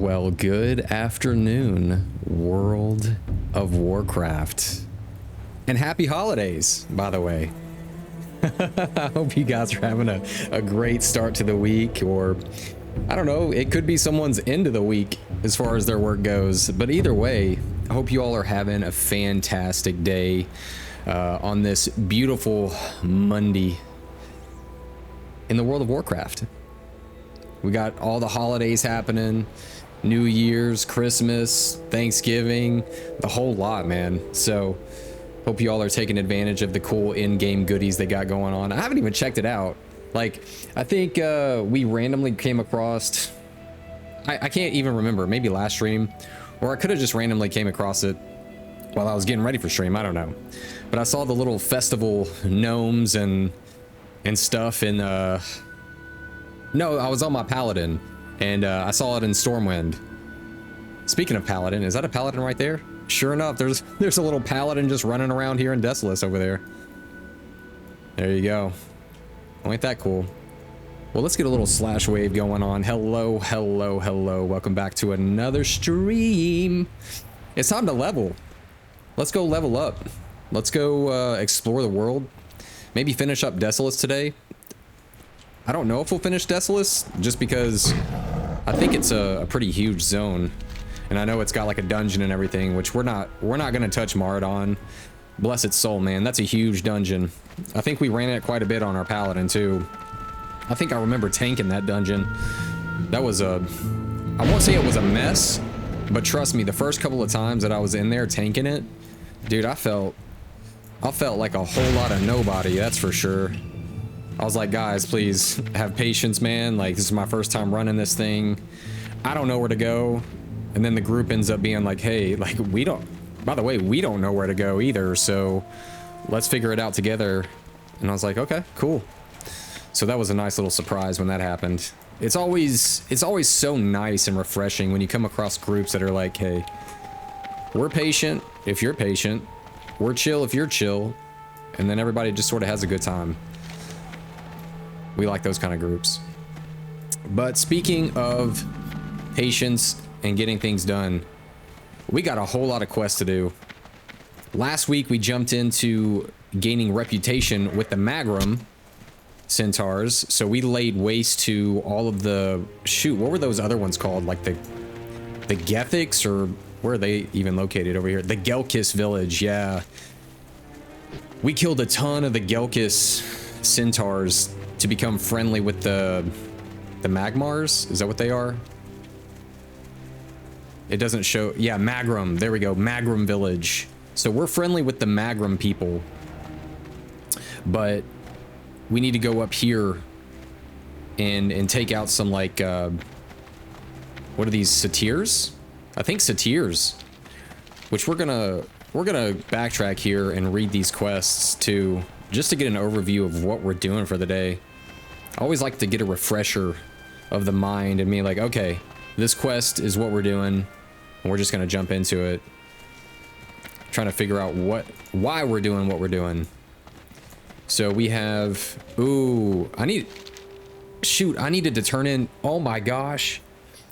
Well, good afternoon, World of Warcraft. And happy holidays, by the way. I hope you guys are having a great start to the week, or I don't know, it could be someone's end of the week as far as their work goes. But either way, I hope you all are having a fantastic day on this beautiful Monday in the World of Warcraft. We got all the holidays happening, New Year's, Christmas, Thanksgiving, the whole lot, man. So hope you all are taking advantage of the cool in-game goodies they got going on. I haven't even checked it out. Like, I think we randomly came across, I can't even remember, maybe last stream, or I could have just randomly came across it while I was getting ready for stream, I don't know. But I saw the little festival gnomes and stuff in, no, I was on my Paladin, and I saw it in Stormwind. Speaking of Paladin, is that a Paladin right there? Sure enough, there's a little Paladin just running around here in Desolus over there. There you go. Oh, ain't that cool? Well, let's get a little slash wave going on. Hello, hello, hello. Welcome back to another stream. It's time to level. Let's go level up. Let's go explore the world. Maybe finish up Desolus today. I don't know if we'll finish Desolus, just because I think it's a pretty huge zone. And I know it's got like a dungeon and everything, which we're not gonna touch Maraudon. Bless its soul, man. That's a huge dungeon. I think we ran it quite a bit on our Paladin too. I think I remember tanking that dungeon. That was I won't say it was a mess, but trust me, the first couple of times that I was in there tanking it, dude, I felt like a whole lot of nobody, that's for sure. I was like, guys, please have patience, man. Like, this is my first time running this thing. I don't know where to go. And then the group ends up being like, hey, like, by the way, we don't know where to go either. So let's figure it out together. And I was like, okay, cool. So that was a nice little surprise when that happened. It's always so nice and refreshing when you come across groups that are like, hey, we're patient if you're patient. We're chill if you're chill. And then everybody just sort of has a good time. We like those kind of groups. But speaking of patience and getting things done, we got a whole lot of quests to do. Last week we jumped into gaining reputation with the Magrum centaurs, so we laid waste to all of the, shoot, what were those other ones called? Like the Gethics, or where are they even located over here? The Gelkis village, yeah. We killed a ton of the Gelkis centaurs to become friendly with the Magmars. Is that what they are? It doesn't show. Yeah, Magrum. There we go. Magrum village. So we're friendly with the Magrum people, but we need to go up here and take out some, like, what are these, satyrs? I think satyrs, which we're gonna backtrack here and read these quests too, just to get an overview of what we're doing for the day. I always like to get a refresher of the mind and be like, okay, this quest is what we're doing, and we're just gonna jump into it. Trying to figure out why we're doing what we're doing. So we have, ooh, I needed to turn in, oh my gosh.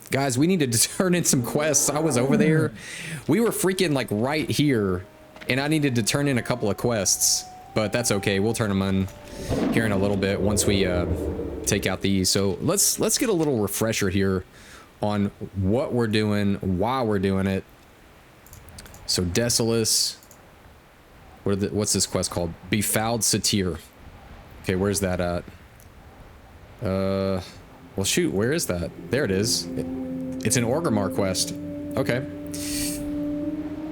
Guys, we needed to turn in some quests. I was over there. We were freaking like right here, and I needed to turn in a couple of quests, but that's okay. We'll turn them in here in a little bit once we take out these. So let's get a little refresher here on what we're doing, why we're doing it. So Desolus, what's this quest called? Befouled Satyr. Okay, where's that at? Well, shoot, where is that? There it is. It's an Orgrimmar quest. Okay.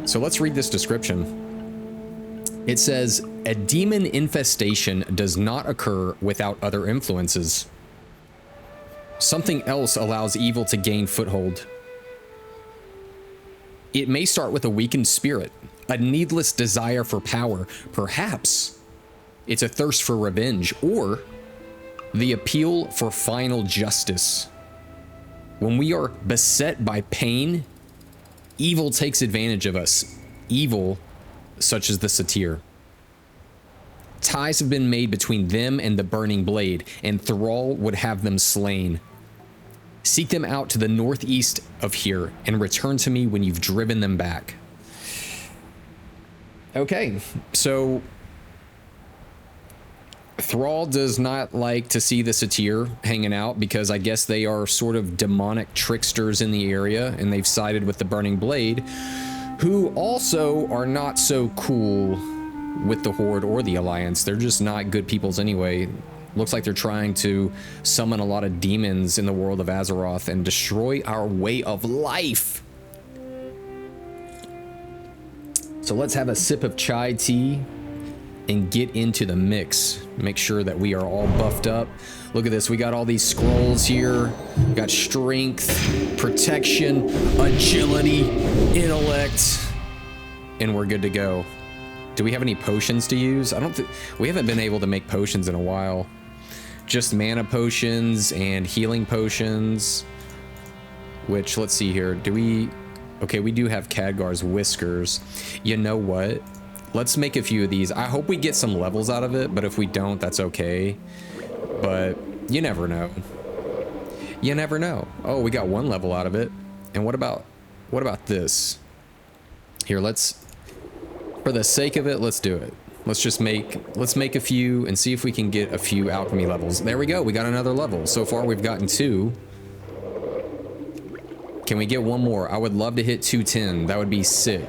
So let's read this description. It says, a demon infestation does not occur without other influences. Something else allows evil to gain foothold. It may start with a weakened spirit, a needless desire for power. Perhaps it's a thirst for revenge, or the appeal for final justice. When we are beset by pain, evil takes advantage of us. Evil, such as the satyr. Ties have been made between them and the burning blade, and Thrall would have them slain. Seek them out to the northeast of here and return to me when you've driven them back. Okay, so Thrall does not like to see the satyr hanging out because I guess they are sort of demonic tricksters in the area, and they've sided with the Burning Blade, who also are not so cool with the Horde or the Alliance. They're just not good peoples anyway. Looks like they're trying to summon a lot of demons in the world of Azeroth and destroy our way of life. So let's have a sip of chai tea and get into the mix. Make sure that we are all buffed up. Look at this, we got all these scrolls here. We got strength, protection, agility, intellect, and we're good to go. Do we have any potions to use? I don't think we haven't been able to make potions in a while. Just mana potions and healing potions. Which, let's see here. Do we... Okay, we do have Khadgar's Whiskers. You know what? Let's make a few of these. I hope we get some levels out of it, but if we don't, that's okay. But you never know. You never know. Oh, we got one level out of it. And what about this? Here, let's... For the sake of it, let's do it. Let's make a few and see if we can get a few alchemy levels. There we go. We got another level. So far, we've gotten 2. Can we get one more? I would love to hit 210. That would be sick.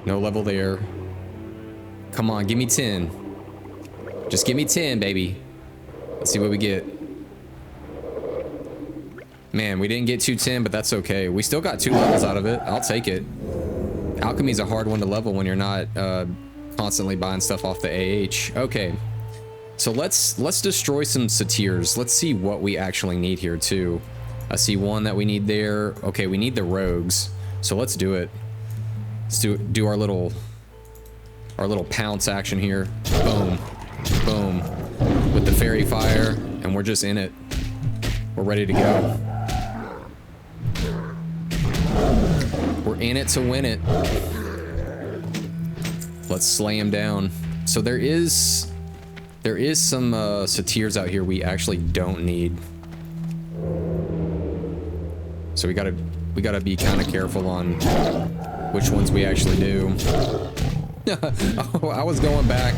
No level there. Come on, give me 10. Just give me 10, baby. Let's see what we get. Man, we didn't get 210, but that's okay. We still got 2 levels out of it. I'll take it. Alchemy's a hard one to level when you're not constantly buying stuff off the AH. Okay, so let's destroy some satyrs. Let's see what we actually need here too. I see one that we need there. Okay, we need the rogues, so let's do it. Let's do our little pounce action here. Boom, boom, with the fairy fire, and we're just in it. We're ready to go. We're in it to win it. Let's slay him down. So there is some satyrs out here we actually don't need. So we gotta be kind of careful on which ones we actually do. Oh, I was going back.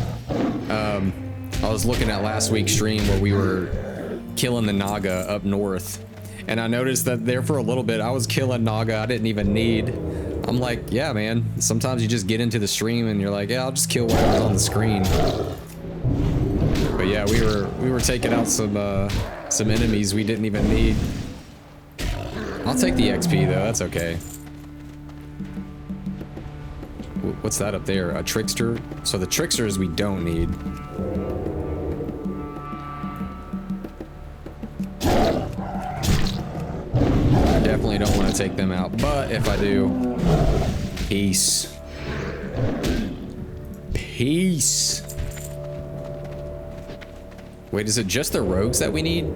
I was looking at last week's stream where we were killing the Naga up north. And I noticed that there for a little bit, I was killing Naga I didn't even need. I'm like, yeah, man. Sometimes you just get into the stream and you're like, yeah, I'll just kill whatever's on the screen. But yeah, we were taking out some enemies we didn't even need. I'll take the XP though, that's okay. What's that up there? A trickster? So the tricksters we don't need. Definitely don't want to take them out, but if I do, peace. Peace. Wait, is it just the rogues that we need?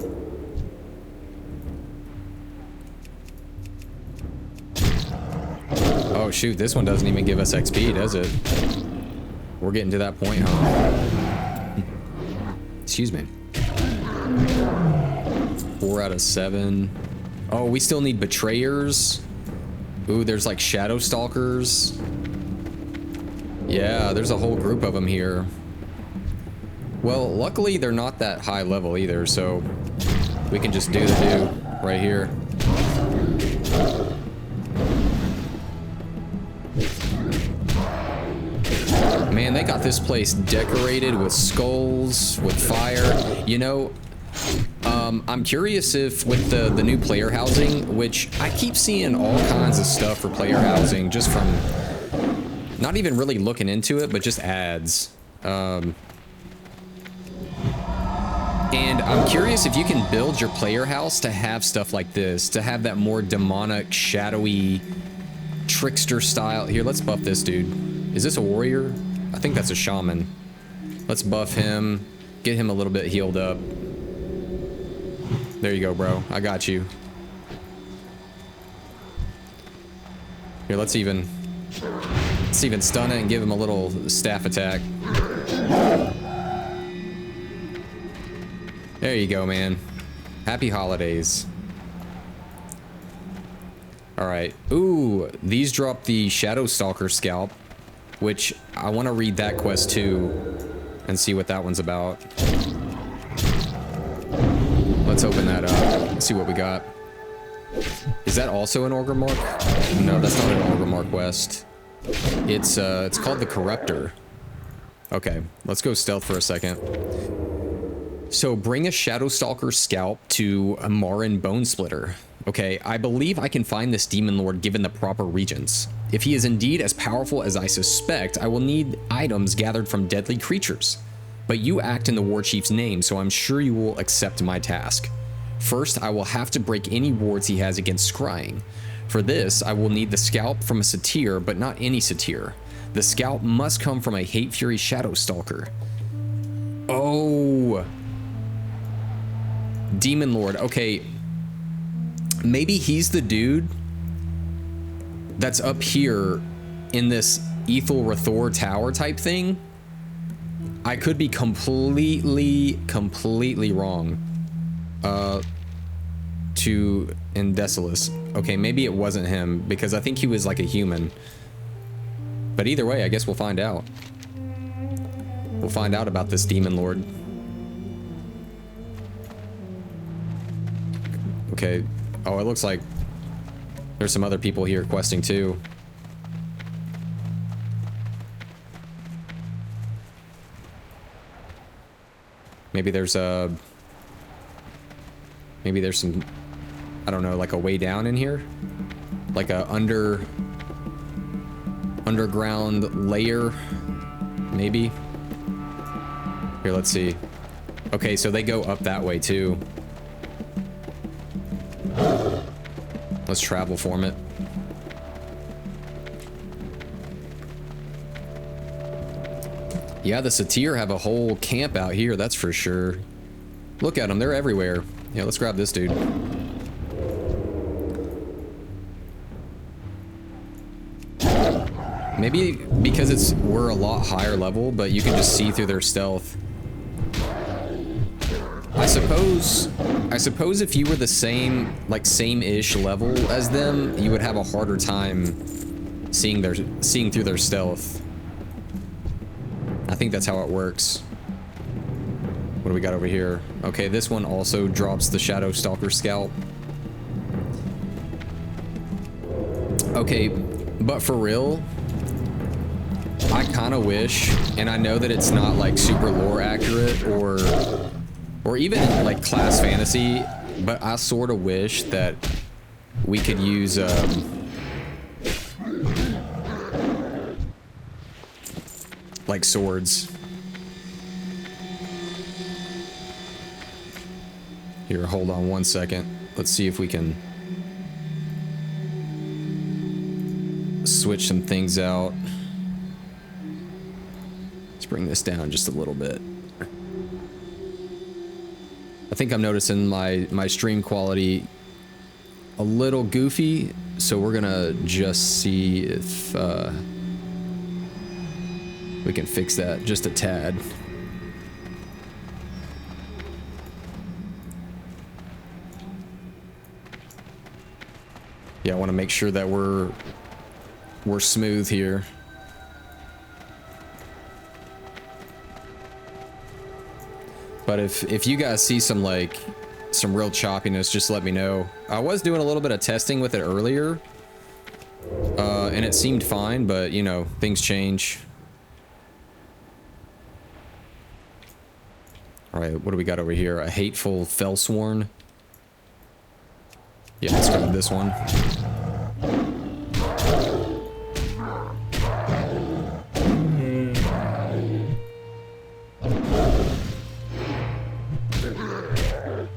Oh shoot, this one doesn't even give us XP, does it? We're getting to that point, huh? Excuse me. 4 out of 7. Oh, we still need betrayers. Ooh, there's like shadow stalkers. Yeah, there's a whole group of them here. Well, luckily they're not that high level either, so we can just do the do right here. Man, they got this place decorated with skulls, with fire. You know, I'm curious if with the new player housing, which I keep seeing all kinds of stuff for player housing just from not even really looking into it, but just ads. And I'm curious if you can build your player house to have stuff like this, to have that more demonic, shadowy, trickster style. Here, let's buff this dude. Is this a warrior? I think that's a shaman. Let's buff him, get him a little bit healed up. There you go, bro. I got you. Here, let's even stun it and give him a little staff attack. There you go, man. Happy holidays. Alright. Ooh, these drop the Shadow Stalker scalp, which I want to read that quest too and see what that one's about. Let's open that up and see what we got. Is that also an Orgrimmar? No, that's not an Orgrimmar quest. It's called the Corruptor. Okay, let's go stealth for a second. So bring a Shadow Stalker scalp to a Marin Bone Splitter. Okay, I believe I can find this Demon Lord given the proper regions. If he is indeed as powerful as I suspect, I will need items gathered from deadly creatures. But you act in the War Chief's name, so I'm sure you will accept my task. First, I will have to break any wards he has against scrying. For this, I will need the scalp from a satyr, but not any satyr. The scalp must come from a Hate Fury Shadow Stalker. Oh! Demon Lord, okay. Maybe he's the dude that's up here in this Ethel Rathor tower type thing. I could be completely wrong. To Indesolus. Okay, maybe it wasn't him, because I think he was like a human. But either way, I guess we'll find out. We'll find out about this Demon Lord. Okay. Oh, it looks like there's some other people here questing too. Maybe there's some, I don't know, like a way down in here? Like a underground layer, maybe? Here, let's see. Okay, so they go up that way too. Let's travel form it. Yeah, the satyr have a whole camp out here, that's for sure. Look at them, they're everywhere. Yeah, let's grab this dude. Maybe because we're a lot higher level, but you can just see through their stealth. I suppose if you were the same, like same-ish level as them, you would have a harder time seeing through their stealth. I think that's how it works. What do we got over here? Okay, this one also drops the Shadow Stalker scalp. Okay, but for real, I kind of wish, and I know that it's not like super lore accurate or even like class fantasy, but I sort of wish that we could use like swords. Here, hold on one second. Let's see if we can switch some things out. Let's bring this down just a little bit. I think I'm noticing my stream quality a little goofy, so we're gonna just see if we can fix that just a tad. Yeah, I want to make sure that we're smooth here. But if you guys see some real choppiness, just let me know. I was doing a little bit of testing with it earlier, and it seemed fine, but you know, things change. All right, what do we got over here? A Hateful Fellsworn. Yeah, let's grab this one.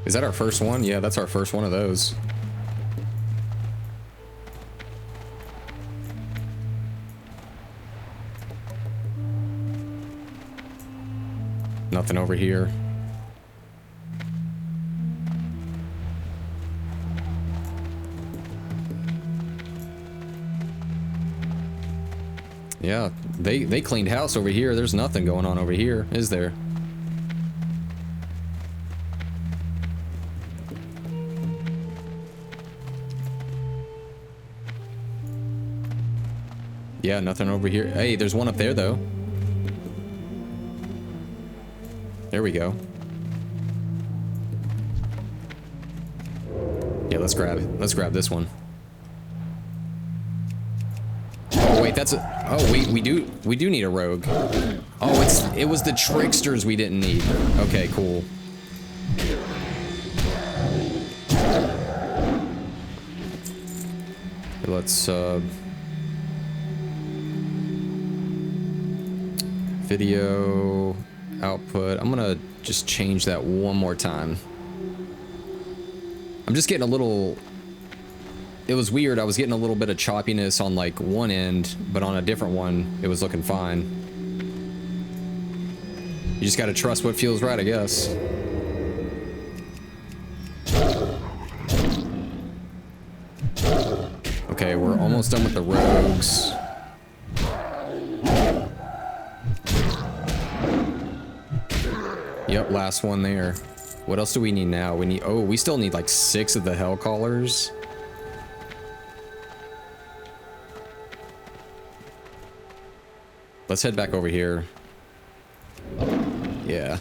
Is that our first one? Yeah, that's our first one of those. Nothing over here. Yeah, they cleaned house over here. There's nothing going on over here, is there? Yeah, nothing over here. Hey, there's one up there though. There we go. Yeah, let's grab this one. Oh wait, that's a, oh we do need a rogue. Oh, it was the tricksters we didn't need. Okay, cool. Let's video output. I'm gonna just change that one more time. I'm just getting a little, it was weird. I was getting a little bit of choppiness on like one end, but on a different one, it was looking fine. You just gotta trust what feels right, I guess. Okay, we're almost done with the rogues. Yep, last one there. What else do we need now? We need, oh, we still need like 6 of the Hellcallers. Let's head back over here. Yeah.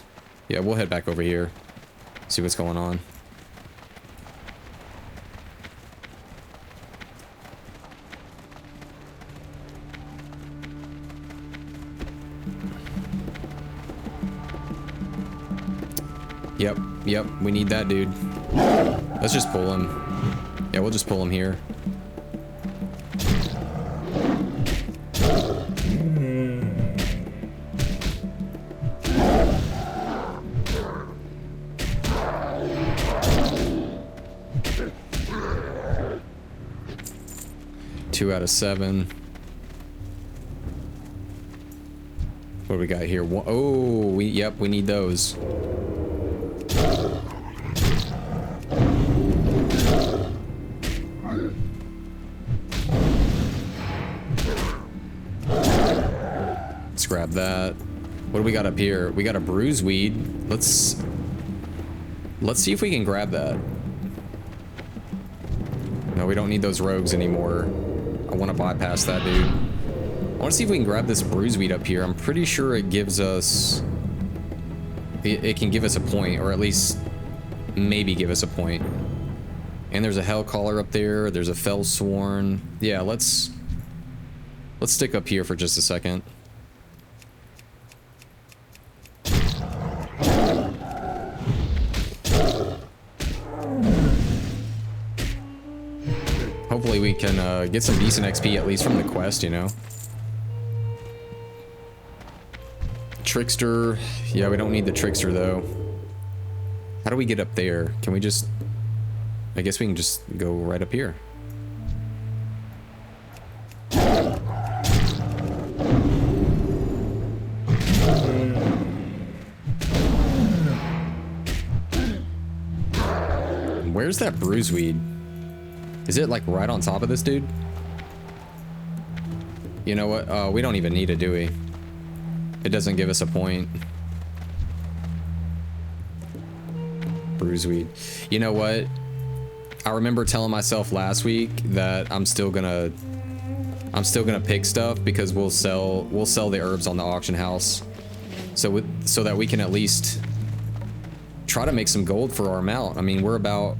Yeah, we'll head back over here. See what's going on. Yep, we need that dude. Let's just pull him. Yeah, we'll just pull him here. Two out of 7. What do we got here? Oh, we need those. Grab that. What do we got up here? We got a bruiseweed. Let's see if we can grab that. No, we don't need those rogues anymore. I want to bypass that dude. I want to see if we can grab this bruiseweed up here. I'm pretty sure it gives us, it can give us a point, or at least maybe give us a point. And there's a Hellcaller up there. There's a Fellsworn. Yeah, let's stick up here for just a second. Hopefully we can get some decent XP, at least from the quest, you know. Trickster. Yeah, we don't need the Trickster, though. How do we get up there? Can we just... I guess we can just go right up here. Where's that bruiseweed? Is it like right on top of this dude? You know what? We don't even need it, do we? It doesn't give us a point. Bruiseweed. You know what? I remember telling myself last week that I'm still gonna pick stuff because we'll sell the herbs on the auction house, so that we can at least try to make some gold for our mount. I mean, we're about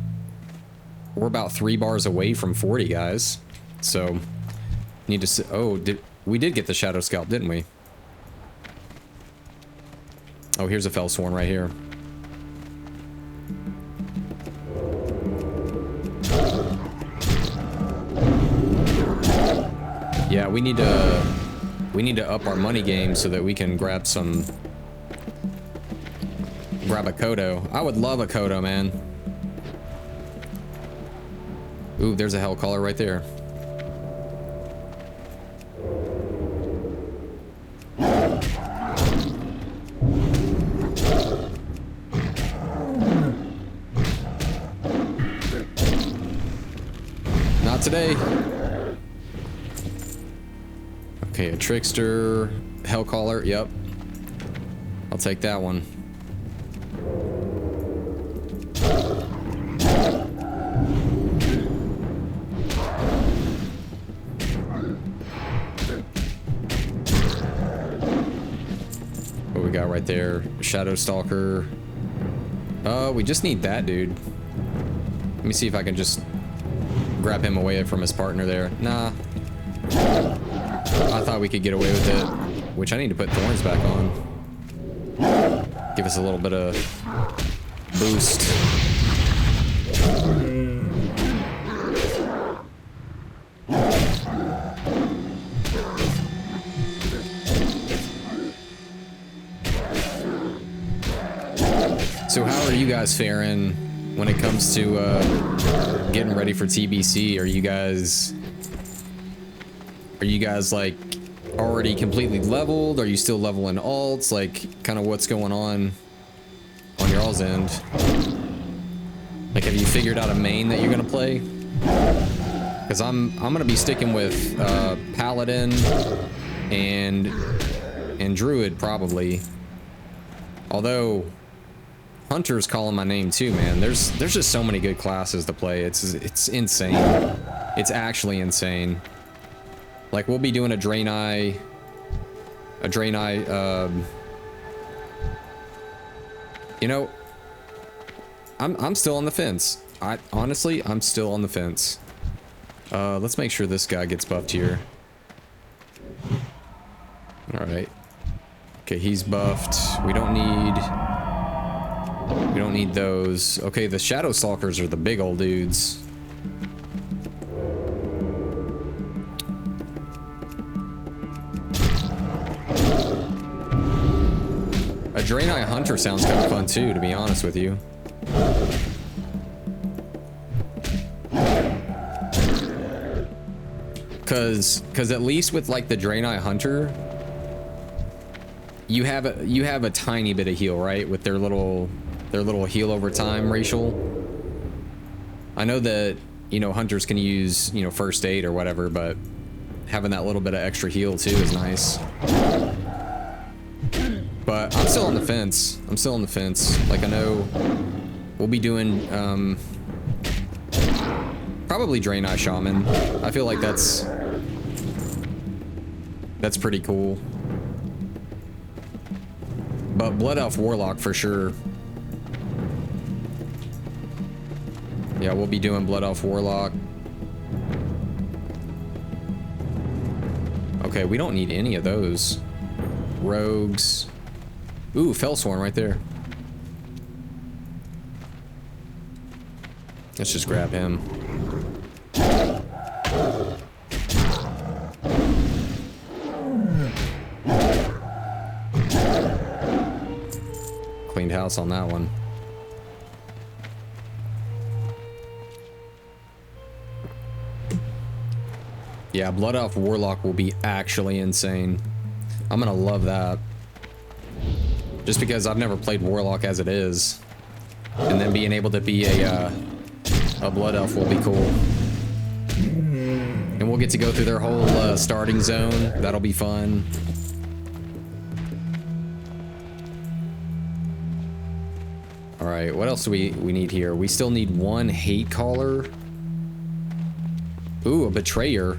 3 bars away from 40, guys. So need to. Oh, we did get the Shadow Scalp, didn't we? Oh, here's a Fellsworn right here. Yeah, we need to up our money game so that we can grab a Kodo. I would love a Kodo, man. Ooh, there's a Hellcaller right there. Not today. Okay, a Trickster, Hellcaller, yep. I'll take that one. right there. Shadow Stalker. We just need that dude. Let me see if I can just grab him away from his partner there. Nah. I thought we could get away with it. Which I need to put thorns back on. Give us a little bit of boost. So how are you guys faring when it comes to getting ready for TBC? Are you guys like already completely leveled? Are you still leveling alts? Like, kind of what's going on y'all's end? Like, have you figured out a main that you're gonna play? Because I'm gonna be sticking with Paladin and Druid probably. Although Hunter's calling my name too, man. There's just so many good classes to play. It's insane. It's actually insane. Like, we'll be doing a Draenei, you know, I'm still on the fence. Honestly, I'm still on the fence. Let's make sure this guy gets buffed here. All right. Okay, he's buffed. We don't need those. Okay, the Shadow Stalkers are the big old dudes. A Draenei Hunter sounds kind of fun too, to be honest with you. Cause at least with like the Draenei Hunter, you have a tiny bit of heal, right? With their little heal over time racial. I know that, you know, hunters can use, you know, first aid or whatever, but having that little bit of extra heal too is nice. But I'm still on the fence. I'm still on the fence. Like, I know we'll be doing probably Draenei Shaman. I feel like that's pretty cool. But Blood Elf Warlock for sure. Yeah, we'll be doing Blood Elf Warlock. Okay, we don't need any of those. Rogues. Ooh, Fellsworn right there. Let's just grab him. Cleaned house on that one. Yeah, Blood Elf Warlock will be actually insane. I'm gonna love that. Just because I've never played Warlock as it is. And then being able to be a Blood Elf will be cool. And we'll get to go through their whole starting zone. That'll be fun. Alright, what else do we need here? We still need one Hate Caller. Ooh, a Betrayer.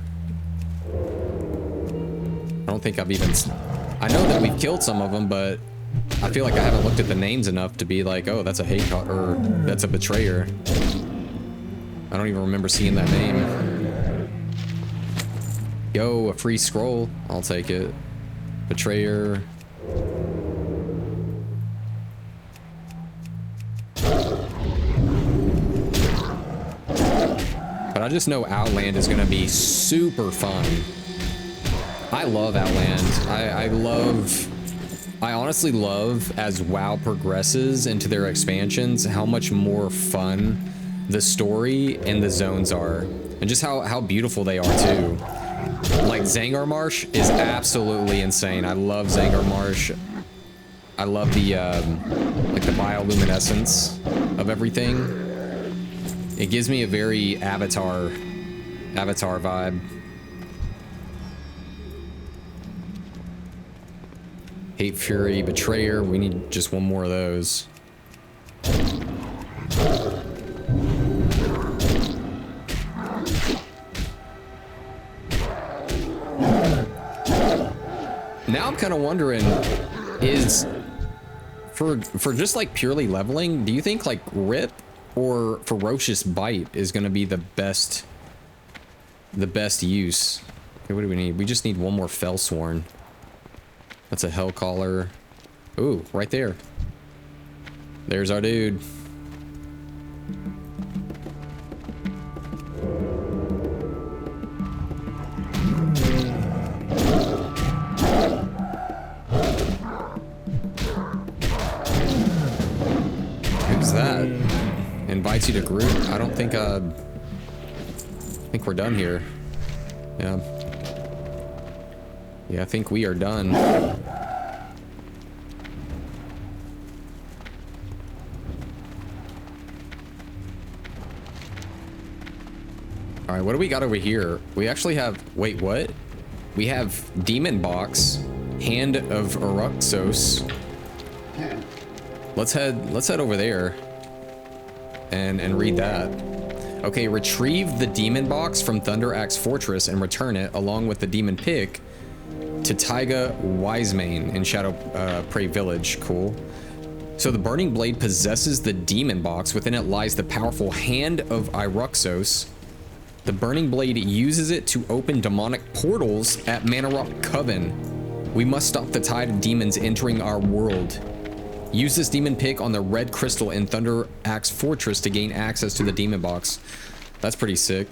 I don't think I've even... I know that we've killed some of them, but I feel like I haven't looked at the names enough to be like, oh, that's a Hate Caller, or that's a Betrayer. I don't even remember seeing that name. Yo, a free scroll. I'll take it. Betrayer. But I just know Outland is gonna be super fun. I love Outland. I honestly love, as WoW progresses into their expansions, how much more fun the story and the zones are. And just how beautiful they are too. Like, Zangar Marsh is absolutely insane. I love Zangar Marsh. I love the, like, the bioluminescence of everything. It gives me a very Avatar vibe. Hate Fury, Betrayer. We need just one more of those. Now I'm kind of wondering, is For just like purely leveling, do you think like Rip or Ferocious Bite is gonna be the best use? Okay, what do we need? We just need one more Fellsworn. That's a Hellcaller. Ooh, right there. There's our dude. Who's that? Invites you to group. I don't think I think we're done here. Yeah. Yeah, I think we are done. All right, what do we got over here? We actually have, wait, what? We have Demon Box, Hand of Aruxos. Let's head over there and read that. Okay, retrieve the Demon Box from Thunder Axe Fortress and return it along with the Demon Pick to Taiga Wisemane in Shadow Prey Village. Cool. So the Burning Blade possesses the Demon Box. Within it lies the powerful Hand of Aruxos. The Burning Blade uses it to open demonic portals at Manarop Coven. We must stop the tide of demons entering our world. Use this Demon Pick on the red crystal in Thunder Axe Fortress to gain access to the Demon Box. That's pretty sick.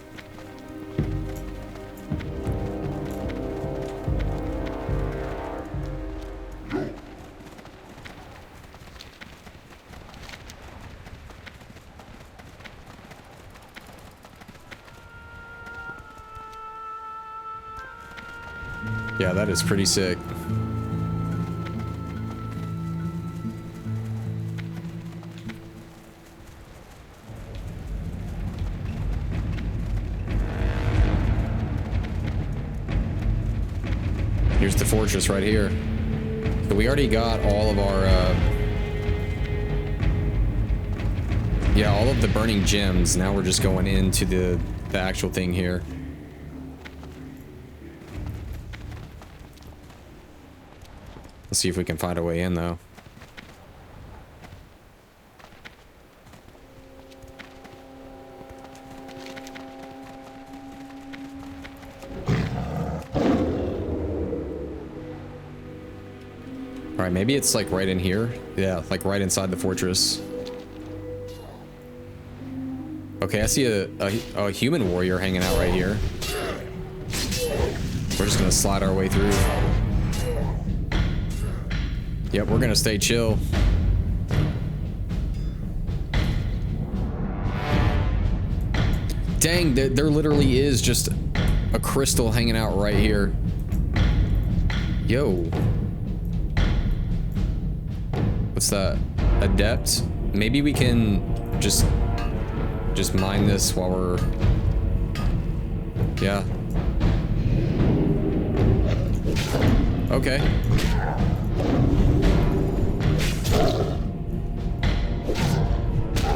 Yeah, that is pretty sick. Here's the fortress right here. So we already got all of our, yeah, all of the burning gems. Now we're just going into the actual thing here. Let's see if we can find a way in, though. Alright, maybe it's like right in here. Yeah, like right inside the fortress. Okay, I see a human warrior hanging out right here. We're just gonna slide our way through. Yep, we're gonna stay chill. Dang, there literally is just a crystal hanging out right here. Yo. What's that? Adept? Maybe we can just mine this while we're... Yeah. Okay.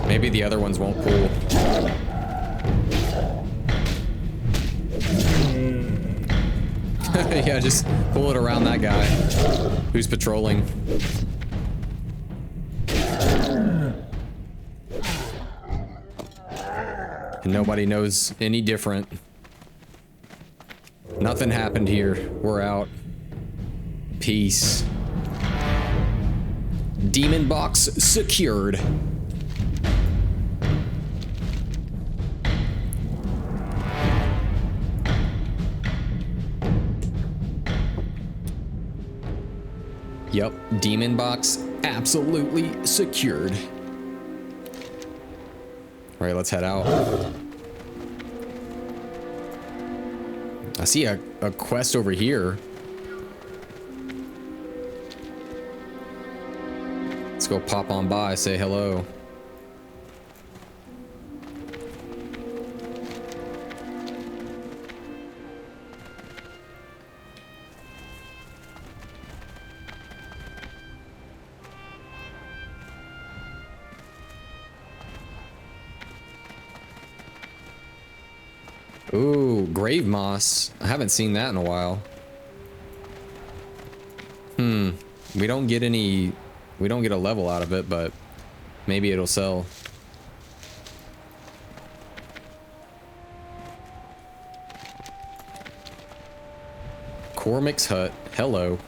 Maybe the other ones won't pull. Yeah, just pull it around that guy who's patrolling. And nobody knows any different. Nothing happened here. We're out. Peace. Demon Box secured. Yep, Demon Box absolutely secured. All right, let's head out. I see a quest over here. Let's go pop on by, say hello. Ooh, grave moss. I haven't seen that in a while. We don't get any We don't get a level out of it, but maybe it'll sell. Cormac's Hut. Hello.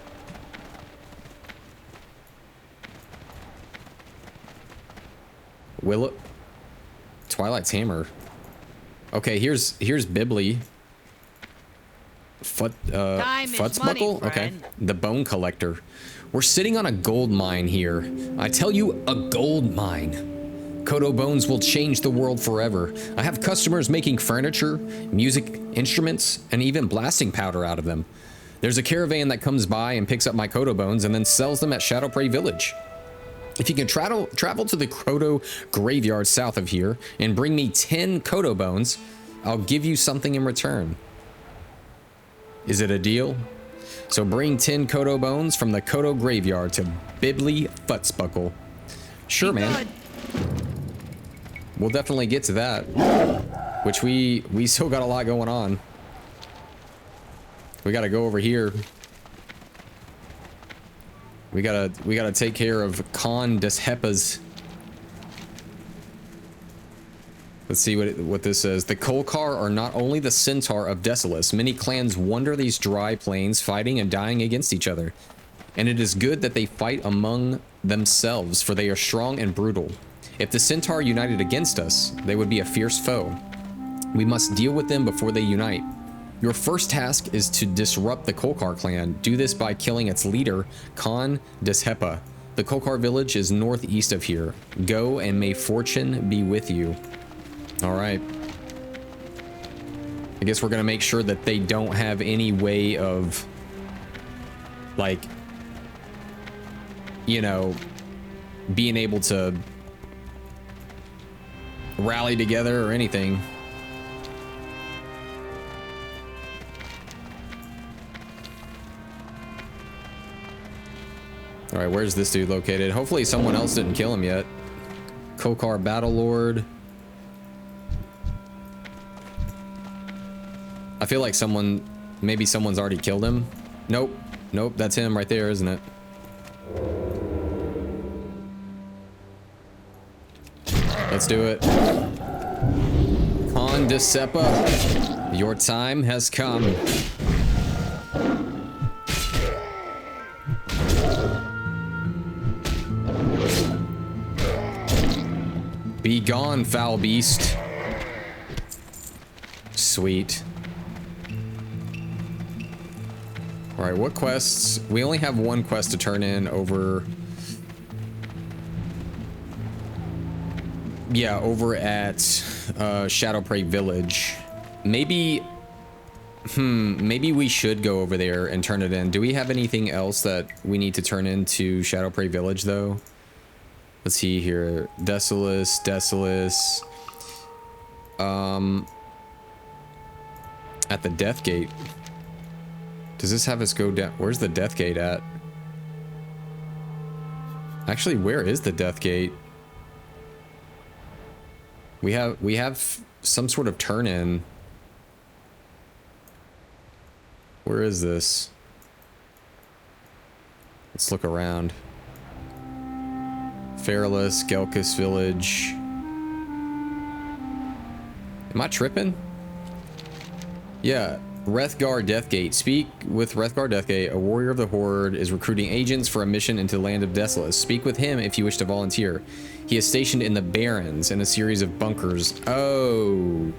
Willow. Twilight's Hammer. Okay, here's Bibli. Futzbuckle? Okay. The Bone Collector. We're sitting on a gold mine here. I tell you, a gold mine. Kodo bones will change the world forever. I have customers making furniture, music instruments, and even blasting powder out of them. There's a caravan that comes by and picks up my Kodo bones and then sells them at Shadowprey Village. If you can travel to the Kodo graveyard south of here and bring me 10 Kodo bones, I'll give you something in return. Is it a deal? So bring 10 Kodo bones from the Kodo graveyard to Bibli Futzbuckle. Sure, man. We'll definitely get to that. Which we still got a lot going on. We gotta go over here. We gotta take care of Khan Deshepa's. Let's see what this says. The Kolkar are not only the centaur of Desolus. Many clans wander these dry plains, fighting and dying against each other. And it is good that they fight among themselves, for they are strong and brutal. If the centaur united against us, they would be a fierce foe. We must deal with them before they unite. Your first task is to disrupt the Kolkar clan. Do this by killing its leader, Khan Deshepa. The Kolkar village is northeast of here. Go, and may fortune be with you. All right. I guess we're gonna make sure that they don't have any way of, like, you know, being able to rally together or anything. All right, where's this dude located? Hopefully someone else didn't kill him yet. Kolkar Battlelord. I feel like maybe someone's already killed him. Nope, nope, that's him right there, isn't it? Let's do it. Khan Deshepa, your time has come. Be gone, foul beast. Sweet. All right, what quests? We only have one quest to turn in over. Yeah, over at Shadowprey Village. Maybe we should go over there and turn it in. Do we have anything else that we need to turn into Shadowprey Village though? Let's see here. Desolus. At the Death Gate. Does this have us go down? Where's the Death Gate at? Actually, where is the Death Gate? We have some sort of turn in. Where is this? Let's look around. Fairless, Gelkus Village. Am I tripping? Yeah, Rethgar Deathgate. Speak with Rethgar Deathgate. A warrior of the Horde is recruiting agents for a mission into the land of Desolus. Speak with him if you wish to volunteer. He is stationed in the Barrens in a series of bunkers. Oh.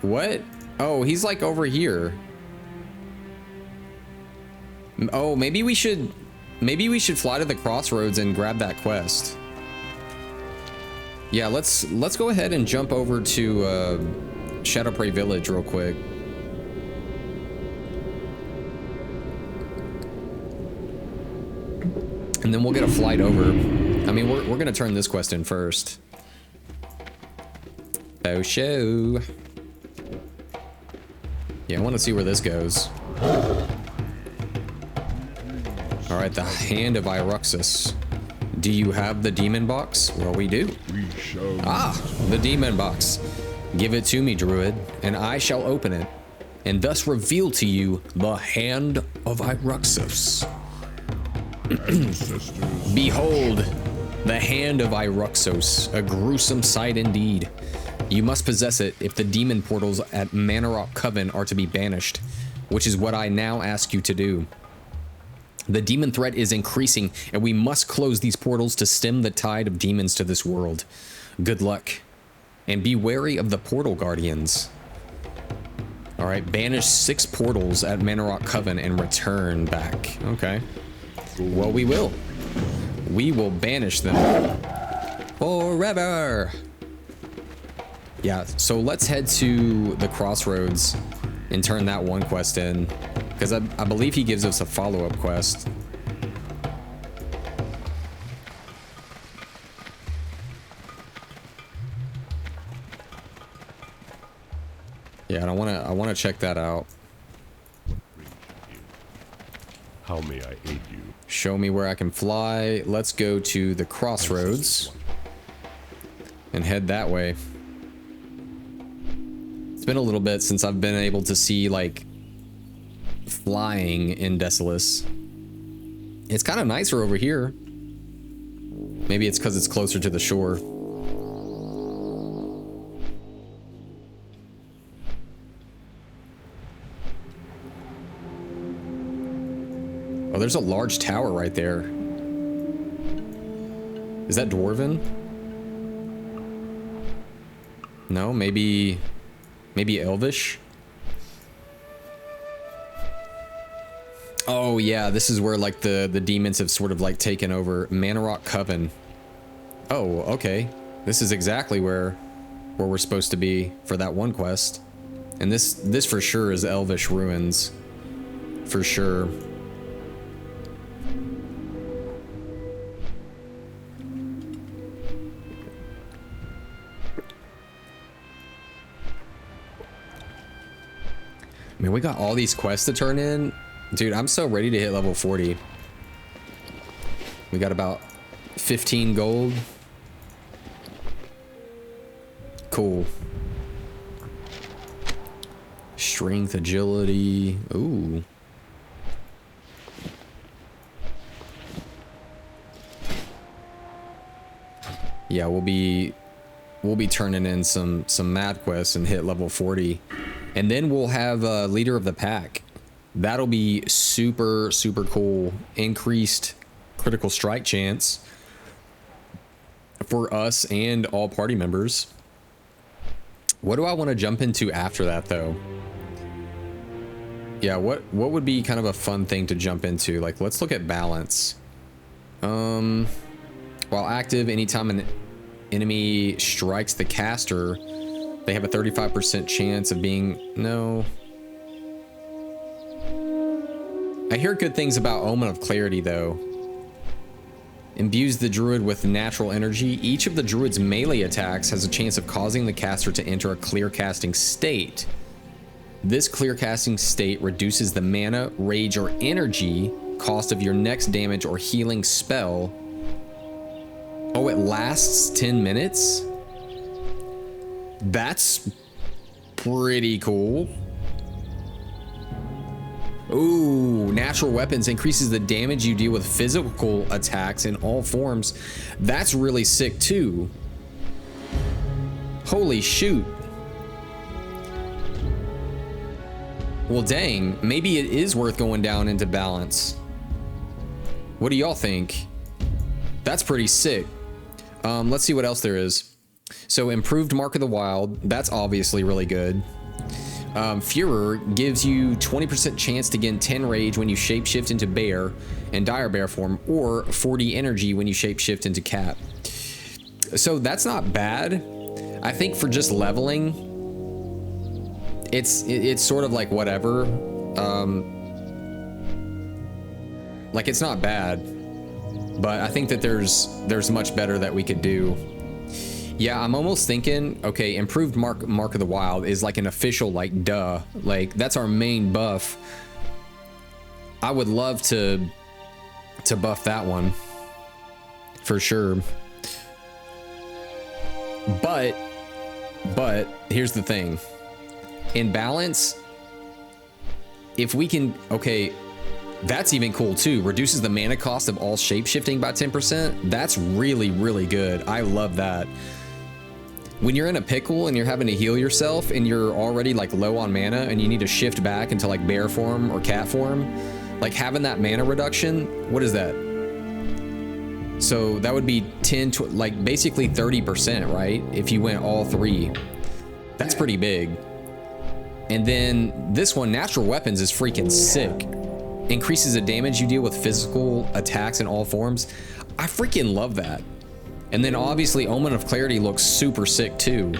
What? Oh, he's like over here. Oh, maybe we should fly to the crossroads and grab that quest. Yeah, let's go ahead and jump over to Shadowprey Village real quick. And then we'll get a flight over. I mean, we're gonna turn this quest in first. Oh, show. Yeah, I want to see where this goes. All right, the Hand of Iruxus. Do you have the demon box? Well, we do. Ah, the demon box. Give it to me, Druid, and I shall open it, and thus reveal to you the Hand of Iruxus. Behold, the hand of Iruxos, a gruesome sight indeed. You must possess it if the demon portals at Manarok Coven are to be banished, which is what I now ask you to do. The demon threat is increasing, and we must close these portals to stem the tide of demons to this world. Good luck. And be wary of the portal guardians. Alright, banish 6 portals at Manarok Coven and return back. Okay. Well, we will. We will banish them. Forever! Yeah, so let's head to the Crossroads and turn that one quest in. Because I believe he gives us a follow-up quest. Yeah, and I wanna check that out. How may I aid you? Show me where I can fly. Let's go to the Crossroads and head that way. It's been a little bit since I've been able to see like flying in Desolace. It's kind of nicer over here. Maybe it's because it's closer to the shore. Oh, there's a large tower right there. Is that Dwarven? No, maybe Elvish? Oh yeah, this is where like the demons have sort of like taken over. Manarok Coven. Oh, okay. This is exactly where we're supposed to be for that one quest. And this for sure is Elvish ruins. For sure. I mean, we got all these quests to turn in. Dude, I'm so ready to hit level 40. We got about 15 gold. Cool. Strength, agility. Ooh. Yeah, we'll be turning in some mad quests and hit level 40. And then we'll have leader of the pack. That'll be super, super cool. Increased critical strike chance for us and all party members. What do I want to jump into after that, though? Yeah, what would be kind of a fun thing to jump into? Like, let's look at balance. While active, anytime an enemy strikes the caster, they have a 35% chance of being... No. I hear good things about Omen of Clarity, though. Imbues the druid with natural energy. Each of the druid's melee attacks has a chance of causing the caster to enter a clear casting state. This clear casting state reduces the mana, rage, or energy cost of your next damage or healing spell. Oh, it lasts 10 minutes? That's pretty cool. Ooh, natural weapons increases the damage you deal with physical attacks in all forms. That's really sick too. Holy shoot. Well, dang, maybe it is worth going down into balance. What do y'all think? That's pretty sick. Let's see what else there is. So improved Mark of the Wild, that's obviously really good. Furor gives you 20% chance to gain 10 rage when you shapeshift into bear and dire bear form, or 40 energy when you shapeshift into cat. So that's not bad. I think for just leveling, it's sort of like whatever. Like it's not bad, but I think that there's much better that we could do. Yeah, I'm almost thinking, okay, improved Mark of the Wild is like an official, like, duh. Like, that's our main buff. I would love to buff that one. For sure. But, here's the thing. In balance, if we can, okay, That's even cool too. Reduces the mana cost of all shape-shifting by 10%. That's really, really good. I love that. When you're in a pickle and you're having to heal yourself and you're already like low on mana and you need to shift back into like bear form or cat form, like having that mana reduction, what is that? So that would be 10 to like basically 30%, right? If you went all three. That's pretty big. And then this one, natural weapons, is freaking sick. Increases the damage you deal with physical attacks in all forms. I freaking love that. And then obviously Omen of Clarity looks super sick too.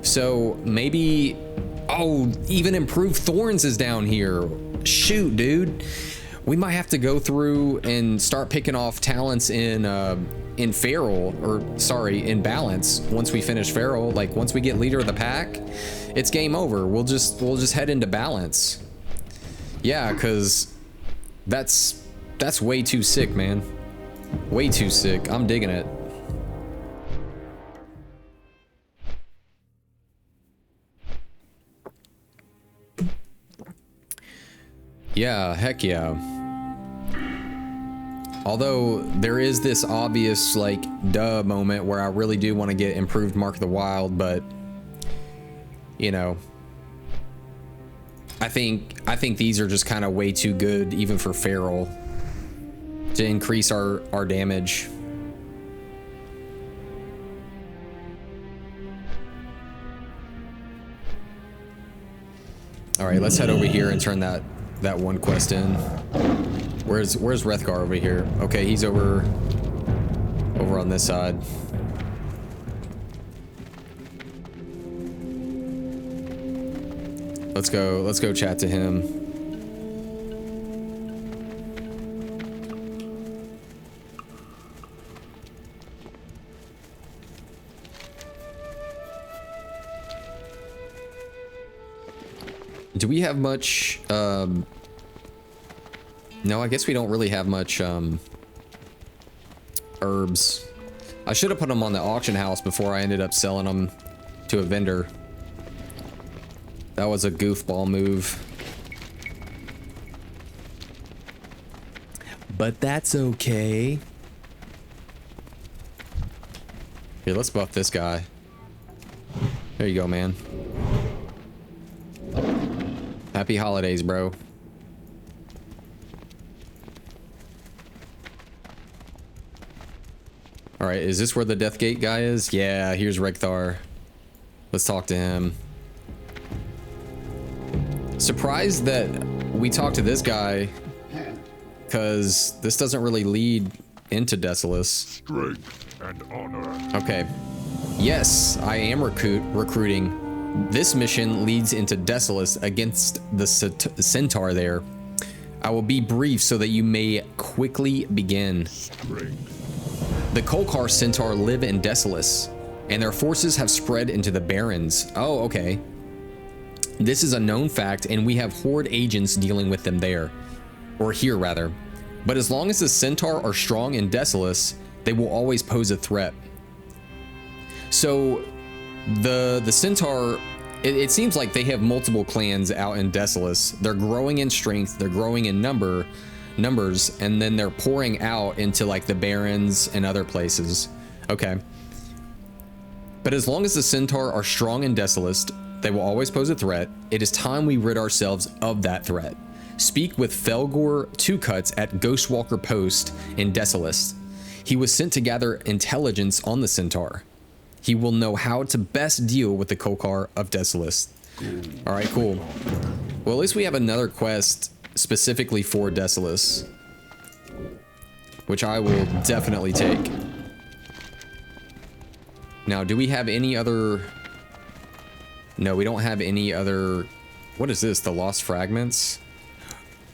So maybe, oh, even improved Thorns is down here. Shoot, dude. We might have to go through and start picking off talents in Feral, or sorry, in Balance. Once we finish Feral, like once we get Leader of the Pack, it's game over. We'll just head into Balance. Yeah, cause that's way too sick, man. Way too sick. I'm digging it. Yeah, heck yeah. Although there is this obvious like duh moment where I really do want to get improved Mark of the Wild, but you know, I think these are just kind of way too good even for Feral to increase our damage. All right, let's head over here and turn that one quest in. Where's Rethgar over here? Okay, he's over on this side. Let's go chat to him. Do we have much no, I guess we don't really have much herbs. I should have put them on the auction house before I ended up selling them to a vendor. That was a goofball move. But that's okay. Here, let's buff this guy. There you go, man. Happy holidays, bro. All right, is this where the Deathgate guy is? Yeah, here's Rekthar. Let's talk to him. Surprised that we talked to this guy, because this doesn't really lead into Desolace. Strength and honor. Okay. Yes, I am recruiting. This mission leads into Desolace against the Centaur there. I will be brief so that you may quickly begin. Strength. The Kolkar Centaur live in Desolace, and their forces have spread into the Barrens. Oh, okay. This is a known fact, and we have Horde agents dealing with them there. Or here, rather. But as long as the Centaur are strong in Desolace, they will always pose a threat. So, the Centaur, it seems like they have multiple clans out in Desolace. They're growing in strength, they're growing in numbers, and then they're pouring out into like the Barrens and other places. Okay. But as long as the Centaur are strong in Desolace, they will always pose a threat. It is time we rid ourselves of that threat. Speak with Felgor Two Cuts at Ghostwalker Post in Desolace. He was sent to gather intelligence on the Centaur. He will know how to best deal with the Kolkar of Desolace. All right, cool. Well, at least we have another quest specifically for Desolace, which I will definitely take. Now, do we have any other? No, we don't have any other. What is this? The Lost Fragments?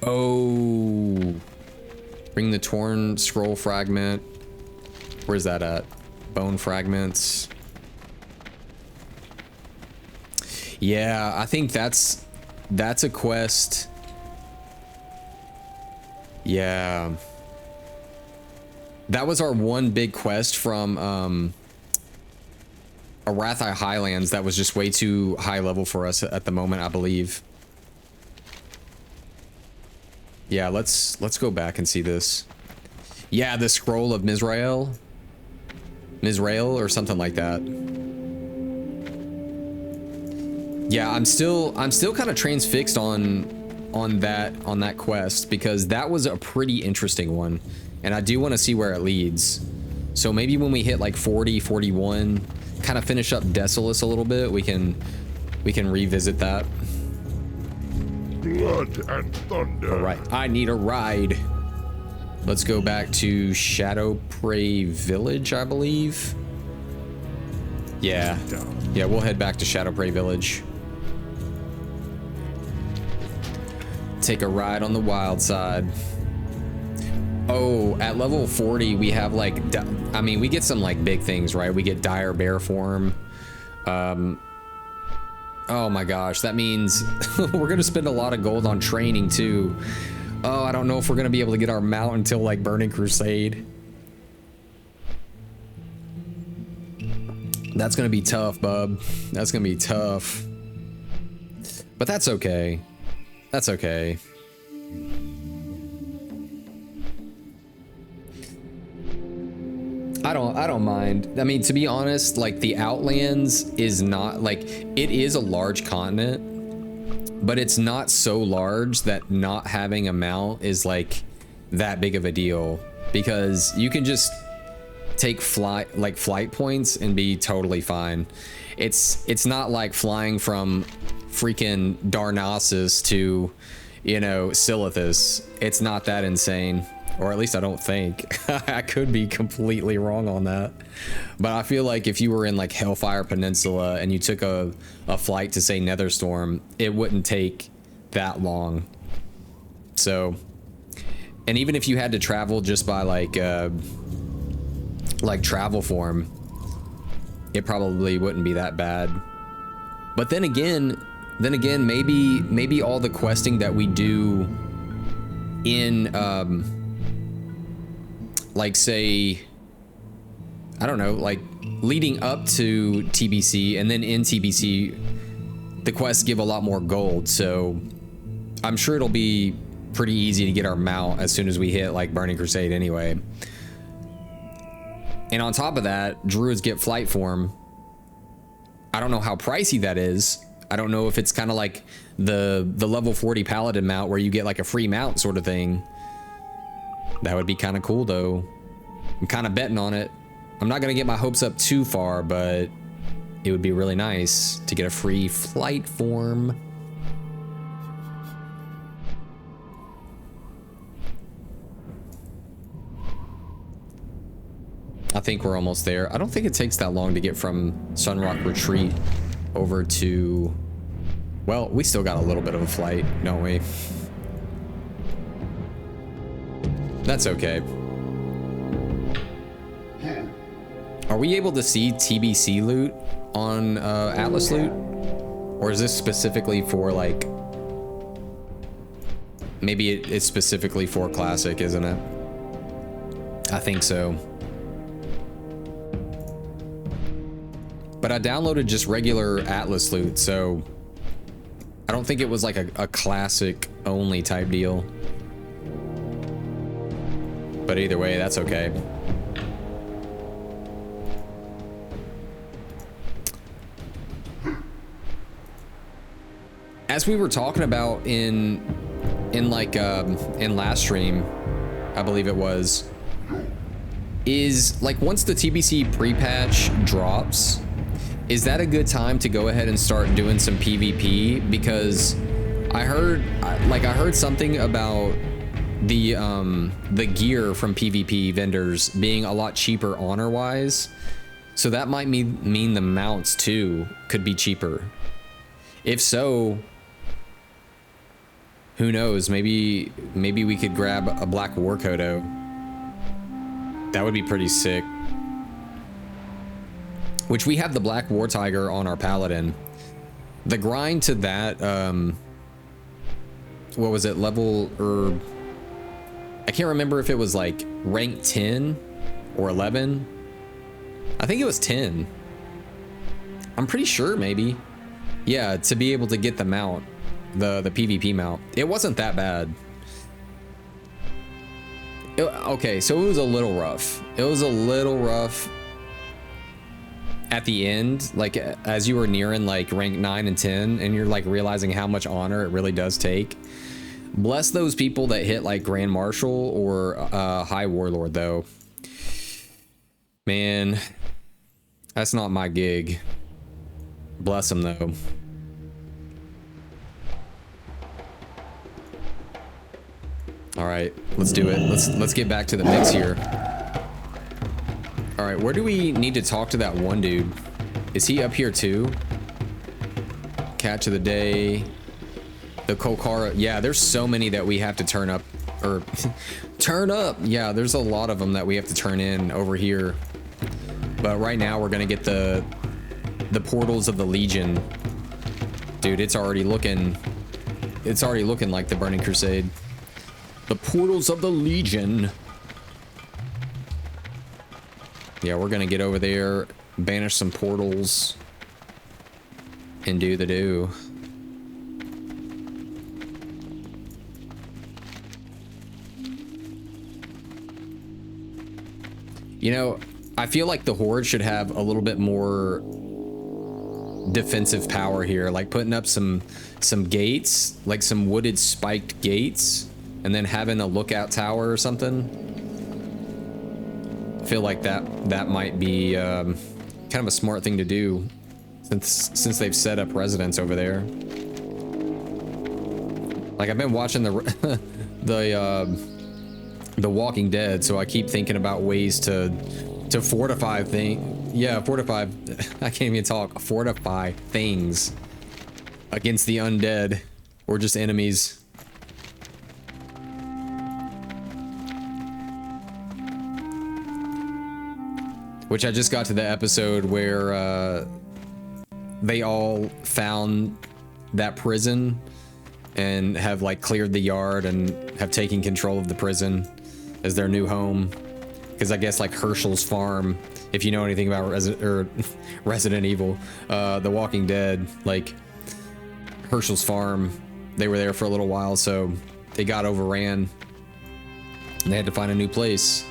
Oh, bring the Torn Scroll Fragment. Where's that at? Bone Fragments. Yeah, I think that's a quest. Yeah. That was our one big quest from Arathi Highlands that was just way too high level for us at the moment, I believe. Yeah, let's go back and see this. Yeah, the scroll of Mizrael or something like that. Yeah, I'm still kind of transfixed on that quest, because that was a pretty interesting one, and I do want to see where it leads. So maybe when we hit like 40, 41, kind of finish up Desolus a little bit, we can revisit that. Blood and thunder. All right, I need a ride. Let's go back to Shadowprey Village, I believe. Yeah, we'll head back to Shadowprey Village. Take a ride on the wild side. Oh, at level 40, we have like, I mean, we get some like big things, right? We get dire bear form. Oh my gosh, that means we're gonna spend a lot of gold on training too. Oh, I don't know if we're gonna be able to get our mount until like Burning Crusade. That's gonna be tough, bub. That's gonna be tough. But that's okay. That's okay. I don't mind. I mean, to be honest, like the Outlands is not like, it is a large continent, but it's not so large that not having a mount is like that big of a deal, because you can just take flight points and be totally fine. It's not like flying from freaking Darnassus to, you know, Silithus. It's not that insane. Or at least I don't think. I could be completely wrong on that. But I feel like if you were in like Hellfire Peninsula and you took a flight to say Netherstorm, it wouldn't take that long. So, and even if you had to travel just by like travel form, it probably wouldn't be that bad. But then again, maybe all the questing that we do in like say, I don't know, like leading up to TBC and then in TBC, the quests give a lot more gold. So I'm sure it'll be pretty easy to get our mount as soon as we hit like Burning Crusade anyway. And on top of that, druids get flight form. I don't know how pricey that is. I don't know if it's kind of like the level 40 paladin mount where you get like a free mount sort of thing. That would be kind of cool though. I'm kind of betting on it. I'm not gonna get my hopes up too far, but it would be really nice to get a free flight form. I think we're almost there. I don't think it takes that long to get from Sunrock Retreat over to, well, we still got a little bit of a flight, don't we? That's okay. Are we able to see TBC loot on Atlas loot? Or is this specifically for like, maybe it's specifically for Classic, isn't it? I think so. But I downloaded just regular Atlas loot, so I don't think it was like a Classic only type deal. But either way, that's okay. As we were talking about in last stream, I believe it was, is like once the TBC pre-patch drops, is that a good time to go ahead and start doing some PvP? Because I heard something about the gear from PvP vendors being a lot cheaper honor wise, so that might mean the mounts too could be cheaper. If so, who knows, maybe we could grab a black war kodo. That would be pretty sick. Which we have the black war tiger on our paladin. The grind to that, what was it, level, or I can't remember if it was like rank 10 or 11. I think it was 10. I'm pretty sure, maybe. Yeah, to be able to get the mount, the PvP mount. It wasn't that bad. Okay, so it was a little rough. It was a little rough at the end, like as you were nearing like rank 9 and 10, and you're like realizing how much honor it really does take. Bless those people that hit like Grand Marshal or High Warlord though. Man, that's not my gig. Bless them though. All right, let's do it. Let's get back to the mix here. All right, where do we need to talk to that one dude? Is he up here too? Catch of the day. The Kokara. Yeah, there's so many that we have to turn up. Or turn up. Yeah, there's a lot of them that we have to turn in over here. But right now we're gonna get the portals of the Legion. Dude, it's already looking like the Burning Crusade. The portals of the Legion. Yeah, we're gonna get over there, banish some portals, and do the do. You know, I feel like the Horde should have a little bit more defensive power here, like putting up some gates, like some wooded spiked gates, and then having a lookout tower or something. I feel like that might be kind of a smart thing to do, since they've set up residents over there. Like, I've been watching the Walking Dead, so I keep thinking about ways to fortify things. Yeah, fortify. I can't even talk. Fortify things against the undead or just enemies. Which I just got to the episode where they all found that prison and have like cleared the yard and have taken control of the prison as their new home. Because I guess like Herschel's farm, if you know anything about Resident Evil, The Walking Dead, like Herschel's farm, they were there for a little while, so they got overran and they had to find a new place.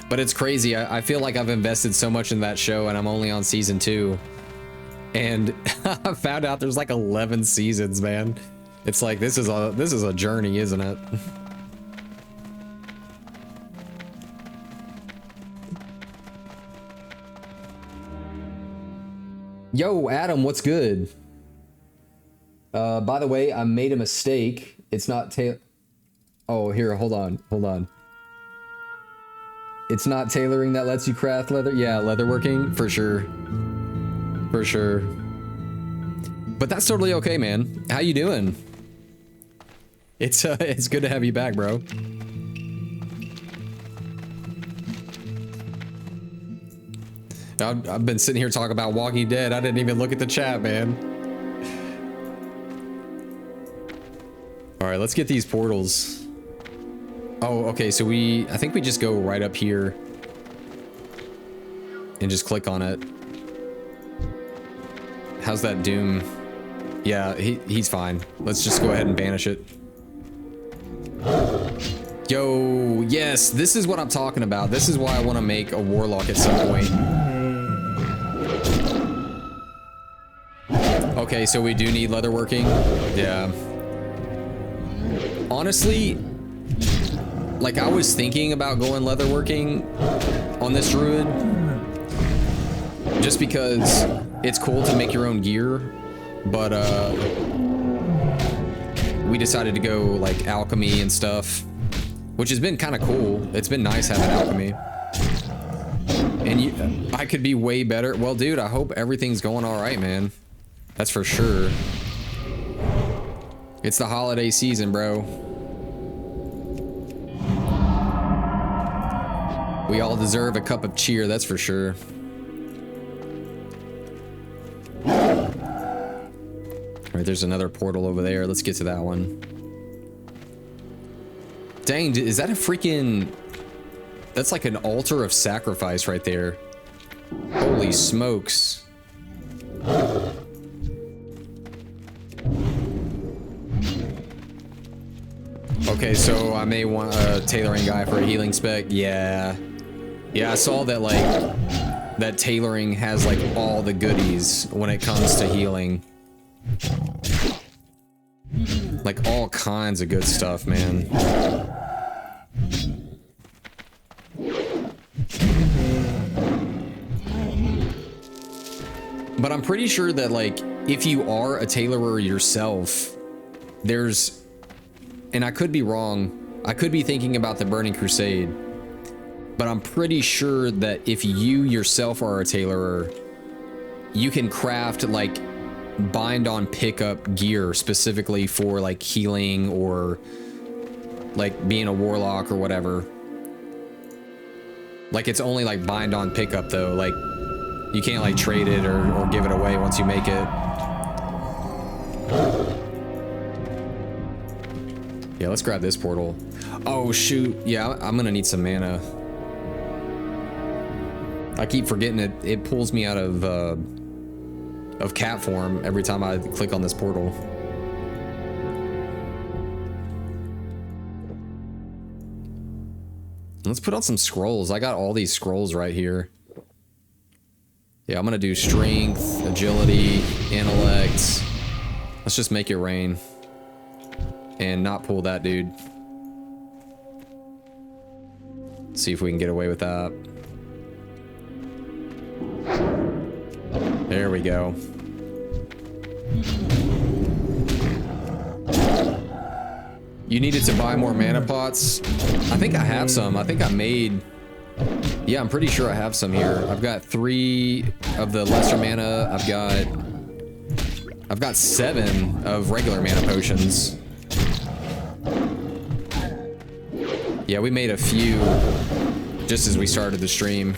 But it's crazy. I feel like I've invested so much in that show and I'm only on season 2. And I found out there's like 11 seasons, man. It's like this is a journey, isn't it? Yo, Adam, what's good? By the way, I made a mistake. It's not Oh, here, hold on. It's not tailoring that lets you craft leather. Yeah, leatherworking for sure. For sure. But that's totally okay, man. How you doing? It's good to have you back, bro. I've been sitting here talking about Walking Dead. I didn't even look at the chat, man. All right, let's get these portals. Oh, okay, so I think we just go right up here and just click on it. How's that Doom? Yeah, he's fine. Let's just go ahead and banish it. Yo, yes, this is what I'm talking about. This is why I want to make a Warlock at some point. Okay, so we do need leatherworking. Yeah. Honestly, like I was thinking about going leatherworking on this druid, just because it's cool to make your own gear, but we decided to go like alchemy and stuff, which has been kind of cool. It's been nice having alchemy. And I could be way better. Well, dude, I hope everything's going all right, man. That's for sure. It's the holiday season, bro. We all deserve a cup of cheer, that's for sure. All right, there's another portal over there. Let's get to that one. Dang, is that a freaking... That's like an altar of sacrifice right there. Holy smokes. Okay, so I may want a tailoring guy for a healing spec. Yeah. Yeah, I saw that, like, that tailoring has, like, all the goodies when it comes to healing. Like, all kinds of good stuff, man. But I'm pretty sure that, like, if you are a tailorer yourself, there's... And I could be wrong. I could be thinking about the Burning Crusade. But I'm pretty sure that if you yourself are a tailorer, you can craft, like, bind on pickup gear specifically for, like, healing or, like, being a warlock or whatever. Like, it's only, like, bind on pickup, though. Like, you can't, like, trade it or give it away once you make it. Yeah, let's grab this portal. Oh, shoot. Yeah, I'm gonna need some mana. I keep forgetting it pulls me out of cat form every time I click on this portal. Let's put on some scrolls. I got all these scrolls right here. Yeah, I'm gonna do strength, agility, intellect. Let's just make it rain. And not pull that dude. See if we can get away with that. There we go. You needed to buy more mana pots? I think I have some. I think I made... Yeah, I'm pretty sure I have some here. I've got 3 of the lesser mana. I've got 7 of regular mana potions. Yeah, we made a few just as we started the stream.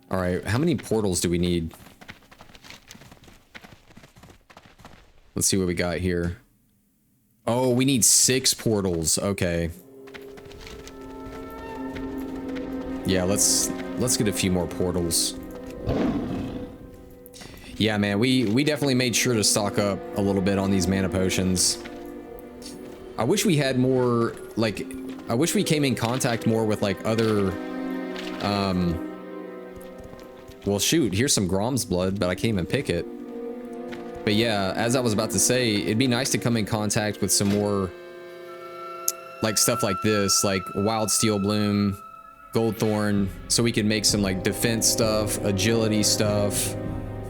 All right, how many portals do we need? Let's see what we got here. Oh, we need 6 portals. Okay. Yeah, let's get a few more portals. Yeah, man, we definitely made sure to stock up a little bit on these mana potions. I wish we had more, like, I wish we came in contact more with, like, other, well, shoot, here's some Grom's blood, but I can't even pick it. But yeah, as I was about to say, it'd be nice to come in contact with some more, like, stuff like this, like Wild Steel Bloom, Goldthorn, so we can make some, like, defense stuff, agility stuff,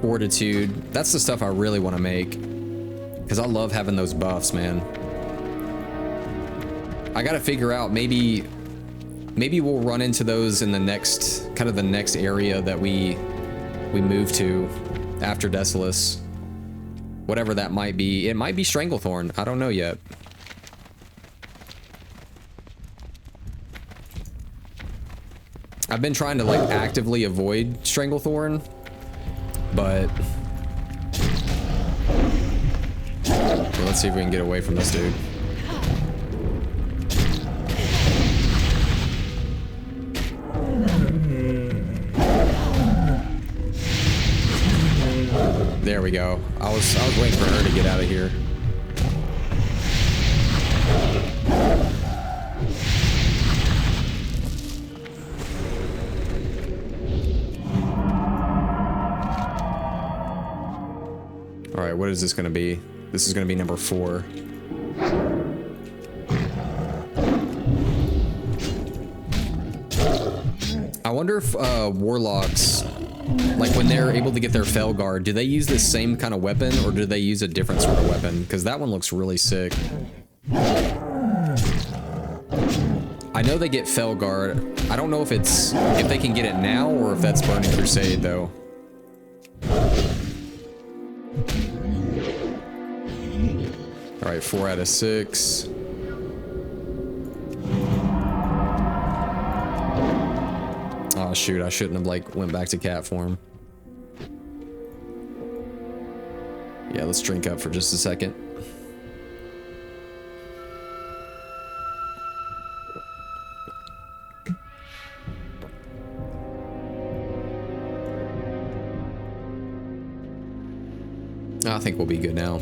fortitude. That's the stuff I really want to make, because I love having those buffs, man. I gotta figure out, maybe we'll run into those in the next, kind of the next area that we move to after Desolus. Whatever that might be. It might be Stranglethorn. I don't know yet. I've been trying to, like, actively avoid Stranglethorn, but well, let's see if we can get away from this dude. There we go. I was waiting for her to get out of here. All right, what is this going to be? This is going to be number 4. I wonder if warlocks, like, when they're able to get their Felguard, do they use this same kind of weapon, or do they use a different sort of weapon? Because that one looks really sick. I know they get Felguard. I don't know if they can get it now, or if that's Burning Crusade, though. All right, 4 out of 6. Oh shoot, I shouldn't have, like, went back to cat form. Yeah, let's drink up for just a second. I think we'll be good now.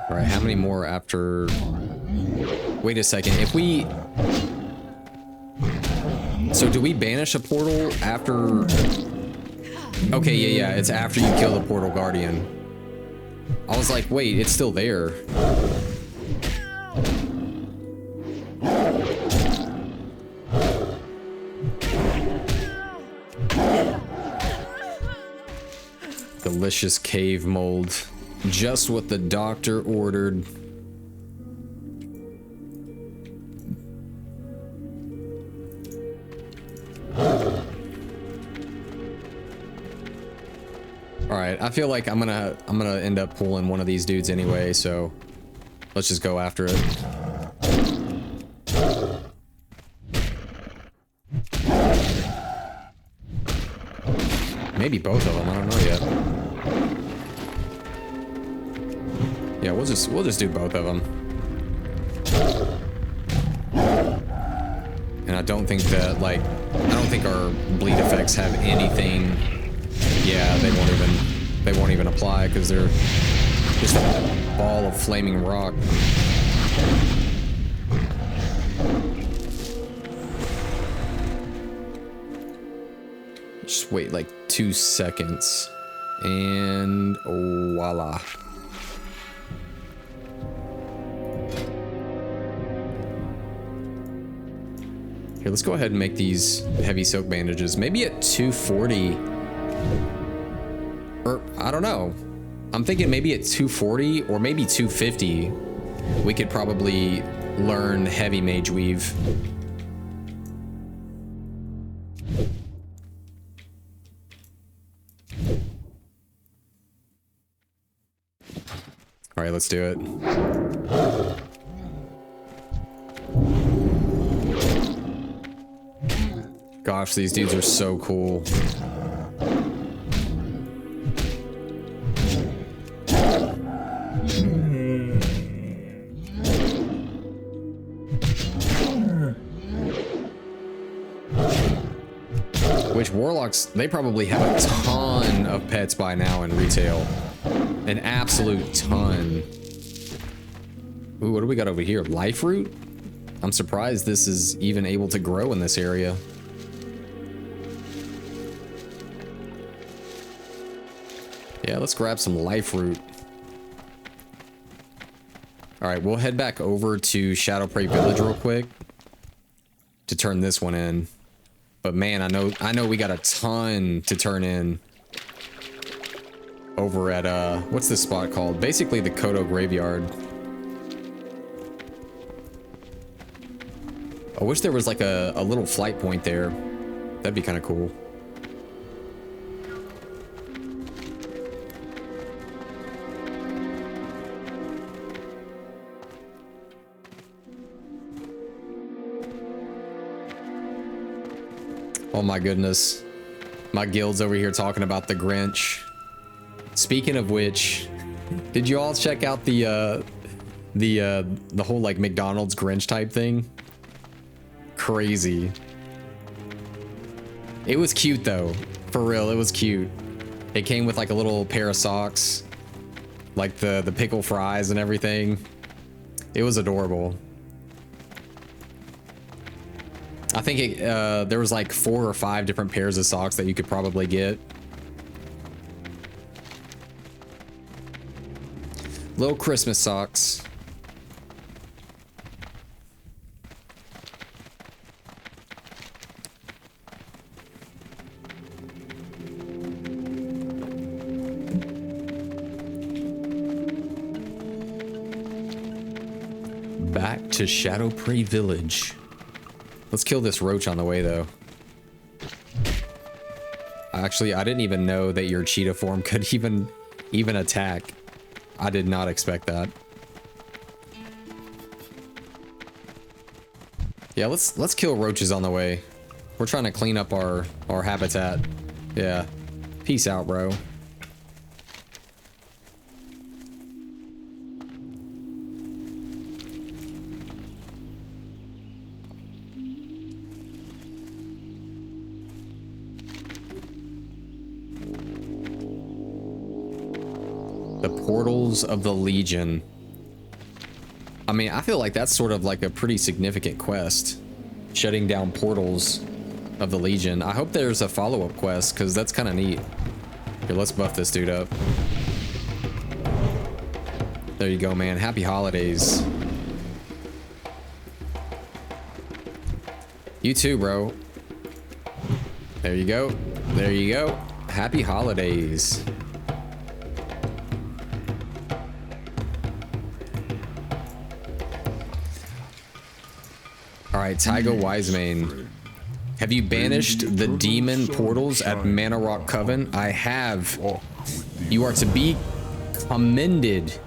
All right, how many more after? Wait a second. If we... So do we banish a portal after... Okay, yeah, it's after you kill the portal guardian. I was like, wait, it's still there. Delicious cave mold. Just what the doctor ordered. Alright, I feel like I'm gonna end up pulling one of these dudes anyway, so let's just go after it. Maybe both of them, I don't know yet. Yeah, we'll just do both of them. And I don't think that, like, I don't think our bleed effects have anything. Yeah, they won't even apply because they're just a ball of flaming rock. Just wait like 2 seconds and voila. Here, let's go ahead and make these heavy silk bandages. Maybe at 240. Or, I don't know. I'm thinking maybe at 240 or maybe 250. We could probably learn heavy mage weave. All right, let's do it. Gosh, these dudes are so cool. Which warlocks, they probably have a ton of pets by now in retail. An absolute ton. Ooh, what do we got over here? Life root? I'm surprised this is even able to grow in this area. Yeah, let's grab some life root. All right, we'll head back over to Shadowprey Village real quick to turn this one in. But man, I know we got a ton to turn in over at what's this spot called? Basically the Kodo graveyard. I wish there was like a little flight point there. That'd be kind of cool. Oh my goodness. My guild's over here talking about the Grinch. Speaking of which, did you all check out the whole like McDonald's Grinch type thing? Crazy. It was cute though. For real, it was cute. It came with like a little pair of socks, like the pickle fries and everything. It was adorable. I think there was like 4 or 5 different pairs of socks that you could probably get. Little Christmas socks. Back to Shadowprey Village. Let's kill this roach on the way, though. Actually, I didn't even know that your cheetah form could even attack. I did not expect that. Yeah, let's kill roaches on the way. We're trying to clean up our habitat. Yeah. Peace out, bro. The Portals of the Legion. I mean, I feel like that's sort of like a pretty significant quest. Shutting down portals of the Legion. I hope there's a follow-up quest, because that's kind of neat. Here, let's buff this dude up. There you go, man. Happy holidays. You too, bro. There you go. There you go. Happy holidays. Alright, Tygo Wisemane. Have you banished the demon portals at Mana Rock Coven? I have. You are to be commended.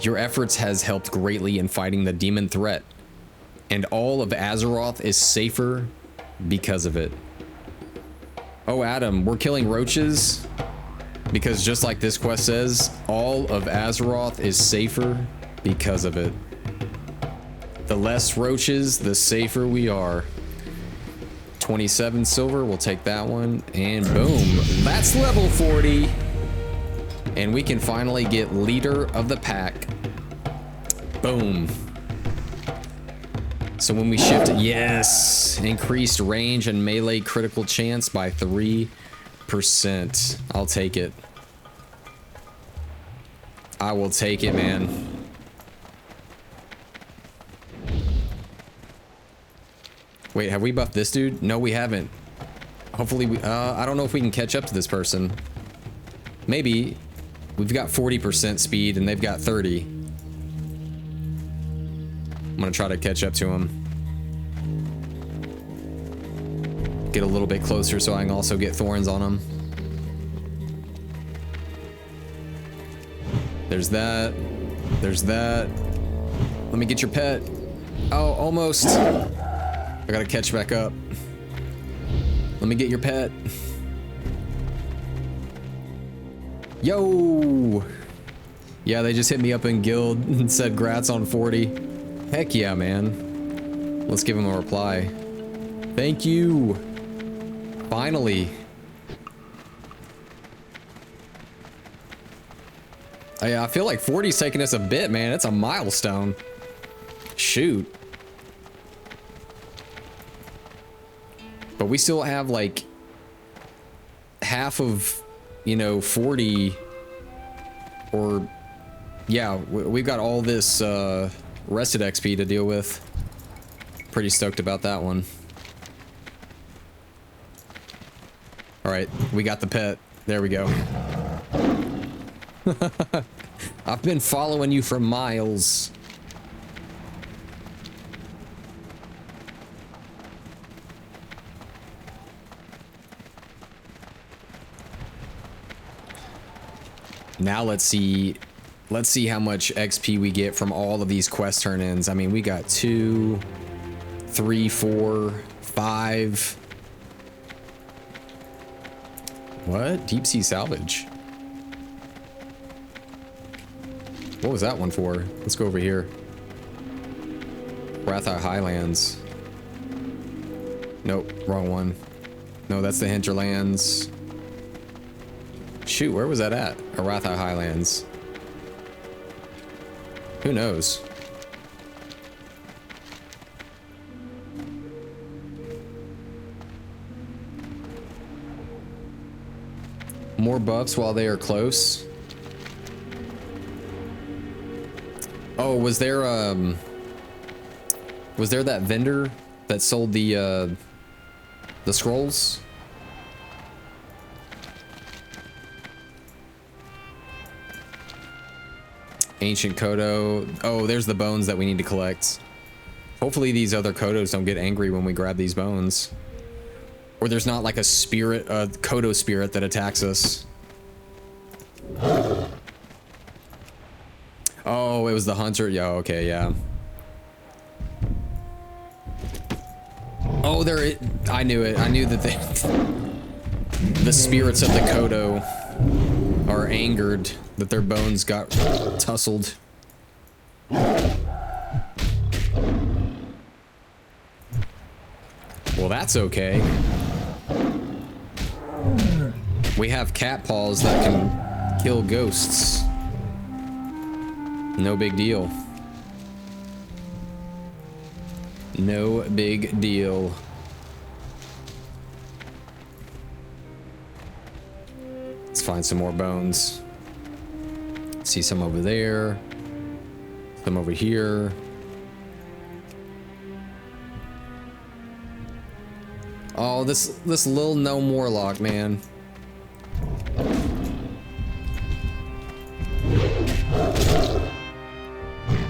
Your efforts has helped greatly in fighting the demon threat. And all of Azeroth is safer because of it. Oh, Adam, we're killing roaches? Because just like this quest says, all of Azeroth is safer because of it. The less roaches, the safer we are. 27 silver, we'll take that one. And boom, that's level 40. And we can finally get leader of the pack. Boom. So when we shift, yes, increased range and melee critical chance by 3%. I'll take it. I will take it, man. Wait, have we buffed this dude? No, we haven't. Hopefully we, I don't know if we can catch up to this person. Maybe. We've got 40% speed and they've got 30. I'm gonna try to catch up to him. Get a little bit closer so I can also get thorns on him. There's that. There's that. Let me get your pet. Oh, almost. I gotta catch back up. Let me get your pet. Yo! Yeah, they just hit me up in guild and said grats on 40. Heck yeah, man. Let's give him a reply. Thank you. Finally. I feel like 40's taking us a bit, man. It's a milestone. Shoot. But we still have like half of, you know, 40, or yeah, we've got all this rested XP to deal with. Pretty stoked about that one. All right, we got the pet. There we go. I've been following you for miles. Now let's see how much XP we get from all of these quest turn-ins. I mean, we got 2, 3, 4, 5. What? Deep sea salvage. What was that one for? Let's go over here. Rathai Highlands. Nope, wrong one. No, that's the Hinterlands. Shoot, where was that at? Arathai Highlands. Who knows? More buffs while they are close. Oh, was there that vendor that sold the scrolls? Ancient Kodo. Oh, there's the bones that we need to collect. Hopefully these other Kodos don't get angry when we grab these bones. Or there's not like a spirit, a Kodo spirit that attacks us. Oh, it was the hunter. Yeah, okay, yeah. Oh, I knew it. I knew that the spirits of the Kodo are angered that their bones got tussled. Well, that's okay. We have cat paws that can kill ghosts. No big deal. No big deal. Let's find some more bones. See some over there. Some over here. Oh, this little gnome warlock, man.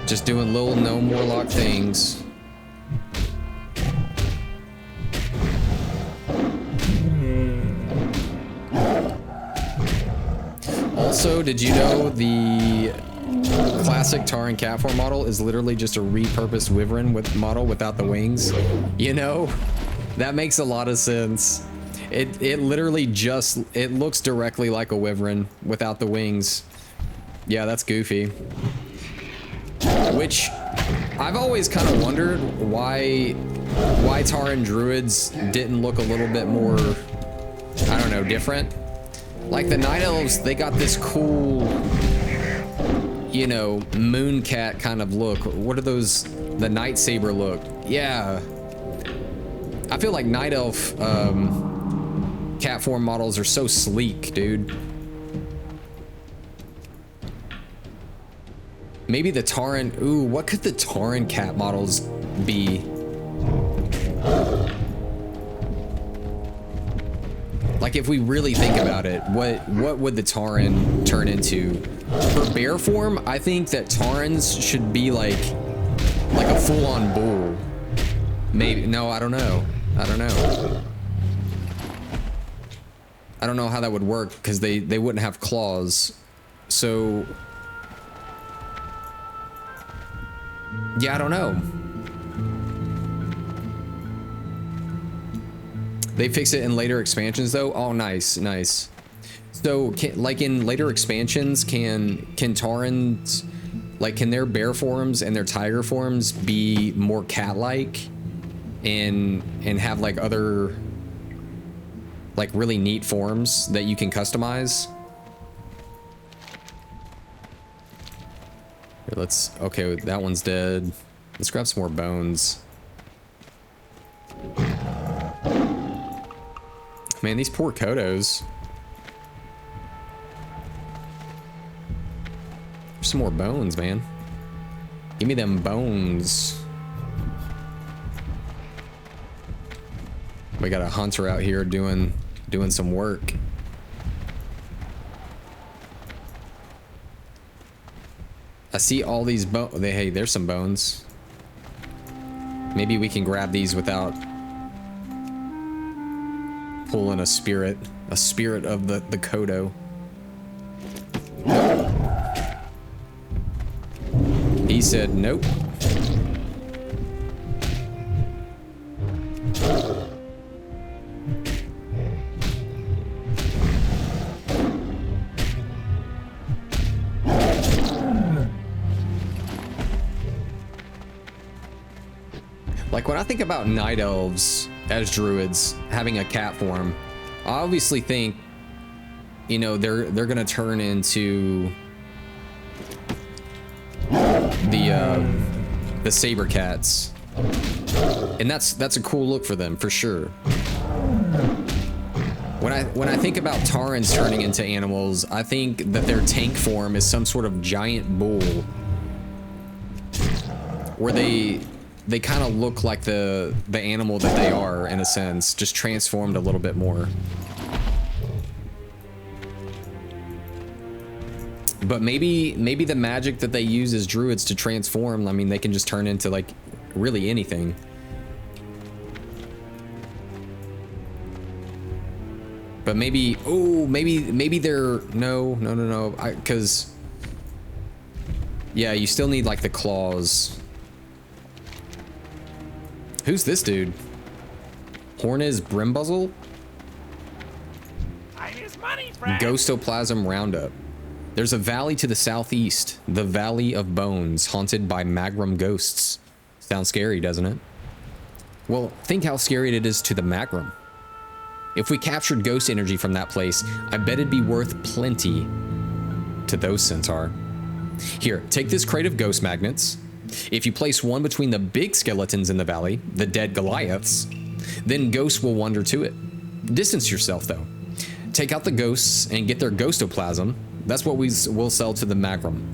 Just doing little gnome warlock things. Also, did you know the classic Tauren Catform model is literally just a repurposed Wyvern model without the wings? You know, that makes a lot of sense. It literally just, it looks directly like a Wyvern without the wings. Yeah, that's goofy. Which I've always kind of wondered why Tauren Druids didn't look a little bit more, I don't know, different. Like the Night Elves, they got this cool, you know, moon cat kind of look. What are those? The Night Saber look. Yeah. I feel like Night Elf cat form models are so sleek, dude. Maybe the Tauren, ooh, what could the Tauren cat models be? Like if we really think about it, what would the Tauren turn into? For bear form, I think that Taurens should be like a full-on bull. Maybe, no, I don't know. I don't know. I don't know how that would work because they wouldn't have claws. So, yeah, I don't know. They fix it in later expansions though. Oh, nice, nice. So, like in later expansions, can Taurens, like, can their bear forms and their tiger forms be more cat-like, and have like other, like, really neat forms that you can customize? Here, let's. Okay, that one's dead. Let's grab some more bones. Man, these poor Kodos. There's some more bones, man. Give me them bones. We got a hunter out here doing some work. I see all these bones. Hey, there's some bones. Maybe we can grab these without pulling a spirit of the Kodo. He said nope. Like when I think about night elves as druids having a cat form, I obviously think, you know, they're gonna turn into the saber cats, and that's a cool look for them for sure. When I think about Taurens turning into animals, I think that their tank form is some sort of giant bull, where they kind of look like the animal that they are in a sense, just transformed a little bit more. But maybe the magic that they use as druids to transform, I mean, they can just turn into like really anything. But maybe, oh, maybe they're, no, because, yeah, you still need like the claws. Who's this dude? Hornez Brimbuzzle. Time is money, friend. Ghostoplasm Roundup. There's a valley to the southeast, the Valley of Bones, haunted by Magrum ghosts. Sounds scary, doesn't it? Well, think how scary it is to the Magrum. If we captured ghost energy from that place, I bet it'd be worth plenty to those centaur. Here, take this crate of ghost magnets. If you place one between the big skeletons in the valley, the dead Goliaths, then ghosts will wander to it. Distance yourself, though. Take out the ghosts and get their ghostoplasm. That's what we'll sell to the Magrum.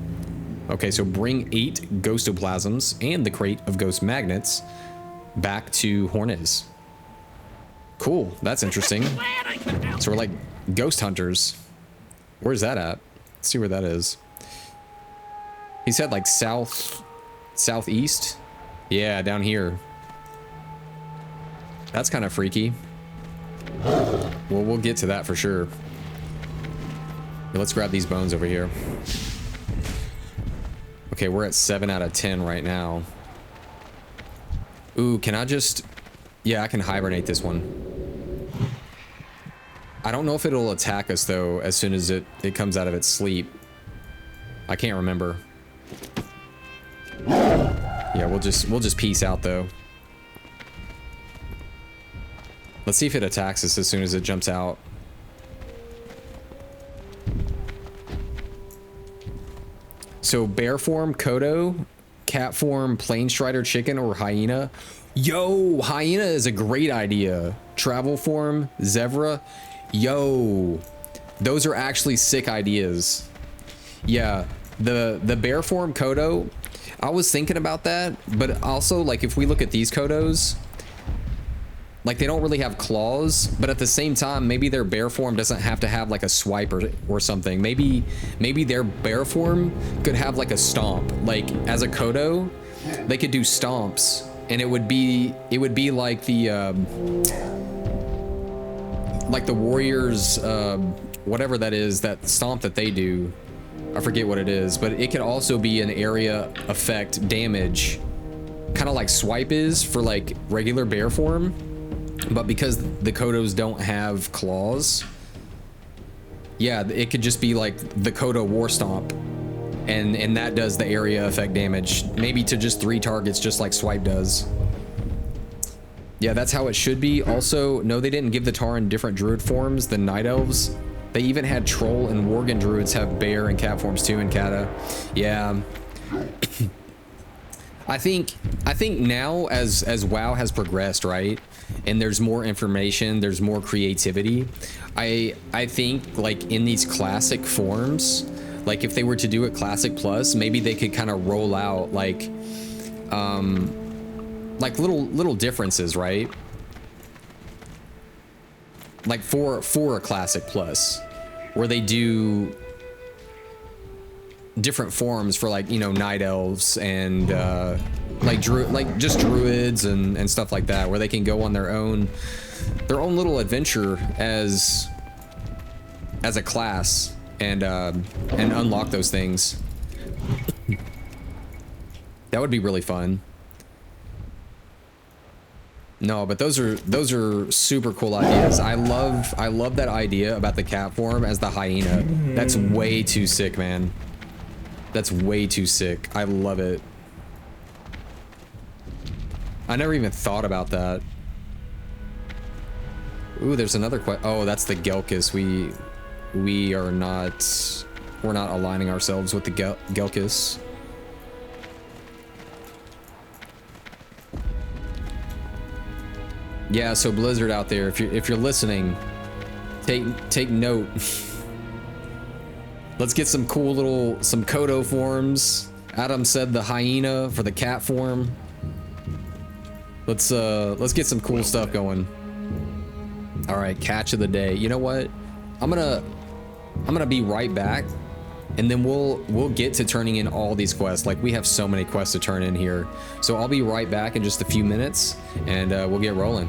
Okay, so bring 8 ghostoplasms and the crate of ghost magnets back to Hornez. Cool, that's interesting. So we're like ghost hunters. Where's that at? Let's see where that is. He said like southeast. Yeah, down here. That's kind of freaky. Well, we'll get to that for sure. Let's grab these bones over here. Okay, we're at 7 out of 10 right now. Ooh, can I just... Yeah, I can hibernate this one. I don't know if it'll attack us, though, as soon as it comes out of its sleep. I can't remember. Yeah, we'll just peace out, though. Let's see if it attacks us as soon as it jumps out. So bear form, Kodo, cat form, plain strider chicken, or hyena. Yo, hyena is a great idea. Travel form, zebra. Yo, those are actually sick ideas. Yeah, the bear form Kodo, I was thinking about that, but also like if we look at these Kodos, like they don't really have claws, but at the same time, maybe their bear form doesn't have to have like a swipe or something. Maybe their bear form could have like a stomp. Like as a Kodo, they could do stomps, and it would be like the warriors, whatever that is, that stomp that they do. I forget what it is, but it could also be an area effect damage, kind of like swipe is for like regular bear form. But because the Kodos don't have claws, yeah, it could just be like the Kodo War Stomp, and that does the area effect damage, maybe to just 3 targets, just like Swipe does. Yeah, that's how it should be. Also, no, they didn't give the Tauren different druid forms than Night Elves. They even had Troll and Worgen druids have bear and cat forms too in Kata. Yeah. I think now as WoW has progressed, right? And there's more information, there's more creativity. I think like in these classic forms, like if they were to do it classic plus, maybe they could kind of roll out like little differences, right? Like for a classic plus, where they do different forms for like, you know, night elves and like just druids and stuff like that, where they can go on their own little adventure as a class and unlock those things. That would be really fun. No, but those are super cool ideas. I love that idea about the cat form as the hyena. That's way too sick, man. That's way too sick. I love it. I never even thought about that. Ooh, there's another oh, that's the Gelkis. We're not aligning ourselves with the Gelkis. Yeah, so Blizzard out there, if you're listening, take note. Let's get some cool some Kodo forms. Adam said the hyena for the cat form. Let's get some cool stuff going. All right, catch of the day. You know what? I'm gonna be right back, and then we'll get to turning in all these quests. Like, we have so many quests to turn in here. So I'll be right back in just a few minutes, and we'll get rolling.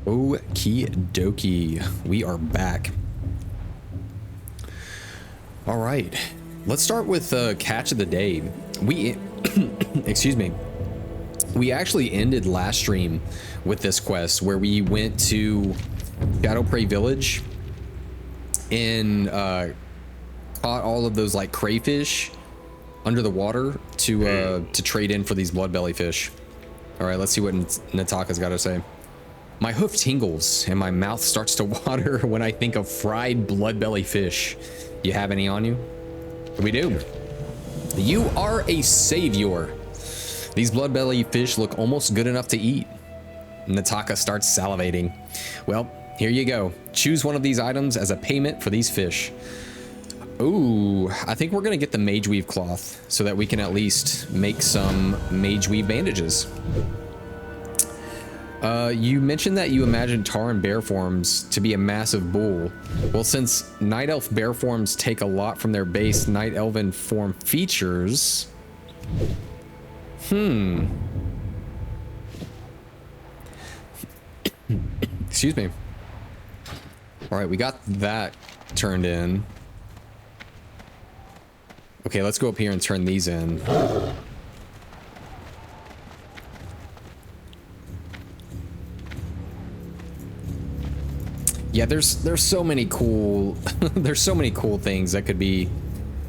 Okie dokie. We are back. All right. Let's start with catch of the day. We, excuse me. We actually ended last stream with this quest where we went to Shadow Prey Village and caught all of those like crayfish under the water to trade in for these bloodbelly fish. All right, let's see what Nataka's got to say. My hoof tingles and my mouth starts to water when I think of fried bloodbelly fish. You have any on you? We do. You are a savior. These bloodbelly fish look almost good enough to eat. Nataka starts salivating. Well, here you go. Choose one of these items as a payment for these fish. Ooh, I think we're gonna get the mage weave cloth so that we can at least make some mage weave bandages. You mentioned that you imagined Tauren bear forms to be a massive bull. Well, since night elf bear forms take a lot from their base night elven form features. Excuse me. All right, we got that turned in. Okay, let's go up here and turn these in. Yeah, there's so many cool there's so many cool things that could be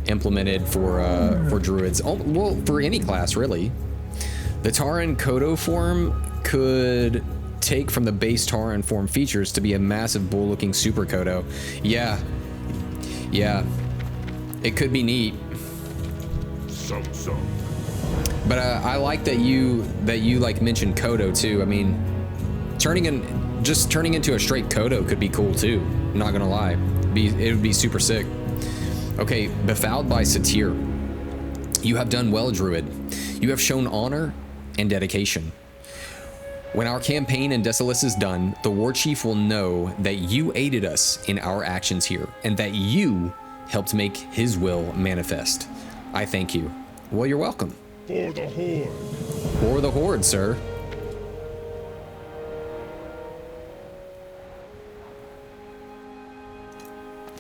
implemented for druids. Oh, well, for any class really. The Tauren Kodo form could take from the base Tauren form features to be a massive bull-looking super Kodo. Yeah, it could be neat. So. But I like that you like mentioned Kodo too. I mean, turning into a straight Kodo could be cool too. I'm not gonna lie, it would be super sick. Okay, befouled by Satyr. You have done well, Druid. You have shown honor and dedication. When our campaign in Desolace is done, the War Chief will know that you aided us in our actions here, and that you helped make his will manifest. I thank you. Well, you're welcome. For the Horde. For the Horde, sir.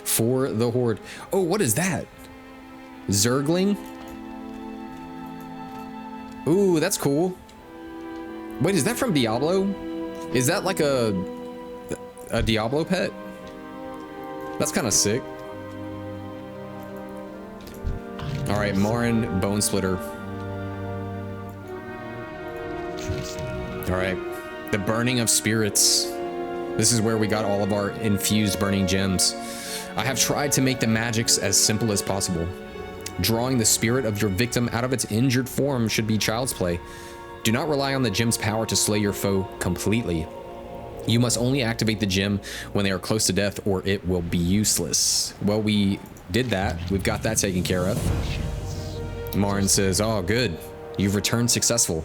For the Horde. Oh, what is that? Zergling? Ooh, that's cool. Wait, is that from Diablo? Is that like a Diablo pet? That's kind of sick. All right, Marin Bone Splitter. All right, the Burning of Spirits. This is where we got all of our infused burning gems. I have tried to make the magics as simple as possible. Drawing the spirit of your victim out of its injured form should be child's play. Do not rely on the gem's power to slay your foe completely. You must only activate the gem when they are close to death or it will be useless. Well, we did that. We've got that taken care of. Marin says, oh, good. You've returned successful.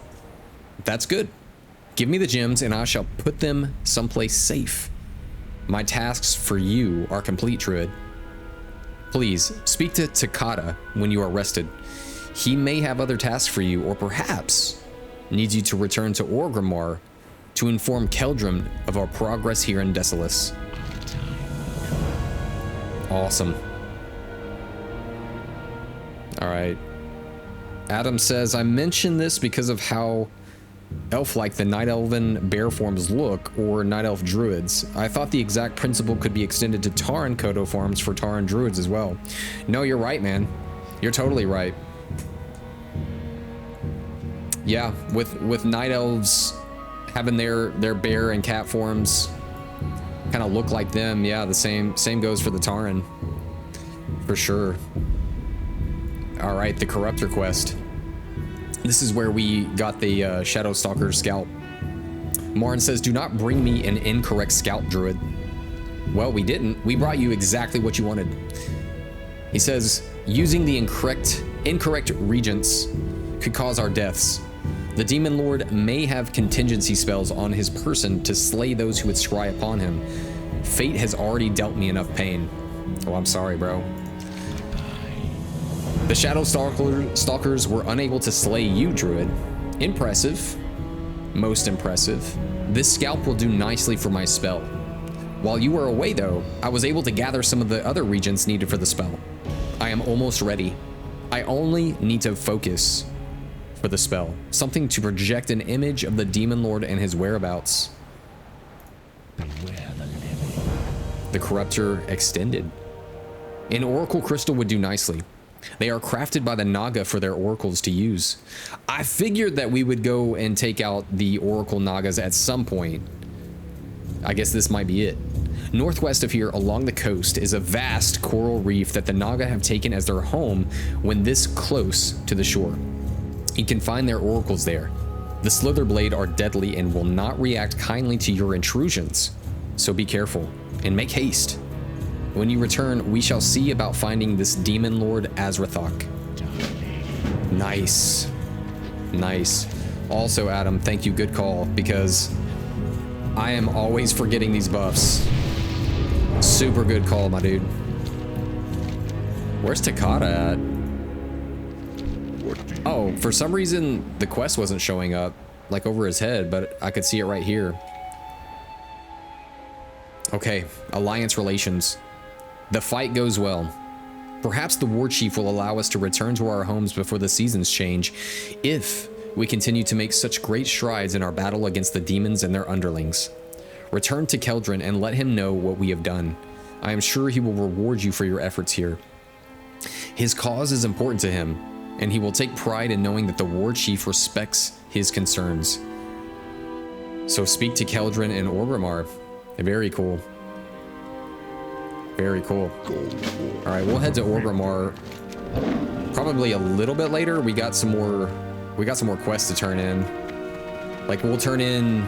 That's good. Give me the gems and I shall put them someplace safe. My tasks for you are complete, Druid. Please, speak to Takata when you are rested. He may have other tasks for you, or perhaps needs you to return to Orgrimmar to inform Keldrum of our progress here in Desolace. Awesome. All right. Adam says, I mentioned this because of how elf-like the Night Elven bear forms look, or Night Elf druids. I thought the exact principle could be extended to Tauren Kodo forms for Tauren druids as well. No, you're right, man. You're totally right. Yeah, with Night Elves having their bear and cat forms kind of look like them, yeah, the same goes for the Tauren. For sure. All right, the Corruptor quest. This is where we got the Shadow Stalker scalp. Marin says, do not bring me an incorrect scalp, Druid. Well, we didn't. We brought you exactly what you wanted. He says, using the incorrect regents could cause our deaths. The Demon Lord may have contingency spells on his person to slay those who would scry upon him. Fate has already dealt me enough pain. Oh, I'm sorry, bro. The Shadow Stalkers were unable to slay you, Druid. Impressive. Most impressive. This scalp will do nicely for my spell. While you were away though, I was able to gather some of the other regions needed for the spell. I am almost ready. I only need to focus for the spell. Something to project an image of the Demon Lord and his whereabouts. Beware the living. The Corruptor extended. An Oracle Crystal would do nicely. They are crafted by the Naga for their oracles to use. I figured that we would go and take out the Oracle Nagas at some point. I guess this might be it. Northwest of here, along the coast, is a vast coral reef that the Naga have taken as their home when this close to the shore. You can find their oracles there. The Slitherblade are deadly and will not react kindly to your intrusions, so be careful and make haste. When you return, we shall see about finding this Demon Lord Azeroth. Nice. Nice. Also, Adam, thank you, good call, because I am always forgetting these buffs. Super good call, my dude. Where's Takata at? Oh, for some reason, the quest wasn't showing up, like over his head, but I could see it right here. Okay, Alliance Relations. The fight goes well. Perhaps the War Chief will allow us to return to our homes before the seasons change, if we continue to make such great strides in our battle against the demons and their underlings. Return to Keldrin and let him know what we have done. I am sure he will reward you for your efforts here. His cause is important to him, and he will take pride in knowing that the War Chief respects his concerns. So speak to Keldrin and Orgrimmar. Very cool. Very cool. All right, we'll head to Orgrimmar probably a little bit later. We got some more quests to turn in. Like, we'll turn in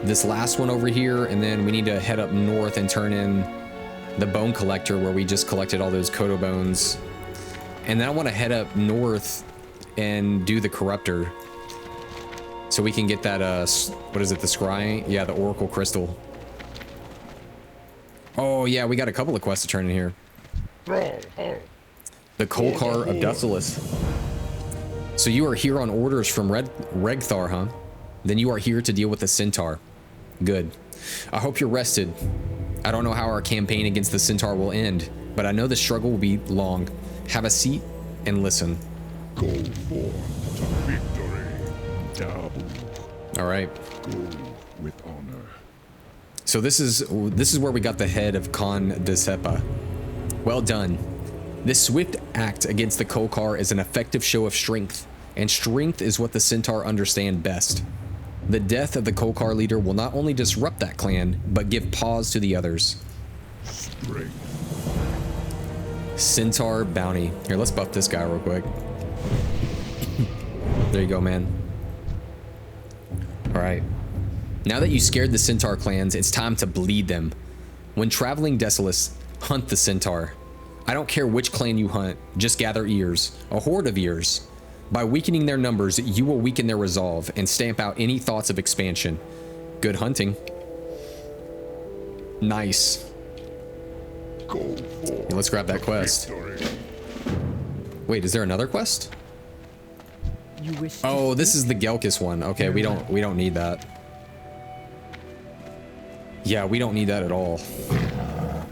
this last one over here, and then we need to head up north and turn in the Bone Collector, where we just collected all those Kodo bones. And then I want to head up north and do the Corruptor, so we can get that what is it, the scrying? Yeah, the Oracle Crystal. Oh yeah, we got a couple of quests to turn in here. The Kolkar of Dustilus. So you are here on orders from Regthar, huh? Then you are here to deal with the Centaur. Good. I hope you're rested. I don't know how our campaign against the Centaur will end, but I know the struggle will be long. Have a seat and listen. Go forth to victory. Dabu. All right. Go with honor. So this is where we got the head of Khan Desepa. Well done. This swift act against the Kolkar is an effective show of strength, and strength is what the Centaur understand best. The death of the Kolkar leader will not only disrupt that clan, but give pause to the others. Strength. Centaur bounty. Here, let's buff this guy real quick. There you go, man. All right. Now that you scared the Centaur clans, it's time to bleed them. When traveling Desolus, hunt the Centaur. I don't care which clan you hunt, just gather ears, a horde of ears. By weakening their numbers, you will weaken their resolve and stamp out any thoughts of expansion. Good hunting. Nice. Go forth. Let's grab that quest. Victory. Wait, is there another quest? You wish Oh, this is the Gelkis one. Okay, we don't need that. Yeah, we don't need that at all.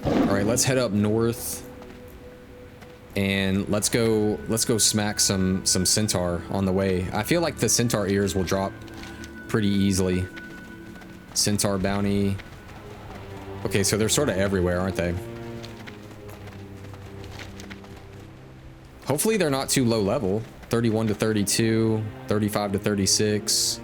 All right, let's head up north, and let's go smack some Centaur on the way. I feel like the Centaur ears will drop pretty easily. Centaur bounty. Okay, so they're sort of everywhere, aren't they? Hopefully they're not too low level. 31 to 32, 35 to 36.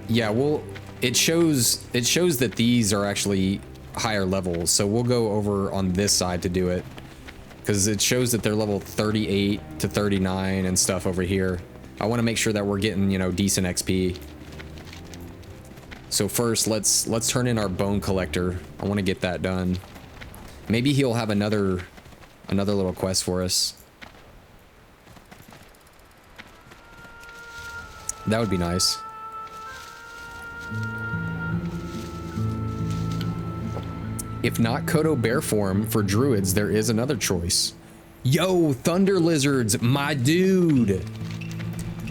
Yeah, well, it shows that these are actually higher levels, so we'll go over on this side to do it, because it shows that they're level 38 to 39 and stuff over here. I want to make sure that we're getting, you know, decent XP. So first, let's turn in our Bone Collector. I want to get that done. Maybe he'll have another little quest for us. That would be nice. If not Kodo bear form for druids, there is another choice. Yo, Thunder Lizards, my dude.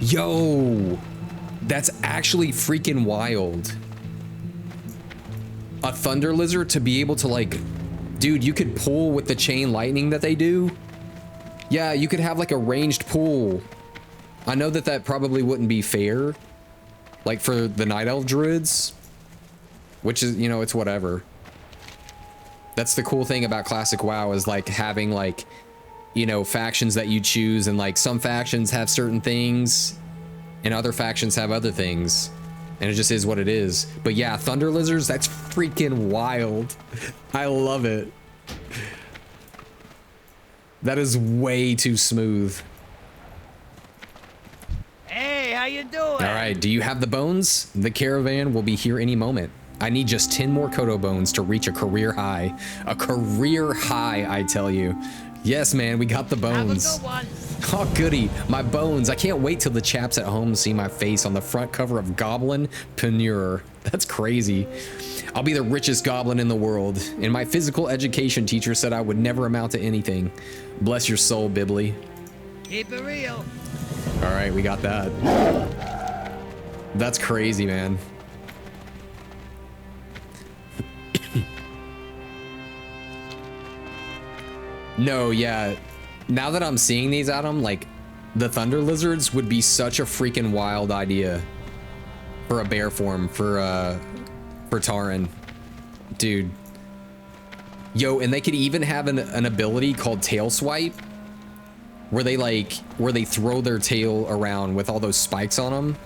Yo, That's actually freaking wild. A thunder lizard to be able to like, dude, you could pull with the chain lightning that they do. Yeah, you could have like a ranged pull. I know that that probably wouldn't be fair, like for the Night Elf Druids, which is, you know, it's whatever. That's the cool thing about Classic WoW is like having like, you know, factions that you choose, and like some factions have certain things and other factions have other things, and it just is what it is. But yeah, thunder lizards, that's freaking wild. I love it. That is way too smooth. Hey, how you doing? All right, do you have the bones? The caravan will be here any moment. I need just 10 more Kodo bones to reach a career high. A career high, I tell you. Yes, man, we got the bones. Have a good one. Oh, goody, my bones. I can't wait till the chaps at home see my face on the front cover of Goblin Panure. That's crazy. I'll be the richest goblin in the world, and my physical education teacher said I would never amount to anything. Bless your soul, Bibbly. Keep it real. All right, we got that. That's crazy, man. No, yeah. Now that I'm seeing these, Adam, like, the thunder lizards would be such a freaking wild idea for a bear form for Tauren, dude. Yo, and they could even have an ability called tail swipe, where they throw their tail around with all those spikes on them,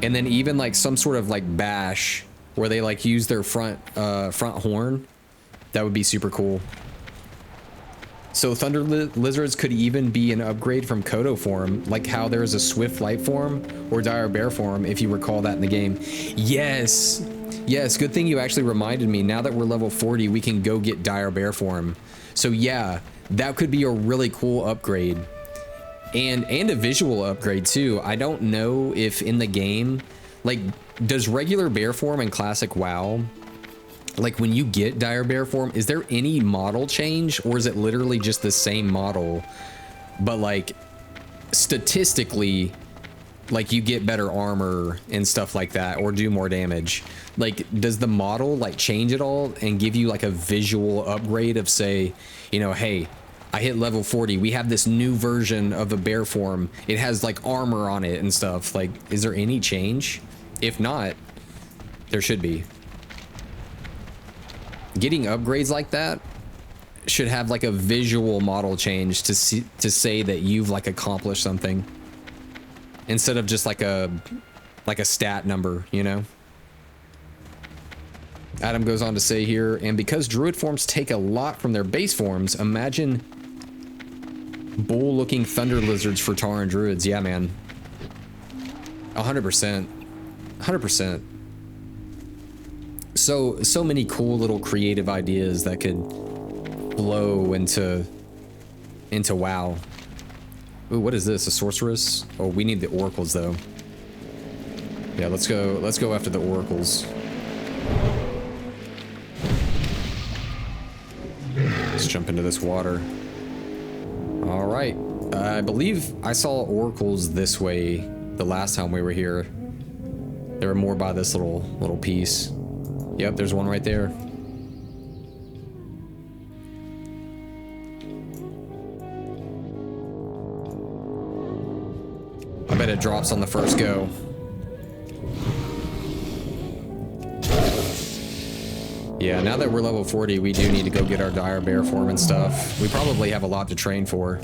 and then even like some sort of like bash where they like use their front horn. That would be super cool. So thunder lizards could even be an upgrade from Kodo form, like how there's a swift light form or dire bear form, if you recall that in the game. Yes, yes, good thing you actually reminded me. Now that we're level 40, we can go get dire bear form. So yeah, that could be a really cool upgrade, and a visual upgrade too. I don't know if in the game, like, does regular bear form in Classic WoW, like when you get dire bear form, is there any model change, or is it literally just the same model, but like statistically, like you get better armor and stuff like that, or do more damage? Like, does the model like change at all and give you like a visual upgrade of, say, you know, hey, I hit level 40, we have this new version of the bear form, it has like armor on it and stuff. Like, is there any change? If not, there should be. Getting upgrades like that should have like a visual model change to say that you've like accomplished something, instead of just like a stat number, you know? Adam goes on to say here, and because druid forms take a lot from their base forms, imagine bull-looking thunder lizards for Tauren druids. Yeah, man. 100%. 100%. So many cool little creative ideas that could flow into WoW. Ooh, what is this? A sorceress? Oh, we need the oracles though. Yeah, let's go after the oracles. Let's jump into this water. All right. I believe I saw oracles this way the last time we were here. There were more by this little piece. Yep, there's one right there. I bet it drops on the first go. Yeah, now that we're level 40, we do need to go get our dire bear form and stuff. We probably have a lot to train for.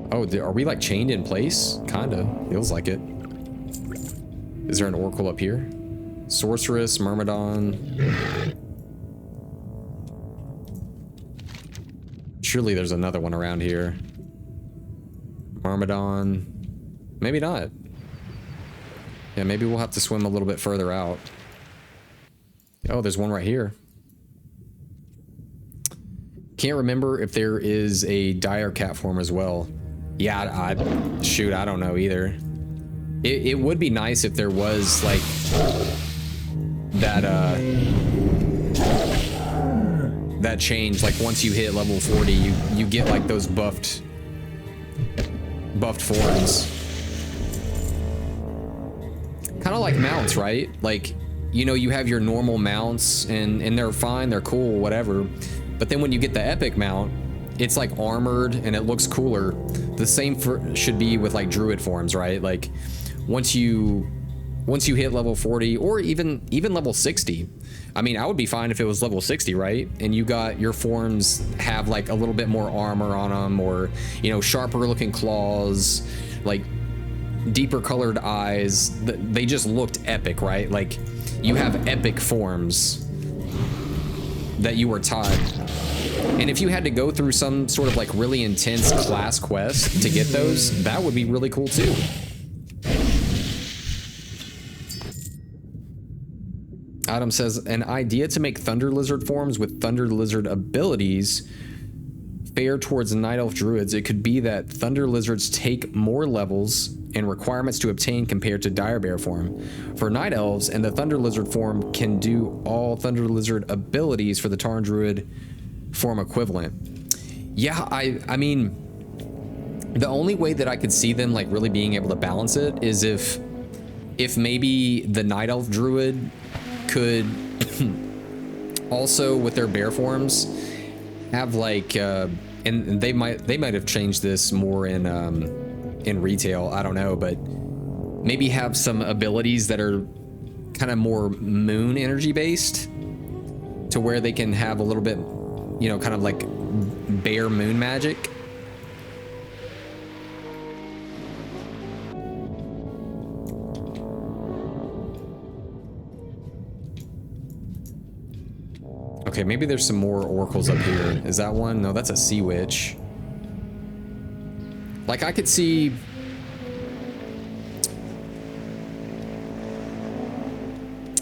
Oh, are we like chained in place? Kinda. Feels like it. Is there an oracle up here? Sorceress, Myrmidon. Surely there's another one around here. Myrmidon. Maybe not. Yeah, maybe we'll have to swim a little bit further out. Oh, there's one right here. Can't remember if there is a dire cat form as well. Yeah, shoot, I don't know either. It would be nice if there was that that change. Like once you hit level 40, you get like those buffed forms. Kind of like mounts, right? Like, you know, you have your normal mounts and they're fine, they're cool, whatever. But then when you get the epic mount, it's like armored and it looks cooler. The same should be with like druid forms, right? Like once you hit level 40 or even level 60, I mean, I would be fine if it was level 60, right? And you got your forms have like a little bit more armor on them, or, you know, sharper looking claws, like deeper colored eyes. They just looked epic, right? Like you have epic forms that you were taught. And if you had to go through some sort of like really intense class quest to get those, that would be really cool too. Adam says, an idea to make Thunder Lizard forms with Thunder Lizard abilities fair towards Night Elf Druids. It could be that Thunder Lizards take more levels and requirements to obtain compared to Dire Bear form. For Night Elves, and the Thunder Lizard form can do all Thunder Lizard abilities for the Tauren Druid form equivalent. Yeah, I mean, the only way that I could see them like really being able to balance it is if maybe the Night Elf Druid could also, with their bear forms, have like and they might have changed this more in retail, I don't know, but maybe have some abilities that are kind of more moon energy based, to where they can have a little bit, you know, kind of like bear moon magic. Okay, maybe there's some more oracles up here. Is that one? No, that's a sea witch. Like I could see,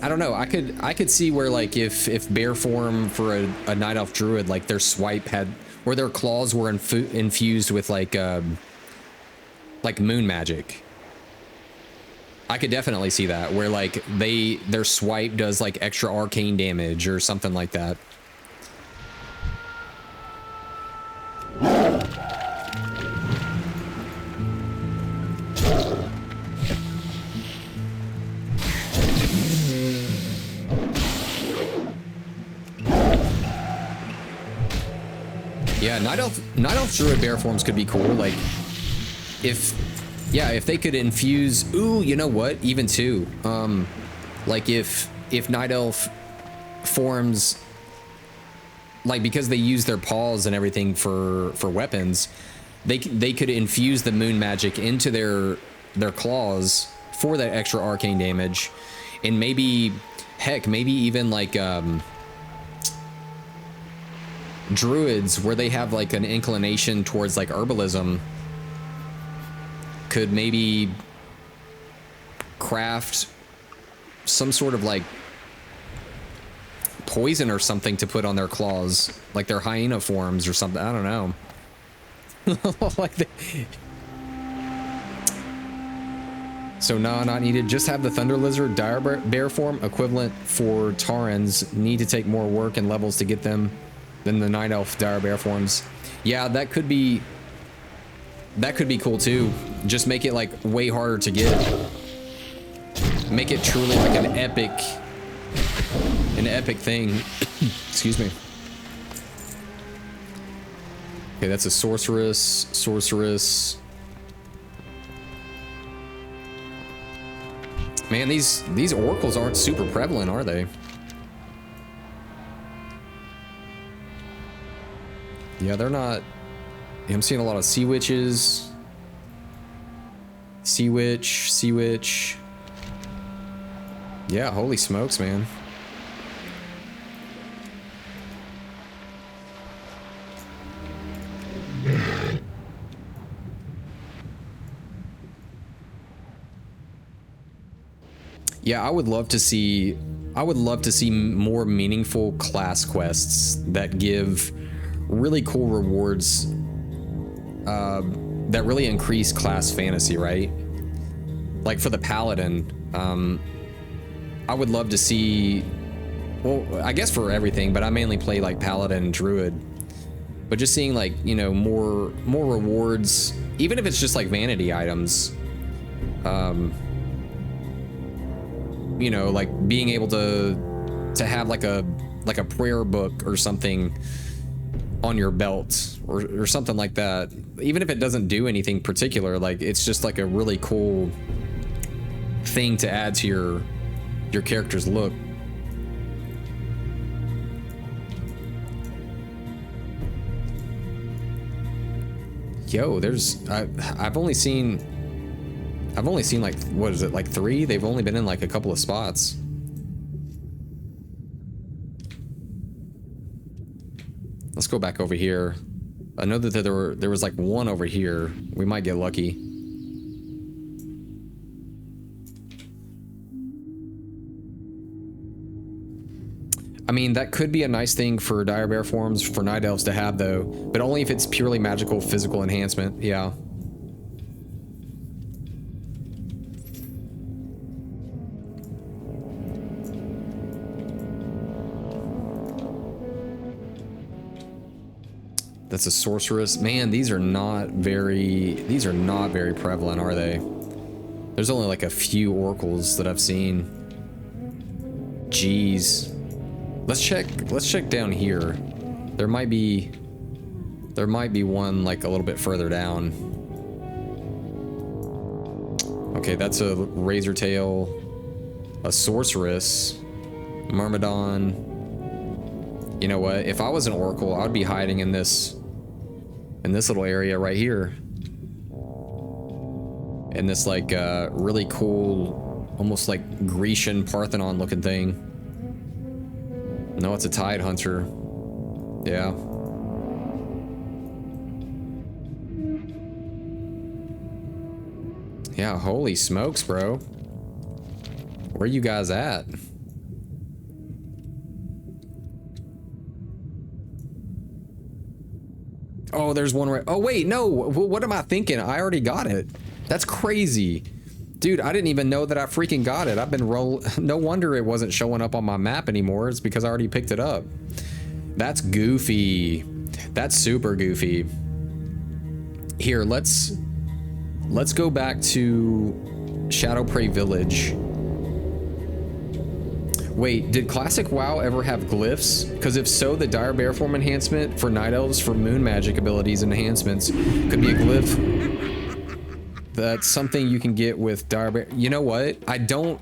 I don't know, I could see where like if bear form for a Night Elf Druid, like their swipe had, or their claws were infused with like moon magic. I could definitely see that, where like their swipe does like extra arcane damage or something like that. Yeah, Night Elf Druid bear forms could be cool. Like if they could infuse, ooh, you know what? Even too, like if Night Elf forms, like because they use their paws and everything for weapons, they could infuse the moon magic into their claws for that extra arcane damage, and maybe, heck, maybe even like druids where they have like an inclination towards like herbalism could maybe craft some sort of like poison or something to put on their claws, like their hyena forms or something. I don't know. Like so no, not needed. Just have the Thunder Lizard Dire Bear form equivalent for Taurens. Need to take more work and levels to get them than the Night Elf Dire Bear forms. Yeah, that could be cool too. Just make it like way harder to get. Make it truly like an epic thing. Excuse me. Okay, that's a sorceress. Man, these oracles aren't super prevalent, are they? Yeah, they're not. I'm seeing a lot of sea witches. Sea witch. Yeah, holy smokes, man. Yeah, I would love to see more meaningful class quests that give really cool rewards that really increase class fantasy, right? Like for the paladin, I would love to see well, I guess for everything, but I mainly play like Paladin and Druid. But just seeing like, you know, more rewards, even if it's just like vanity items. You know, like being able to have like a prayer book or something on your belt or something like that. Even if it doesn't do anything particular, like it's just like a really cool thing to add to your character's look. Yo, there's I've only seen like, what is it, like 3? They've only been in like a couple of spots. Let's go back over here. I know that there was like 1 over here. We might get lucky. I mean, that could be a nice thing for Dire Bear forms for Night Elves to have though, but only if it's purely magical physical enhancement. Yeah. That's a sorceress. Man, these are not very prevalent, are they? There's only like a few oracles that I've seen. Jeez. Let's check down here. There might be one like a little bit further down. Okay, that's a razor tail, a sorceress, myrmidon. You know what? If I was an oracle, I'd be hiding in this little area right here. In this like really cool, almost like Grecian Parthenon looking thing. No, it's a Tide Hunter. Yeah. Yeah, holy smokes, bro. Where are you guys at? Oh, there's one right. Oh, wait, no. What am I thinking? I already got it. That's crazy. Dude, I didn't even know that I freaking got it. I've been no wonder it wasn't showing up on my map anymore. It's because I already picked it up. That's goofy. That's super goofy. Here, let's go back to Shadowprey Village. Wait, did Classic WoW ever have glyphs? Because if so, the Dire Bear form enhancement for Night Elves for moon magic abilities and enhancements could be a glyph. That's something you can get with Dire Bear. You know what? I don't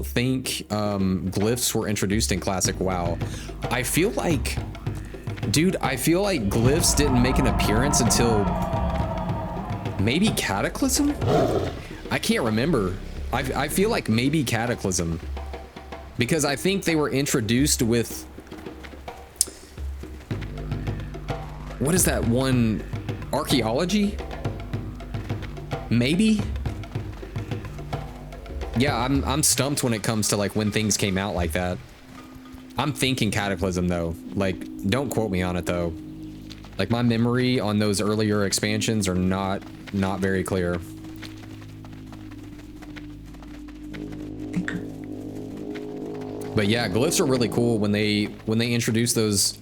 think glyphs were introduced in Classic WoW. I feel like, dude, glyphs didn't make an appearance until maybe Cataclysm? I can't remember. I feel like maybe Cataclysm. Because I think they were introduced with, what is that one, archaeology? Maybe? Yeah, I'm stumped when it comes to like when things came out like that. I'm thinking Cataclysm though. Like, don't quote me on it though. Like my memory on those earlier expansions are not very clear. But yeah, glyphs are really cool when they introduce those,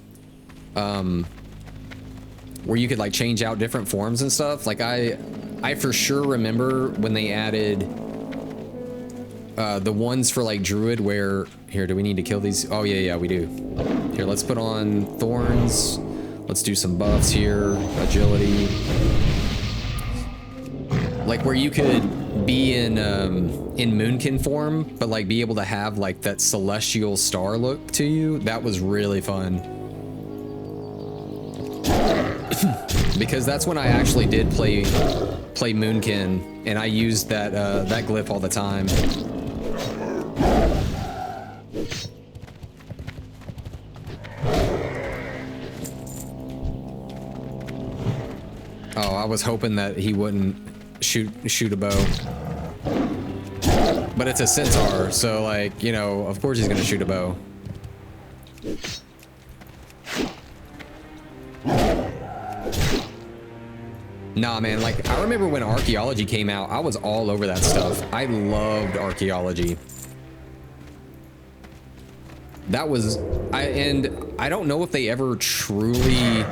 where you could like change out different forms and stuff. Like I for sure remember when they added the ones for like Druid where, here, do we need to kill these? Oh yeah, we do. Here, let's put on thorns. Let's do some buffs here, agility. Like where you could be in Moonkin form, but like be able to have like that celestial star look to you. That was really fun. Because that's when I actually did play Moonkin, and I used that that glyph all the time. Oh, I was hoping that he wouldn't shoot a bow. But it's a centaur, so like, you know, of course he's gonna shoot a bow. Nah, man, like, I remember when archaeology came out, I was all over that stuff. I loved archaeology. That was, I don't know if they ever truly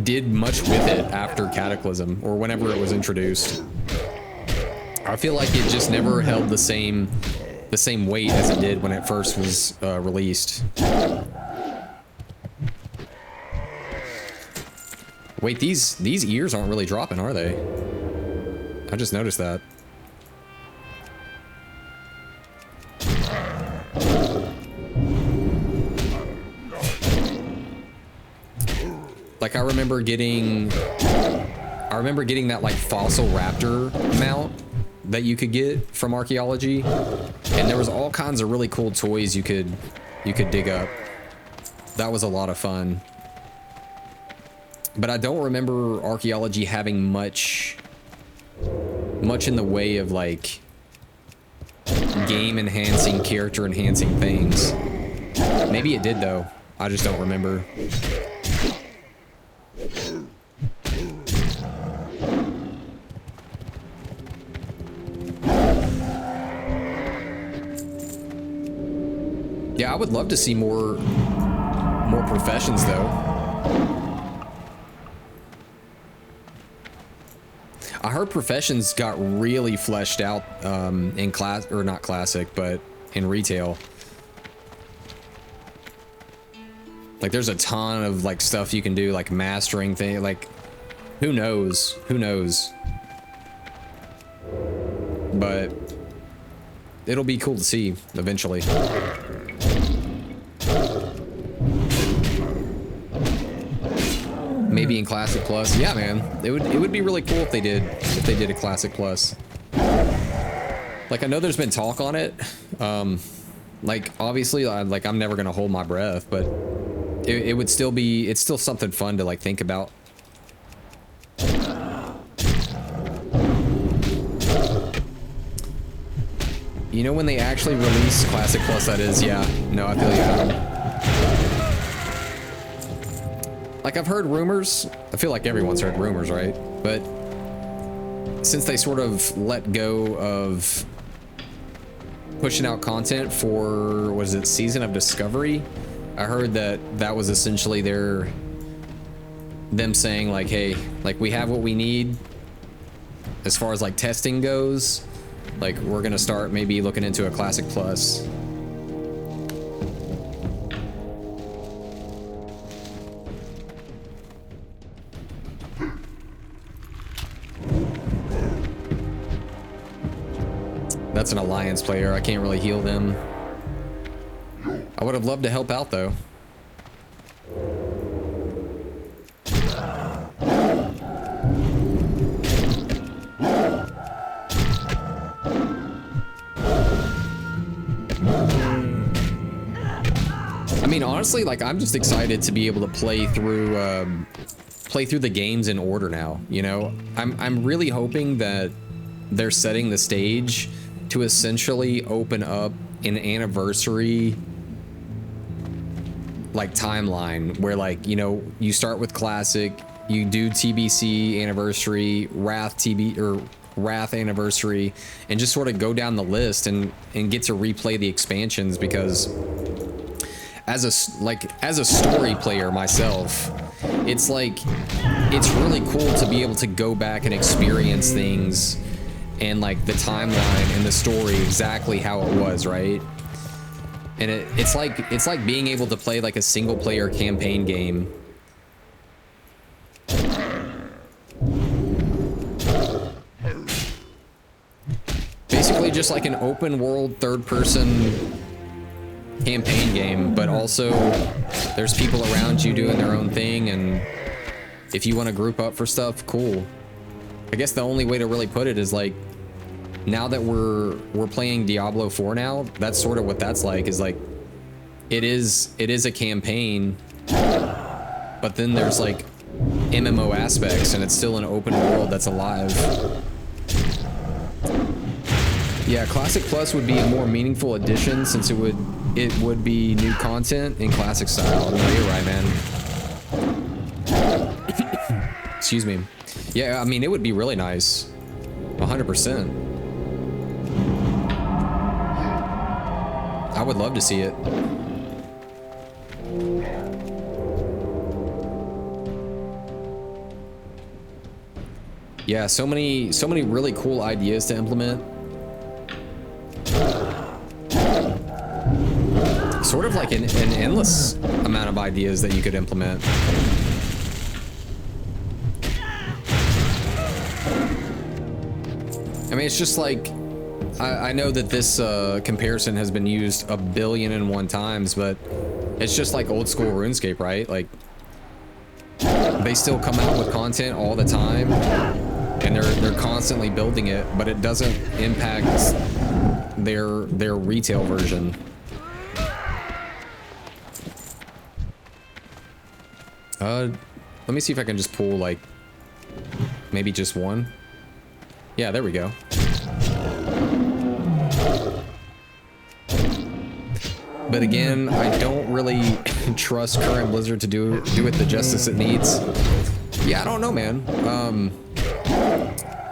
did much with it after Cataclysm or whenever it was introduced. I feel like it just never held the same weight as it did when it first was released. Wait, these ears aren't really dropping, are they? I just noticed that. Like I remember getting that like fossil raptor mount that you could get from archaeology, and there was all kinds of really cool toys you could dig up. That was a lot of fun. But I don't remember archaeology having much in the way of like game enhancing, character enhancing things. Maybe it did though. I just don't remember. Yeah, I would love to see more professions though. I heard professions got really fleshed out in class, or not classic, but in retail. Like there's a ton of like stuff you can do, like mastering thing, like who knows? But it'll be cool to see eventually. Maybe in Classic Plus. Yeah, man. It would be really cool if they did a Classic Plus. Like I know there's been talk on it. Like obviously like I'm never gonna hold my breath, but it would still be, it's still something fun to like think about. You know when they actually release Classic Plus, that is, yeah. No, I feel you. Like I've heard rumors, I feel like everyone's heard rumors, right? But since they sort of let go of pushing out content for, what is it, Season of Discovery? I heard that was essentially them saying like, hey, like we have what we need as far as like testing goes. Like we're gonna start maybe looking into a Classic Plus. That's an Alliance player. I can't really heal them. I would have loved to help out though. I mean, honestly, like I'm just excited to be able to play through the games in order now, you know? I'm really hoping that they're setting the stage to essentially open up an anniversary like timeline where like, you know, you start with Classic, you do TBC anniversary, Wrath anniversary, and just sort of go down the list and get to replay the expansions, because as a story player myself, it's like, it's really cool to be able to go back and experience things and like the timeline and the story exactly how it was, right? And it's like being able to play like a single player campaign game. Basically just like an open world third person campaign game, but also there's people around you doing their own thing, and if you want to group up for stuff, cool. I guess the only way to really put it is like, now that we're playing Diablo 4 now, that's sort of what that's like, is like it is a campaign, but then there's like MMO aspects, and it's still an open world that's alive. Yeah, Classic Plus would be a more meaningful addition, since it would be new content in classic style. No, you're right, man. Excuse me. Yeah, I mean, it would be really nice. 100%. I would love to see it. Yeah, so many really cool ideas to implement. Sort of like an endless amount of ideas that you could implement. I mean, it's just like, I know that this comparison has been used 1,000,000,001 times, but it's just like old school RuneScape, right? Like, they still come out with content all the time, and they're constantly building it, but it doesn't impact their retail version. Let me see if I can just pull, like, maybe just one. Yeah, there we go. But again, I don't really trust current Blizzard to do it the justice it needs. Yeah, I don't know, man.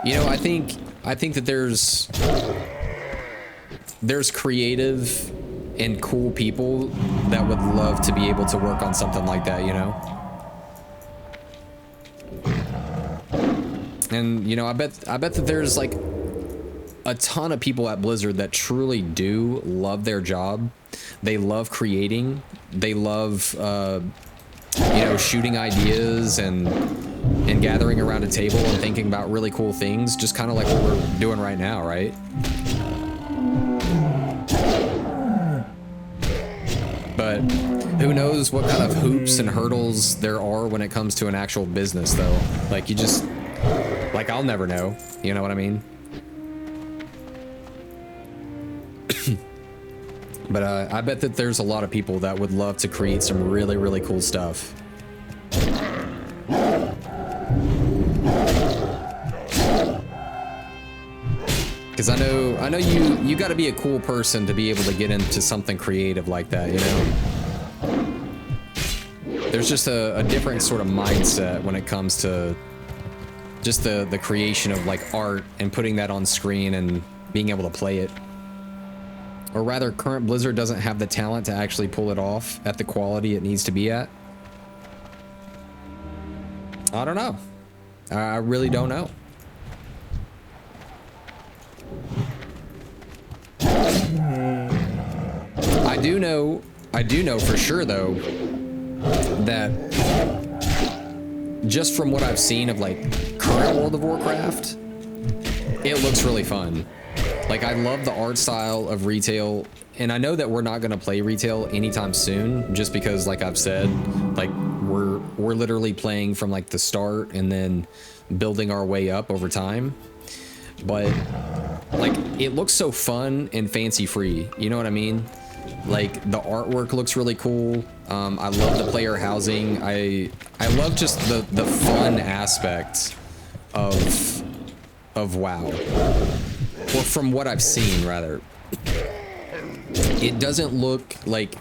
You know, I think that there's creative and cool people that would love to be able to work on something like that, you know? And, you know, I bet that there's like a ton of people at Blizzard that truly do love their job. They love creating. They love, you know, shooting ideas and gathering around a table and thinking about really cool things, just kind of like what we're doing right now, right? But who knows what kind of hoops and hurdles there are when it comes to an actual business, though. Like, you just, like, I'll never know. You know what I mean? But I bet that there's a lot of people that would love to create some really, really cool stuff. Because I know you got to be a cool person to be able to get into something creative like that, you know? There's just a different sort of mindset when it comes to just the creation of like art and putting that on screen and being able to play it. Or rather, current Blizzard doesn't have the talent to actually pull it off at the quality it needs to be at. I don't know. I really don't know. I do know for sure though that just from what I've seen of like current World of Warcraft, it looks really fun. Like, I love the art style of retail, and I know that we're not gonna play retail anytime soon, just because, like I've said, like we're literally playing from like the start and then building our way up over time. But like, it looks so fun and fancy free, you know what I mean? Like, the artwork looks really cool. I love the player housing. I love just the fun aspect of WoW. Or from what I've seen, rather. It doesn't look like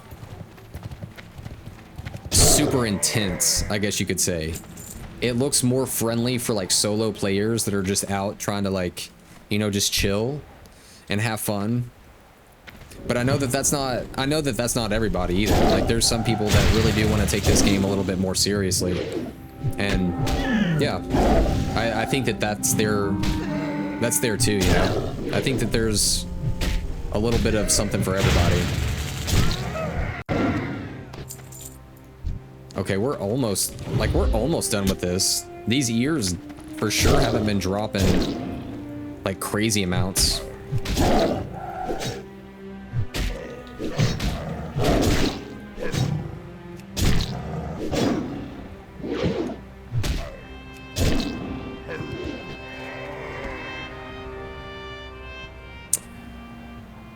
super intense, I guess you could say. It looks more friendly for like solo players that are just out trying to, like, you know, just chill and have fun. But I know that that's not everybody either. Like, there's some people that really do want to take this game a little bit more seriously. And yeah, I think that that's there too, you know? I think that there's a little bit of something for everybody. Okay, we're almost done with this. These ears for sure haven't been dropping like crazy amounts.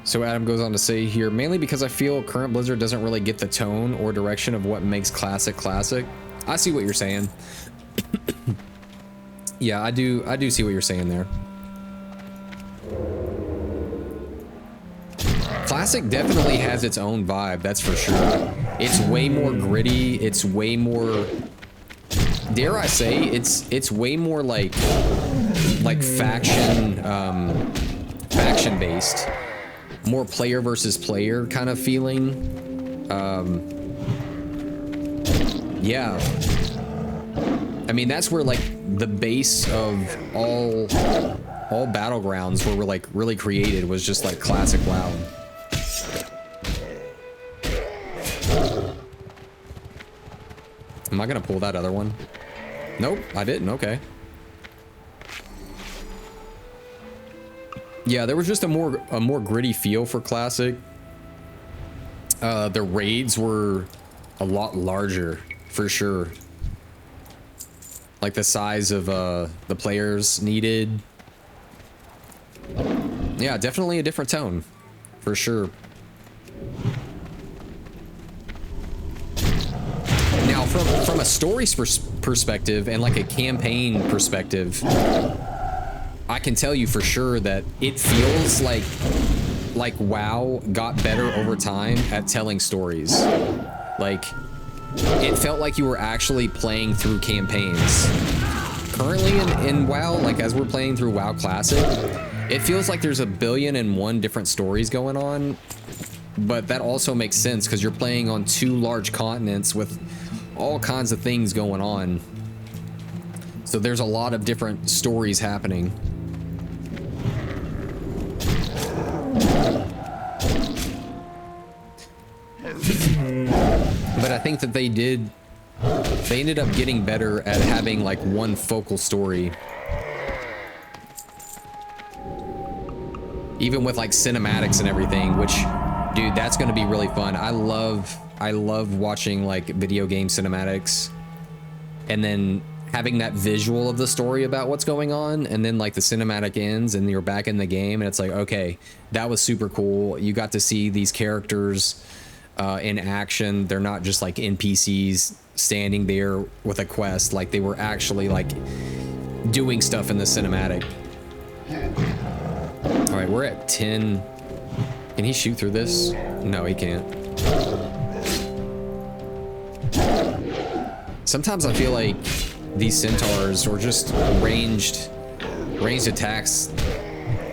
So Adam goes on to say here, mainly because I feel current Blizzard doesn't really get the tone or direction of what makes classic classic. I see what you're saying. Yeah, I do see what you're saying there. Classic definitely has its own vibe, that's for sure. It's way more gritty, it's way more, dare I say, it's way more like faction based. more player versus player kind of feeling. Yeah. I mean, that's where like the base of all battlegrounds were like really created, was just like classic WoW. Am I gonna pull that other one? Nope, I didn't. Okay. Yeah, there was just a more gritty feel for classic. The raids were a lot larger, for sure. Like the size of the players needed. Yeah, definitely a different tone, for sure. Now, from a story's perspective and like a campaign perspective, I can tell you for sure that it feels like WoW got better over time at telling stories. Like, it felt like you were actually playing through campaigns. Currently in WoW, like as we're playing through WoW Classic, it feels like there's 1,000,000,001 different stories going on, but that also makes sense because you're playing on 2 large continents with all kinds of things going on. So there's a lot of different stories happening. But I think that they ended up getting better at having like one focal story. Even with like cinematics and everything, which, dude, that's gonna be really fun. I love watching like video game cinematics and then having that visual of the story about what's going on, and then like the cinematic ends and you're back in the game and it's like, okay, that was super cool. You got to see these characters in action. They're not just like NPCs standing there with a quest. Like they were actually like doing stuff in the cinematic. All right, we're at 10. Can he shoot through this? No, he can't. Sometimes I feel like these centaurs, or just ranged attacks,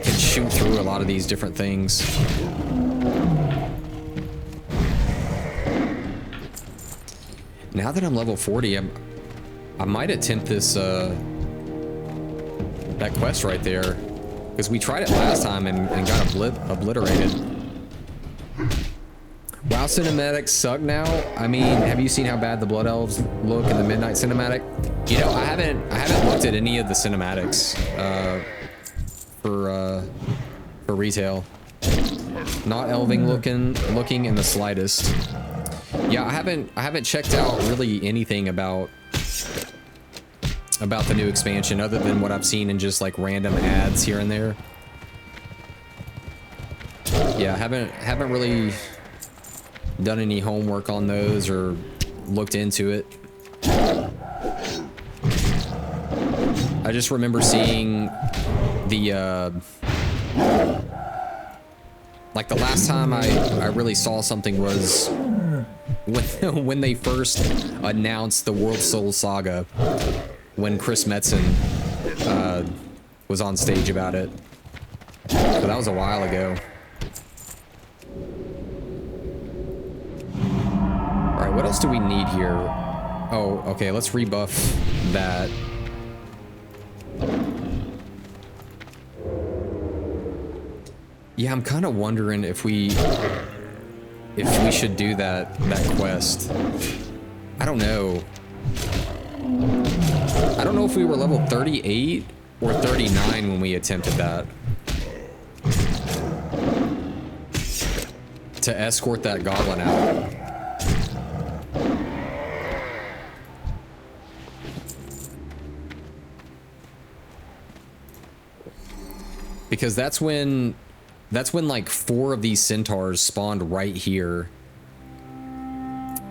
can shoot through a lot of these different things. Now that I'm level 40, I might attempt this that quest right there, because we tried it last time and got obliterated. WoW cinematics suck now. I mean, have you seen how bad the Blood Elves look in the Midnight cinematic? You know, I haven't looked at any of the cinematics for retail. Not elving looking in the slightest. Yeah, I haven't checked out really anything about the new expansion other than what I've seen in just like random ads here and there. Yeah, I haven't really done any homework on those or looked into it. I just remember seeing the like the last time I really saw something was when they first announced the World Soul Saga, when Chris Metzen was on stage about it. So that was a while ago. All right, what else do we need here? Oh, okay, let's rebuff that. Yeah, I'm kind of wondering if we should do that quest. I don't know. I don't know if we were level 38 or 39 when we attempted that. To escort that goblin out. Because that's when like 4 of these centaurs spawned right here.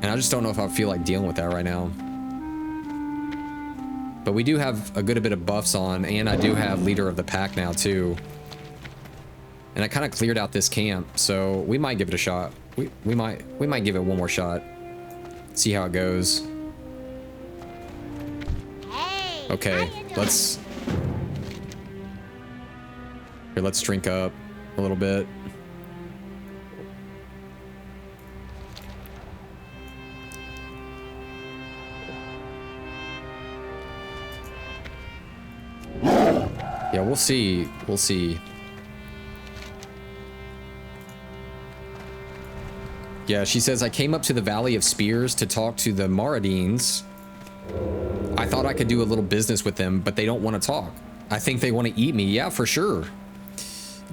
And I just don't know if I feel like dealing with that right now. But we do have a good bit of buffs on, and I do have Leader of the Pack now too. And I kind of cleared out this camp, so we might give it a shot. We might give it one more shot. See how it goes. Hey, Okay, let's drink up a little bit. Yeah, we'll see. We'll see. Yeah, she says, I came up to the Valley of Spears to talk to the Maradines. I thought I could do a little business with them, but they don't want to talk. I think they want to eat me. Yeah, for sure.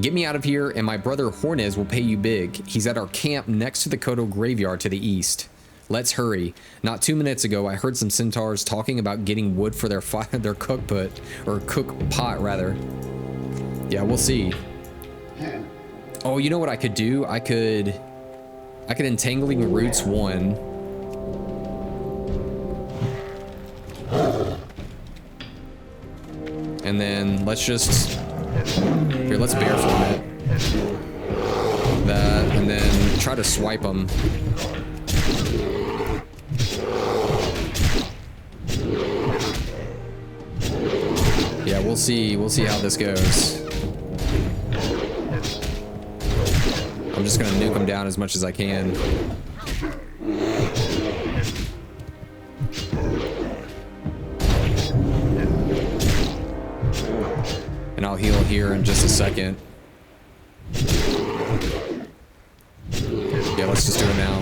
Get me out of here, and my brother Hornez will pay you big. He's at our camp next to the Kodo graveyard to the east. Let's hurry. Not 2 minutes ago, I heard some centaurs talking about getting wood for their cook pot, rather. Yeah, we'll see. Oh, you know what I could do? I could Entangling Roots 1. And then let's just... Here, let's bear form it. That, and then try to swipe them. Yeah, we'll see how this goes. I'm just gonna nuke them down as much as I can. And I'll heal here in just a second. Yeah, let's just do it now.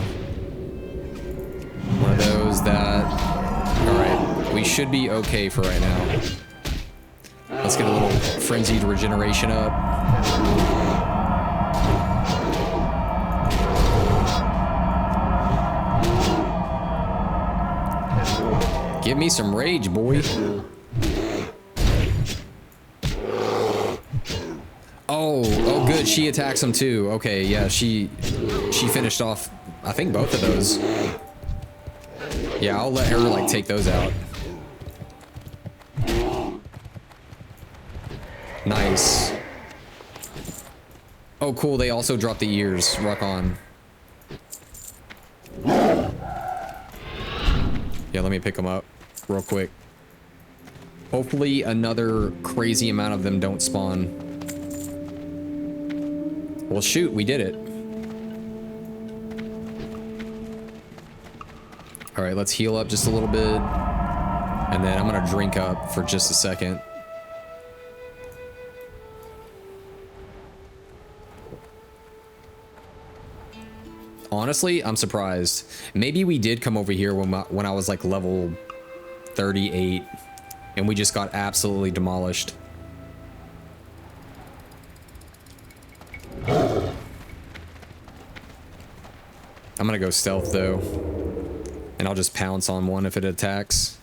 One of those that... Alright, we should be okay for right now. Let's get a little frenzied regeneration up. Give me some rage, boy. Oh, good. She attacks him too. Okay, yeah, she finished off, I think, both of those. Yeah, I'll let her, like, take those out. Nice. Oh, cool. They also dropped the ears. Rock on. Yeah, let me pick them up real quick. Hopefully another crazy amount of them don't spawn. Well, shoot, we did it. All right, let's heal up just a little bit. And then I'm gonna drink up for just a second. Honestly, I'm surprised. Maybe we did come over here when I was like level 38 and we just got absolutely demolished. I'm gonna go stealth though, and I'll just pounce on one if it attacks,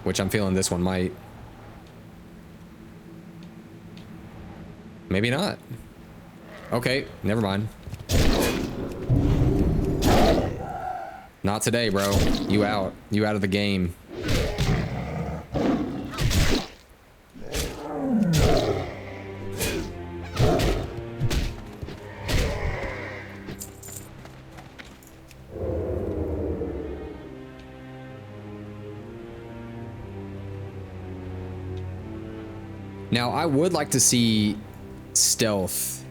which I'm feeling this one might. Maybe not. Okay, never mind. Not today, bro. You out. You out of the game. Now, I would like to see stealth.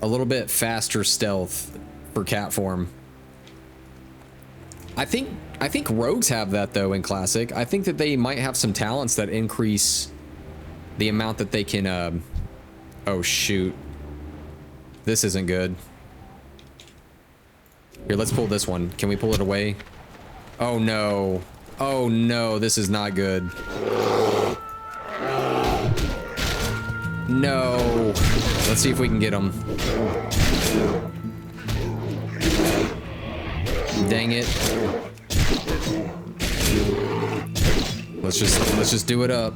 A little bit faster stealth for cat form. I think rogues have that though in classic. I think that they might have some talents that increase the amount that they can oh shoot. This isn't good. Here, let's pull this one. Can we pull it away? Oh no. Oh no, this is not good. No. Let's see if we can get him. Dang it. Let's just do it up.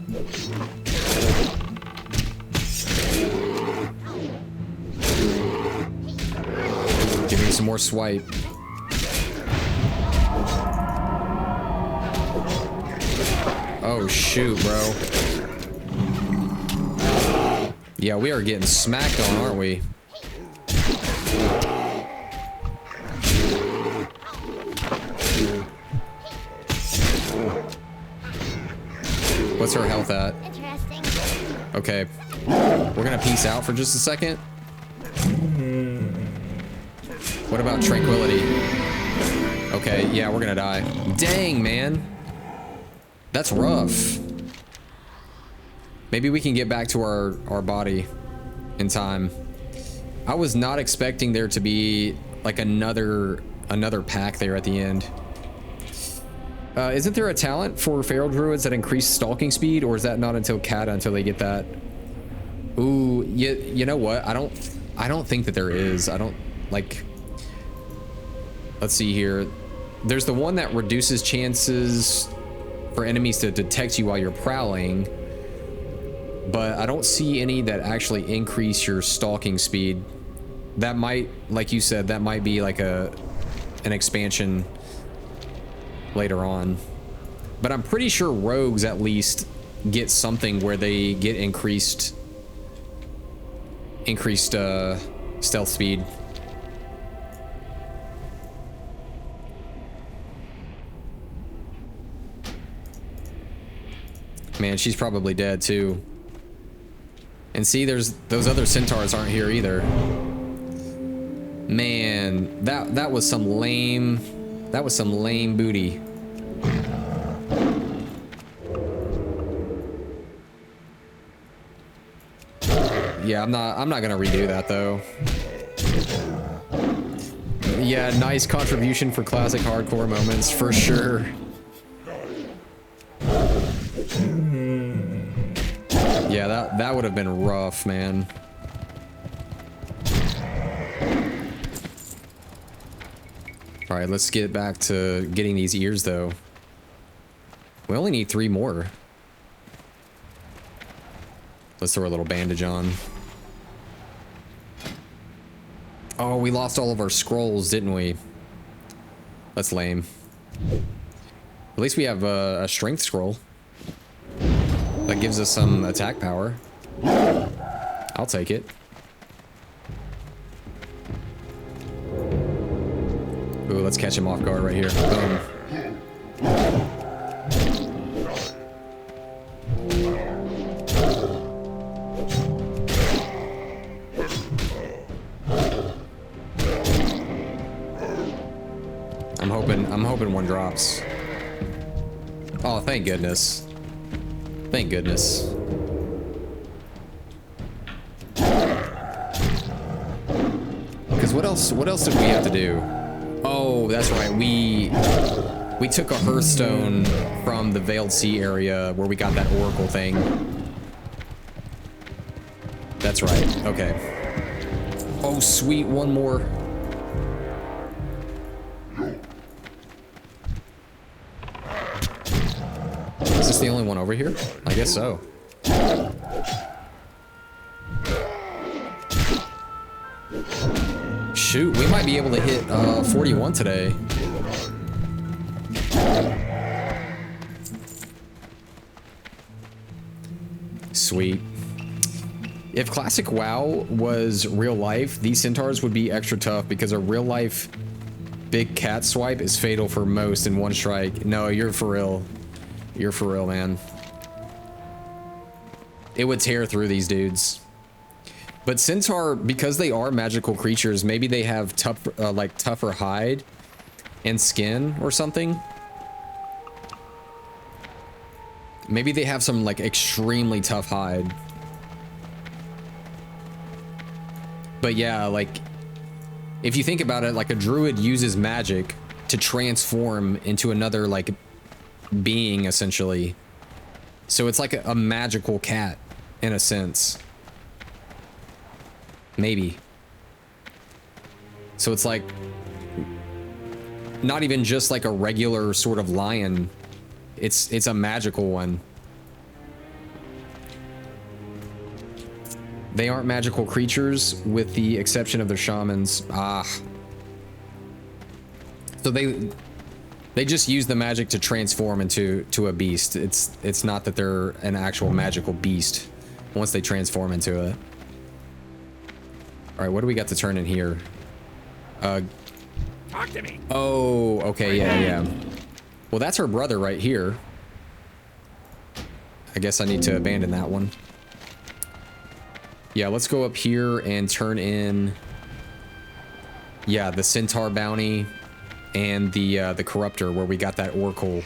Give me some more swipe. Oh shoot, bro. Yeah, we are getting smacked on, aren't we? What's her health at? Interesting. Okay. We're gonna peace out for just a second. What about tranquility? Okay, yeah, we're gonna die. Dang, man. That's rough. Maybe we can get back to our body in time. I was not expecting there to be like another pack there at the end. Isn't there a talent for feral druids that increase stalking speed, or is that not until Kata until they get that? Ooh, you know what? I don't think that there is. I don't like. Let's see here. There's the one that reduces chances for enemies to detect you while you're prowling, but I don't see any that actually increase your stalking speed. That might, like you said, that might be like an expansion later on. But I'm pretty sure rogues at least get something where they get increased stealth speed. Man, she's probably dead too. And see, there's those other centaurs aren't here either. Man, that was some lame booty. Yeah, I'm not gonna redo that though. Yeah, nice contribution for classic hardcore moments for sure. Yeah, that would have been rough, man. All right, let's get back to getting these ears though. We only need 3 more. Let's throw a little bandage on. Oh, we lost all of our scrolls, didn't we? That's lame. At least we have a strength scroll. That gives us some attack power. I'll take it. Ooh, let's catch him off guard right here. Boom. I'm hoping one drops. Oh, thank goodness. Thank goodness. Because what else did we have to do? Oh, that's right. We took a hearthstone from the Veiled Sea area where we got that oracle thing. That's right. Okay. Oh, sweet. One more. Is this the only one over here? I guess so. Shoot, we might be able to hit 41 today. Sweet. If classic WoW was real life, these centaurs would be extra tough because a real life big cat swipe is fatal for most in one strike. No, you're for real. You're for real, man. It would tear through these dudes. But centaur, because they are magical creatures, maybe they have tougher hide and skin or something. Maybe they have some like extremely tough hide. But yeah, like if you think about it, like a druid uses magic to transform into another like being essentially. So it's like a magical cat in a sense. Maybe. So it's like not even just like a regular sort of lion. It's a magical one. They aren't magical creatures with the exception of their shamans. Ah. So they just use the magic to transform into a beast. It's not that they're an actual magical beast once they transform into it. All right, what do we got to turn in here? Talk to me. Oh, okay, yeah. Well, that's her brother right here. I guess I need to abandon that one. Yeah, let's go up here and turn in. Yeah, the centaur bounty and the corruptor where we got that oracle.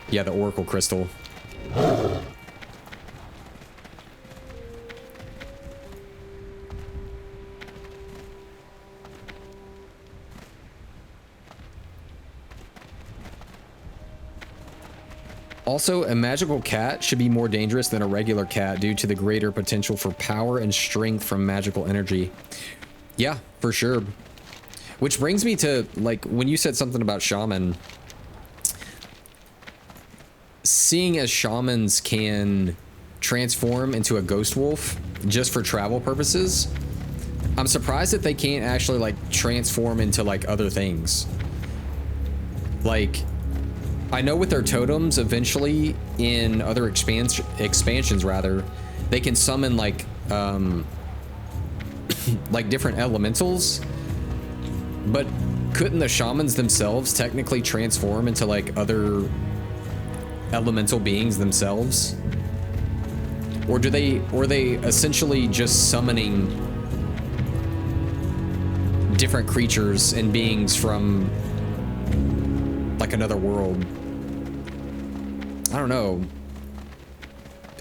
Yeah, the oracle crystal. Also, a magical cat should be more dangerous than a regular cat due to the greater potential for power and strength from magical energy. Yeah, for sure. Which brings me to, like, when you said something about shaman, seeing as shamans can transform into a ghost wolf just for travel purposes, I'm surprised that they can't actually, like, transform into, like, other things. Like, I know with their totems, eventually, in other expansions, rather, they can summon, like, like different elementals, but couldn't the shamans themselves technically transform into, like, other elemental beings themselves? Or were they essentially just summoning different creatures and beings from, like, another world? I don't know.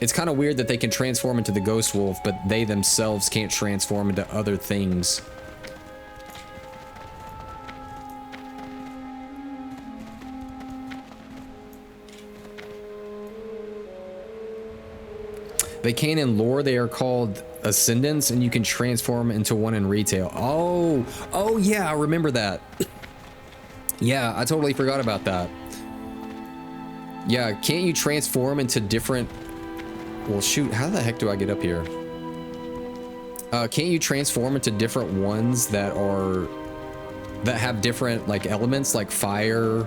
It's kind of weird that they can transform into the ghost wolf, but they themselves can't transform into other things. They can in lore. They are called ascendants, and you can transform into one in retail. Oh yeah, I remember that. Yeah, I totally forgot about that. Yeah, can't you transform into different... Well, shoot, how the heck do I get up here? Can't you transform into different ones that have different, like, elements, like fire,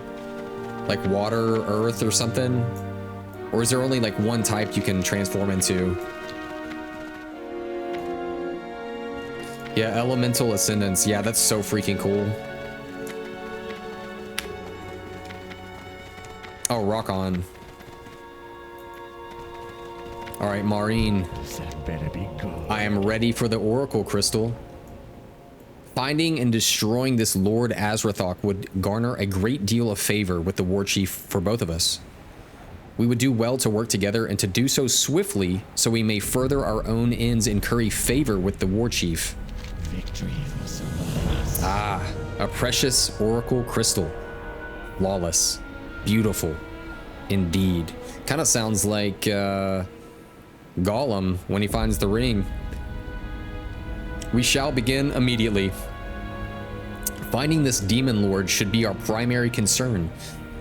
like water, earth, or something? Or is there only, like, one type you can transform into? Yeah, elemental ascendants. Yeah, that's so freaking cool. Oh, rock on. All right, Maureen. That better be good. I am ready for the Oracle Crystal. Finding and destroying this Lord Azeroth would garner a great deal of favor with the War Chief for both of us. We would do well to work together and to do so swiftly so we may further our own ends and curry favor with the War Chief. Victory for some of us. Ah, a precious Oracle Crystal. Flawless. Beautiful. Indeed. Kind of sounds like Gollum when he finds the ring. We shall begin immediately. Finding this demon lord should be our primary concern,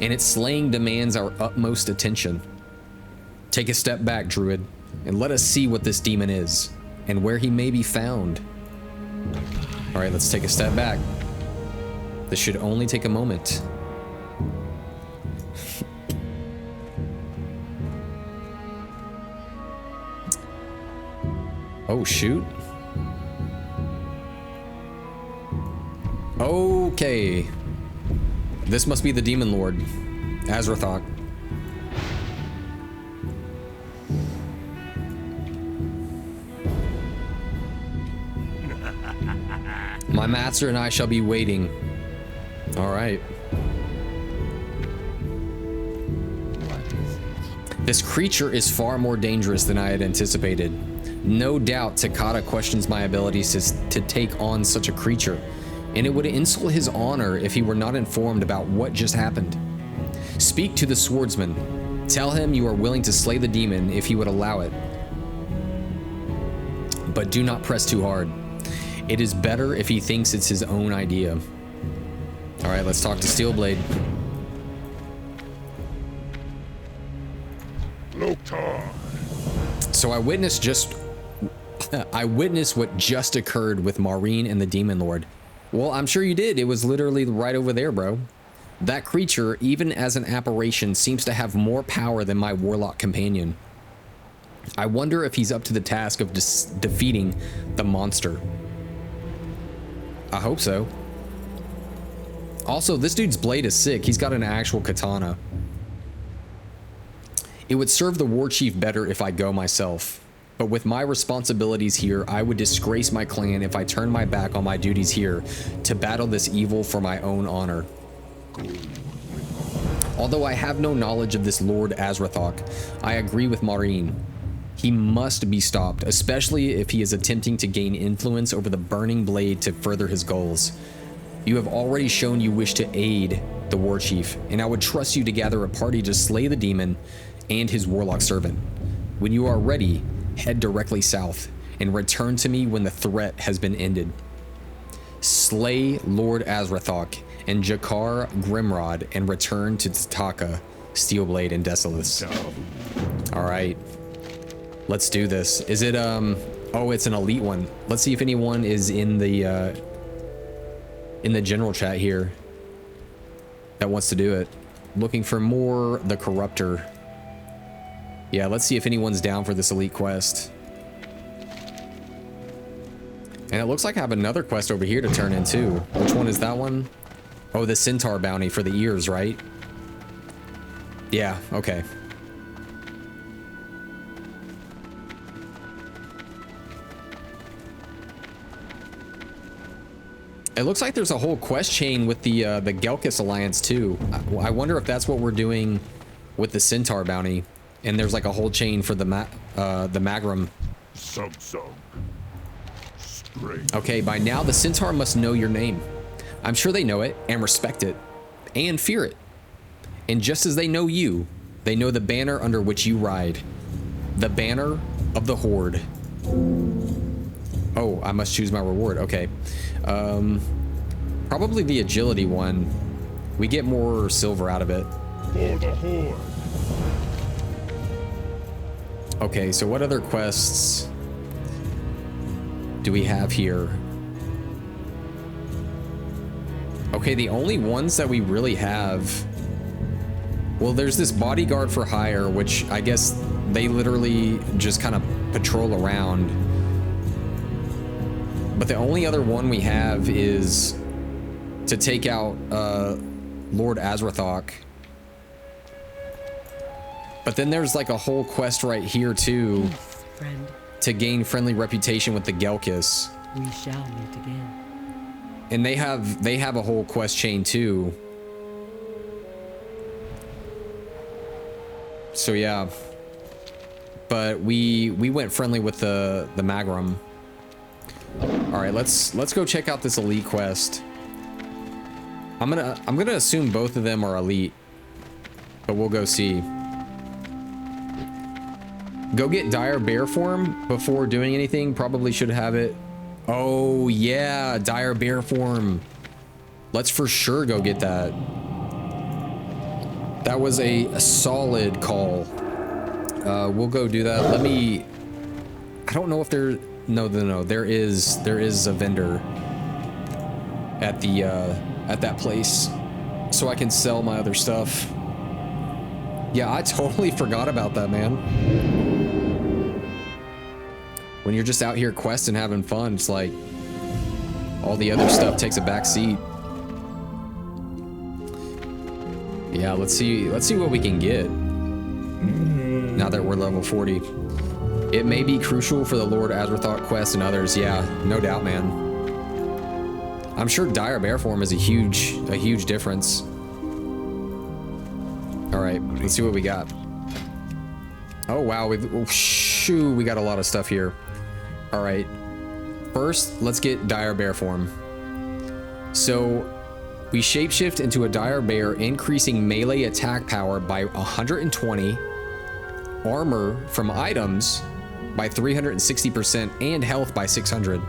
and its slaying demands our utmost attention. Take a step back, Druid, and let us see what this demon is, and where he may be found. Alright, let's take a step back. This should only take a moment. Oh, shoot. Okay. This must be the Demon Lord, Azeroth. My master and I shall be waiting. All right. This creature is far more dangerous than I had anticipated. No doubt Takata questions my abilities to take on such a creature, and it would insult his honor if he were not informed about what just happened. Speak to the swordsman. Tell him you are willing to slay the demon if he would allow it. But do not press too hard. It is better if he thinks it's his own idea. All right, let's talk to Steelblade. Loktar. So I witnessed what just occurred with Maureen and the Demon Lord. Well, I'm sure you did. It was literally right over there, bro. That creature, even as an apparition, seems to have more power than my warlock companion. I wonder if he's up to the task of defeating the monster. I hope so. Also, this dude's blade is sick. He's got an actual katana. It would serve the war chief better if I go myself. But with my responsibilities here, I would disgrace my clan if I turned my back on my duties here to battle this evil for my own honor. Although I have no knowledge of this Lord Azeroth, I agree with Maureen. He must be stopped, especially if he is attempting to gain influence over the burning blade to further his goals. You have already shown you wish to aid the war chief, and I would trust you to gather a party to slay the demon and his warlock servant. When you are ready, head directly south and return to me when the threat has been ended. Slay Lord Azrathok and Jakar Grimrod and return to Tataka, Steelblade, and Desolus. All right, let's do this. Is it oh, it's an elite one. Let's see if anyone is in the general chat here that wants to do it. Looking for more the Corruptor. Yeah, let's see if anyone's down for this elite quest. And it looks like I have another quest over here to turn in too. Which one is that one? Oh, the Centaur bounty for the ears, right? Yeah, okay. It looks like there's a whole quest chain with the Gelkis Alliance too. I wonder if that's what we're doing with the Centaur bounty. And there's like a whole chain for the Magrum. Okay, by now the Centaur must know your name. I'm sure they know it and respect it and fear it. And just as they know you, they know the banner under which you ride. The banner of the Horde. Oh, I must choose my reward. Okay. Probably the agility one. We get more silver out of it. For the Horde. Okay, so what other quests do we have here? Okay, the only ones that we really have... Well, there's this bodyguard for hire, which I guess they literally just kind of patrol around. But the only other one we have is to take out Lord Azrathok. But then there's like a whole quest right here too. Peace, friend. To gain friendly reputation with the Gelkis. We shall meet again. And they have a whole quest chain too. So yeah. But we went friendly with the Magrum. All right, let's go check out this elite quest. I'm gonna assume both of them are elite, but we'll go see. Go get dire bear form before doing anything. Probably should have it. Oh yeah, dire bear form. Let's for sure go get that. That was a solid call. We'll go do that. Let me. I don't know if there. No. There is a vendor at the at that place, so I can sell my other stuff. Yeah, I totally forgot about that, man. When you're just out here questing, having fun, it's like all the other stuff takes a back seat. Yeah, let's see what we can get now that we're level 40. It may be crucial for the Lord Azrathok quest and others. Yeah, no doubt, man. I'm sure dire bear form is a huge difference. All right, let's see what we got. Oh wow, we got a lot of stuff here. All right, first let's get dire bear form. So we shapeshift into a dire bear, increasing melee attack power by 120, armor from items by 360%, and health by 600.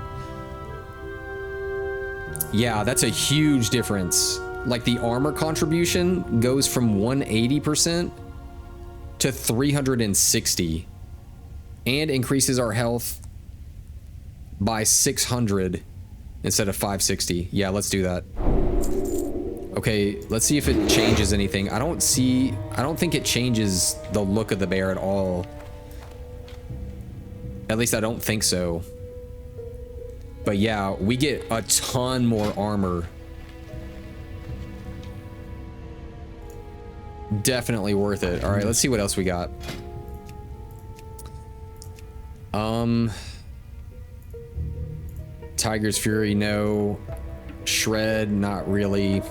Yeah, that's a huge difference. Like the armor contribution goes from 180% to 360 and increases our health by 600 instead of 560. Yeah, let's do that. Okay, let's see if it changes anything. I don't think it changes the look of the bear at all. At least I don't think so. But yeah, we get a ton more armor. Definitely worth it. All right, let's see what else we got. Tiger's Fury, no. Shred, not really.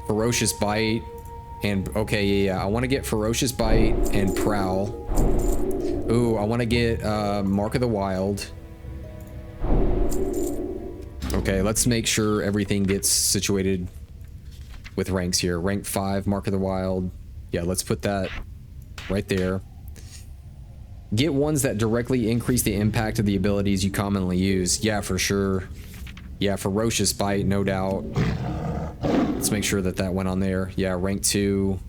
Ferocious Bite, and okay, yeah. I want to get Ferocious Bite and Prowl. Ooh, I want to get Mark of the Wild. Okay, let's make sure everything gets situated with ranks here. Rank 5, Mark of the Wild. Yeah, let's put that right there. Get ones that directly increase the impact of the abilities you commonly use. Yeah, for sure. Yeah, Ferocious Bite, no doubt. Let's make sure that that went on there. Yeah, rank 2.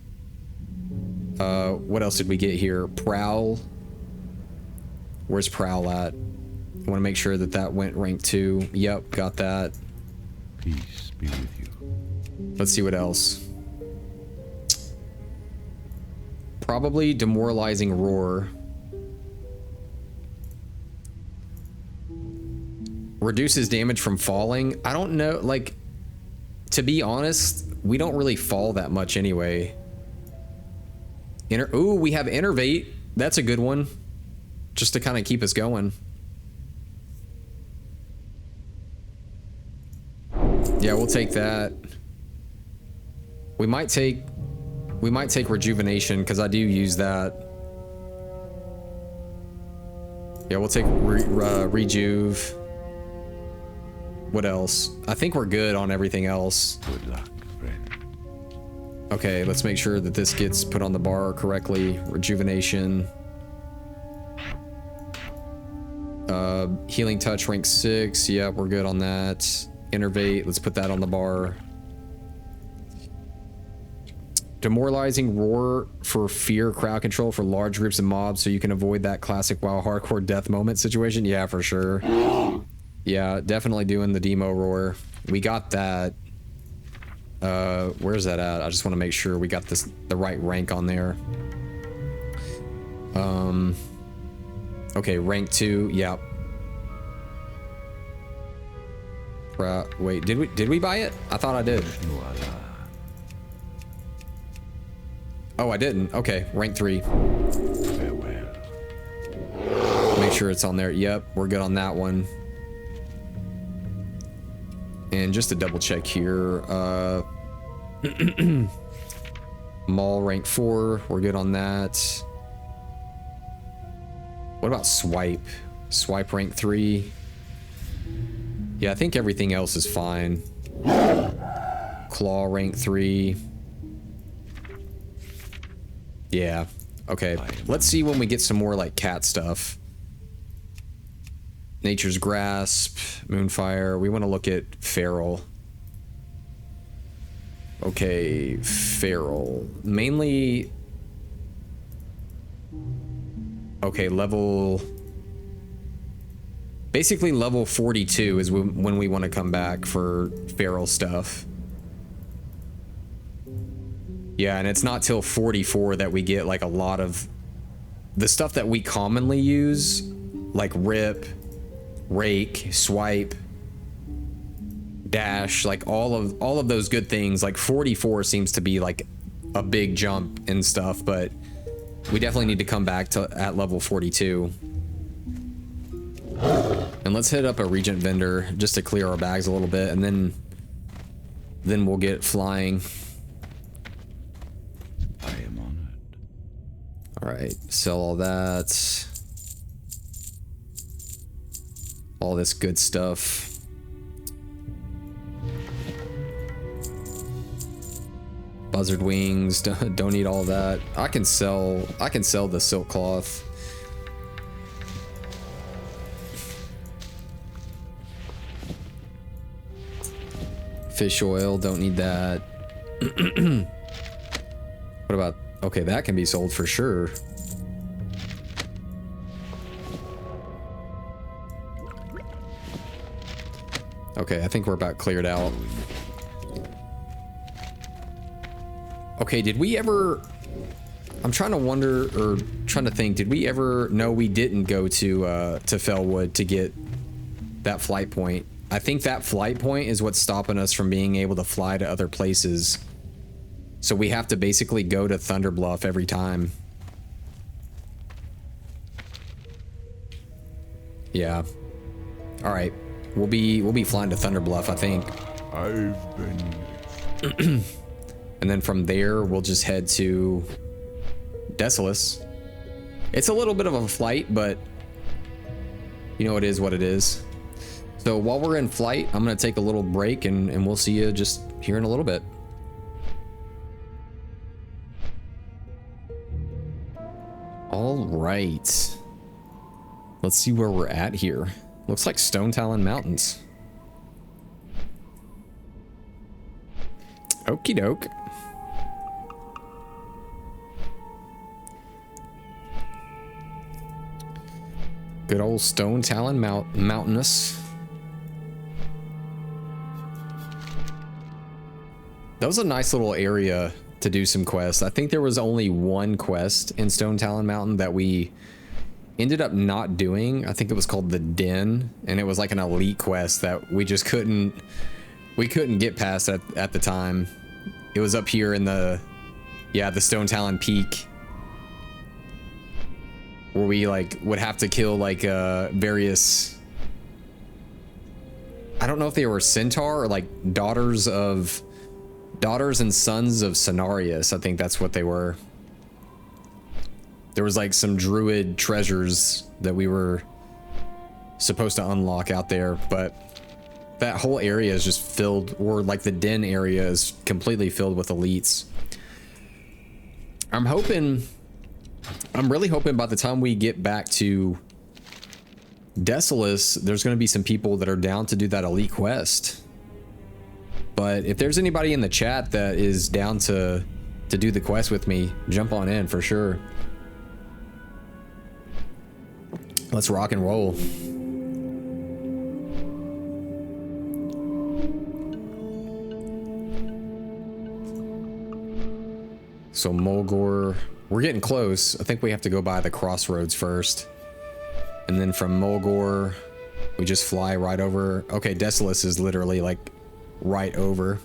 What else did we get here? Prowl. Where's Prowl at? I want to make sure that that went rank 2. Yep, got that. Peace be with you. Let's see what else. Probably Demoralizing Roar. Reduces damage from falling. I don't know, like, to be honest, we don't really fall that much anyway. Ooh, we have Innervate. That's a good one. Just to kind of keep us going. Yeah, we'll take that. We might take Rejuvenation, because I do use that. Yeah, we'll take Rejuve. What else? I think we're good on everything else. Good luck, friend. Okay, let's make sure that this gets put on the bar correctly. Rejuvenation. Healing Touch rank 6. Yep, we're good on that. Innervate, let's put that on the bar. Demoralizing Roar for fear crowd control for large groups of mobs, so you can avoid that classic WoW hardcore death moment situation. Yeah, for sure. Yeah, definitely doing the Demo Roar. We got that. Where's that at? I just want to make sure we got the right rank on there. Okay, rank 2. Yep. Wait, did we buy it? I thought I did. Oh, I didn't. Okay, rank 3. Farewell. Make sure it's on there. Yep, we're good on that one. And just to double check here, Maul rank 4, we're good on that. What about Swipe? Swipe rank 3. Yeah, I think everything else is fine. Claw rank 3. Yeah, okay. Let's see when we get some more like cat stuff. Nature's Grasp, Moonfire. We want to look at Feral. Okay, Feral. Mainly... Okay, level... Basically level 42 is when we want to come back for Feral stuff. Yeah, and it's not till 44 that we get like a lot of... The stuff that we commonly use, like Rip... Rake, Swipe, Dash, like all of those good things. Like 44 seems to be like a big jump and stuff, but we definitely need to come back to at level 42. And let's hit up a Regent vendor just to clear our bags a little bit, and then we'll get flying. I am honored. All right, sell all that. All this good stuff. Buzzard wings, don't need all that. I can sell the silk cloth. Fish oil, don't need that. What about, okay, that can be sold for sure. Okay, I think we're about cleared out. Okay, did we ever... I'm trying to wonder, or trying to think, did we ever... No, we didn't go to Fellwood to get that flight point. I think that flight point is what's stopping us from being able to fly to other places. So we have to basically go to Thunderbluff every time. Yeah. All right. We'll be flying to Thunderbluff, I think. I've been... And then from there, we'll just head to Desolus. It's a little bit of a flight, but you know, it is what it is. So while we're in flight, I'm going to take a little break and we'll see you just here in a little bit. All right. Let's see where we're at here. Looks like Stone Talon Mountains. Okie doke. Good old Stone Talon Mountainous. That was a nice little area to do some quests. I think there was only one quest in Stone Talon Mountain that we ended up not doing. I think it was called the Den, and it was like an elite quest that we just couldn't get past at the time. It was up here in the Stone Talon Peak, where we like would have to kill like various, I don't know if they were centaur or like daughters and sons of Cenarius. I think that's what they were. There was like some druid treasures that we were supposed to unlock out there, but that whole area is just filled, or like the Den area is completely filled with elites. I'm really hoping by the time we get back to Desolus, there's going to be some people that are down to do that elite quest. But if there's anybody in the chat that is down to do the quest with me, jump on in for sure. Let's rock and roll. So Mulgore, we're getting close. I think we have to go by the crossroads first. And then from Mulgore, we just fly right over. Okay, Desolus is literally like right over.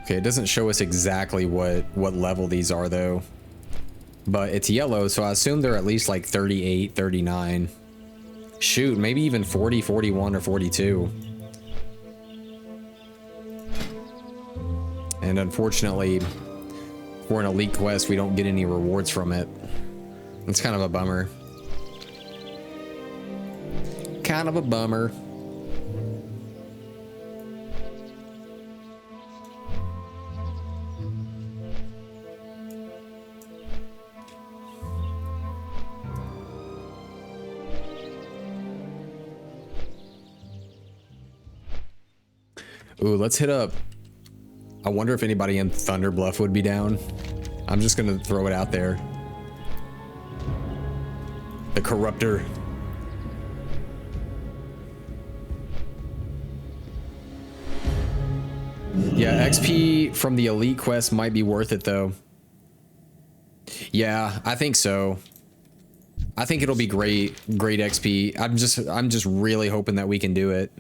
Okay, it doesn't show us exactly what level these are though. But it's yellow, so I assume they're at least like 38, 39. Shoot, maybe even 40, 41, or 42. And unfortunately, for an elite quest, we don't get any rewards from it. It's kind of a bummer. Kind of a bummer. Ooh, let's hit up. I wonder if anybody in Thunder Bluff would be down. I'm just gonna throw it out there. The Corruptor. Yeah, XP from the elite quest might be worth it though. Yeah, I think so. I think it'll be great XP. I'm just really hoping that we can do it.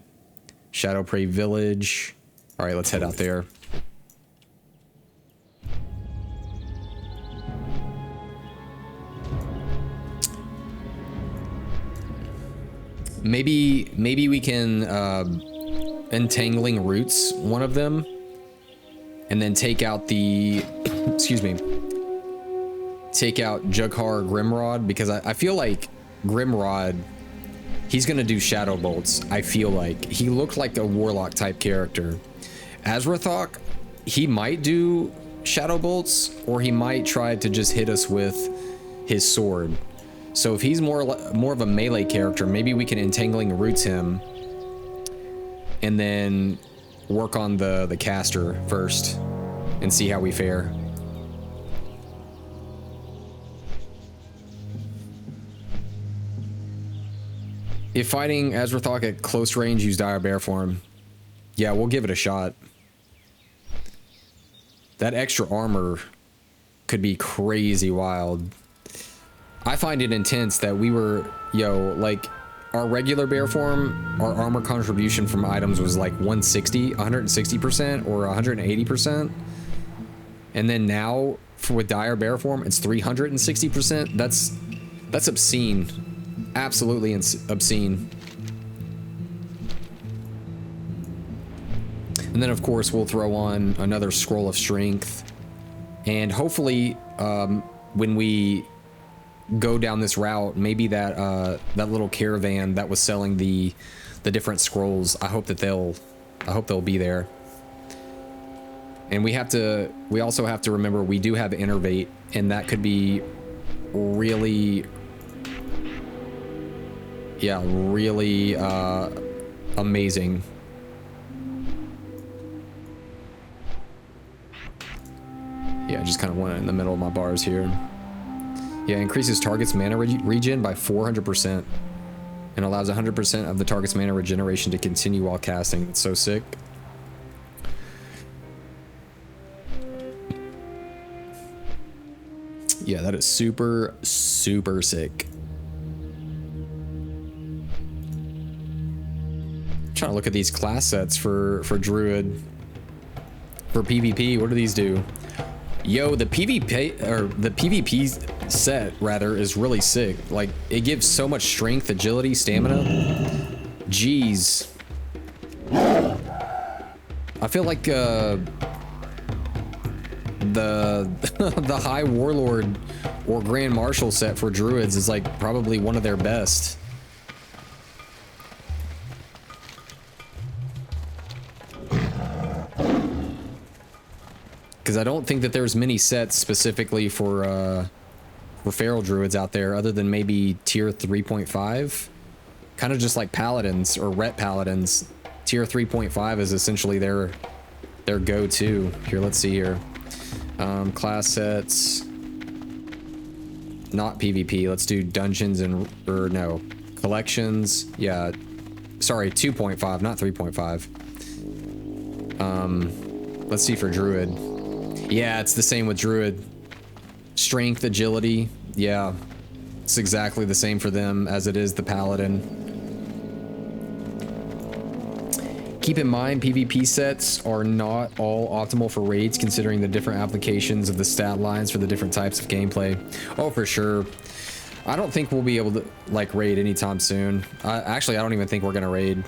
Shadow Prey Village. All right, let's head out there. Maybe we can Entangling Roots one of them, and then take out the excuse me, take out Jughar Grimrod, because I feel like Grimrod, he's gonna do Shadow Bolts. I feel like he looked like a Warlock type character. Azeroth, he might do Shadow Bolts, or he might try to just hit us with his sword. So if he's more of a melee character, maybe we can Entangling Roots him, and then work on the caster first, and see how we fare. If fighting Azeroth at close range, use Dire Bear form. Yeah, we'll give it a shot. That extra armor could be crazy wild. I find it intense that we were, like, our regular bear form, our armor contribution from items was like 160% or 180%. And then now, with Dire Bear form, it's 360%. That's obscene. Absolutely obscene. And then of course we'll throw on another Scroll of Strength, and hopefully when we go down this route, maybe that little caravan that was selling the different scrolls, I hope they'll be there. And we also have to remember we do have Innervate, and that could be really, yeah, really amazing. Yeah, I just kind of went in the middle of my bars here. Yeah, increases target's mana regen by 400% and allows 100% of the target's mana regeneration to continue while casting. It's so sick. Yeah, that is super, super sick. I'm trying to look at these class sets for Druid. For PvP, what do these do? Yo, the PvP set rather is really sick. Like, it gives so much strength, agility, stamina. Jeez. I feel like the the High Warlord or Grand Marshal set for Druids is like probably one of their best. Because I don't think that there's many sets specifically for Feral Druids out there other than maybe tier 3.5. Kind of just like Paladins or Ret Paladins. Tier 3.5 is essentially their go-to. Here, let's see here. Class sets. Not PvP. Let's do dungeons and, or no, collections. Yeah. Sorry, 2.5, not 3.5. Let's see for Druid. Yeah, it's the same with Druid. Strength, agility. Yeah. It's exactly the same for them as it is the Paladin. Keep in mind, PvP sets are not all optimal for raids, considering the different applications of the stat lines for the different types of gameplay. Oh, for sure. I don't think we'll be able to, like, raid anytime soon. Actually, I don't even think we're gonna raid.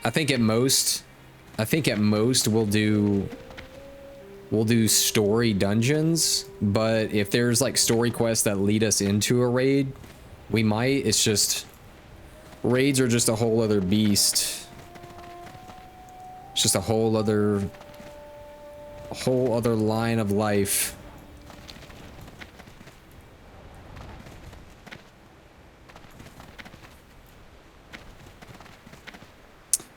I think at most we'll do story dungeons, but if there's like story quests that lead us into a raid, we might. It's just raids are just a whole other beast. It's just a whole other line of life.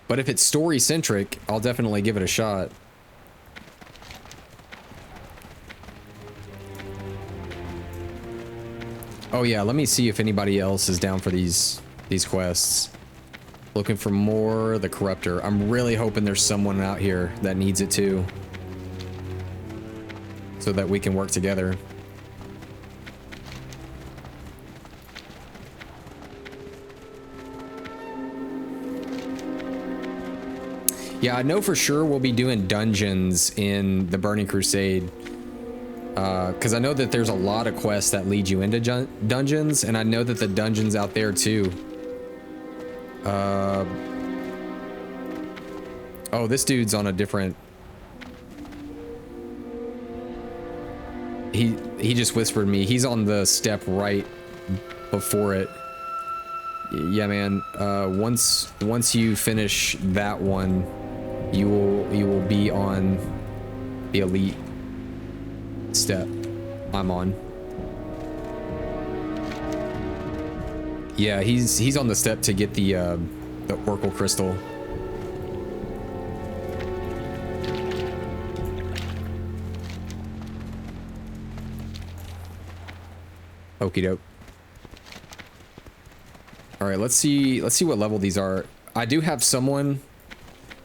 But if it's story centric, I'll definitely give it a shot. Oh yeah, let me see if anybody else is down for these quests. Looking for more, the Corruptor. I'm really hoping there's someone out here that needs it too, so that we can work together. Yeah, I know for sure we'll be doing dungeons in the Burning Crusade. Because I know that there's a lot of quests that lead you into dungeons, and I know that the dungeons out there too. Oh, this dude's on a different... He just whispered me. He's on the step right before it. Yeah, man. Once you finish that one, you will be on the elite step I'm on. Yeah, he's on the step to get the Oracle Crystal. Okie doke. All right, let's see what level these are. I do have someone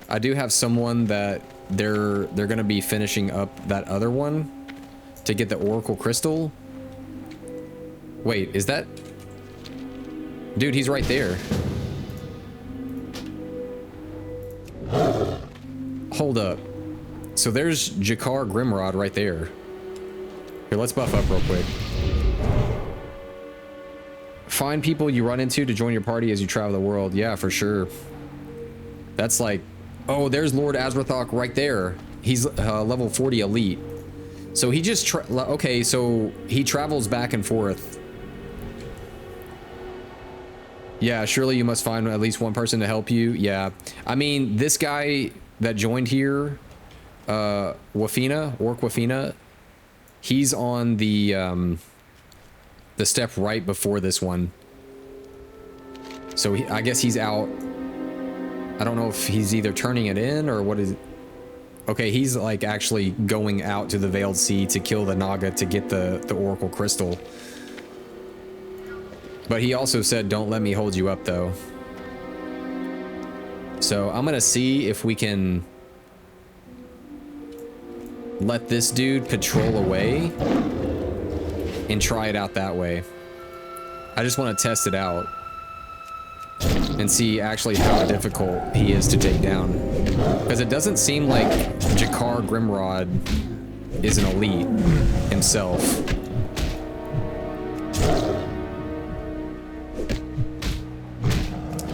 that they're gonna be finishing up that other one to get the Oracle Crystal. Wait, is that... Dude, he's right there. Hold up. So there's Jakar Grimrod right there. Here, let's buff up real quick. Find people you run into to join your party as you travel the world. Yeah, for sure. That's like... Oh, there's Lord Azeroth right there. He's level 40 elite. So he just... Okay, so he travels back and forth. Yeah, surely you must find at least one person to help you. Yeah. I mean, this guy that joined here, Wafina, Orc Wafina, he's on the step right before this one. So I guess he's out. I don't know if he's either turning it in or what is. Okay, he's like actually going out to the Veiled Sea to kill the Naga to get the Oracle Crystal. But he also said, don't let me hold you up though. So I'm gonna see if we can let this dude patrol away and try it out that way. I just want to test it out and see actually how difficult he is to take down. Because it doesn't seem like Jakar Grimrod is an elite himself.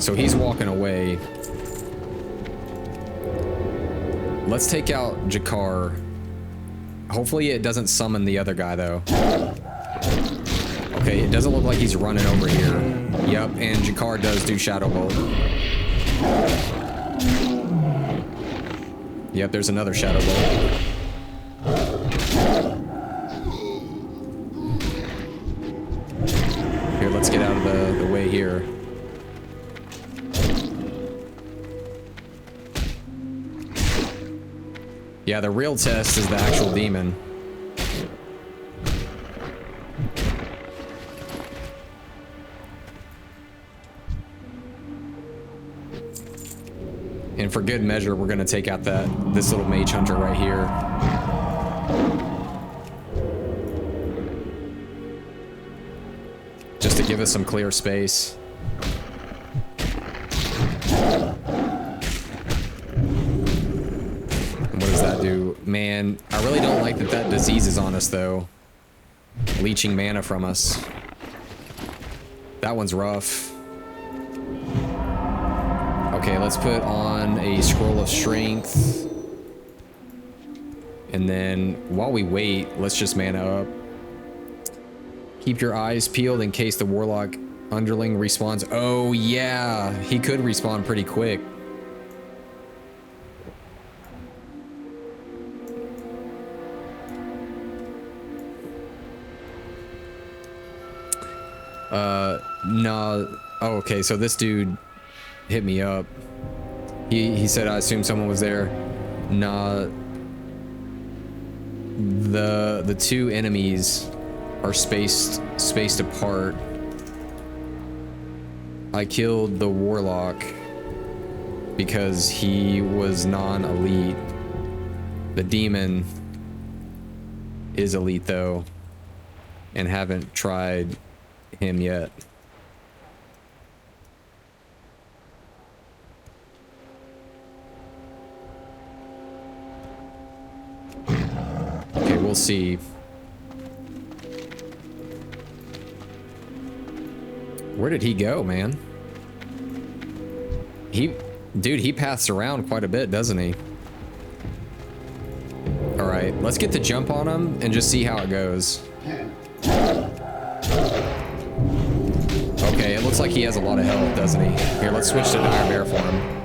So he's walking away. Let's take out Jakar. Hopefully it doesn't summon the other guy though. Okay, it doesn't look like he's running over here. Yep, and Jakar does do Shadow Bolt. Yep, there's another Shadow Bolt. Here, let's get out of the way here. Yeah, the real test is the actual demon. And for good measure, we're gonna take out this little mage hunter right here. Just to give us some clear space. And what does that do? Man, I really don't like that disease is on us though. Leeching mana from us. That one's rough. Okay, let's put on a Scroll of Strength. And then while we wait, let's just mana up. Keep your eyes peeled in case the Warlock underling respawns. Oh yeah, he could respawn pretty quick. No. Oh, okay, so this dude hit me up. He said, I assume someone was there. Nah. The two enemies are spaced apart. I killed the Warlock because he was non-elite. The demon is elite though, and haven't tried him yet. Okay, we'll see. Where did he go, man? Dude, he paths around quite a bit, doesn't he? All right, let's get the jump on him and just see how it goes. Okay, it looks like he has a lot of health, doesn't he? Here, let's switch to Dire Bear for him.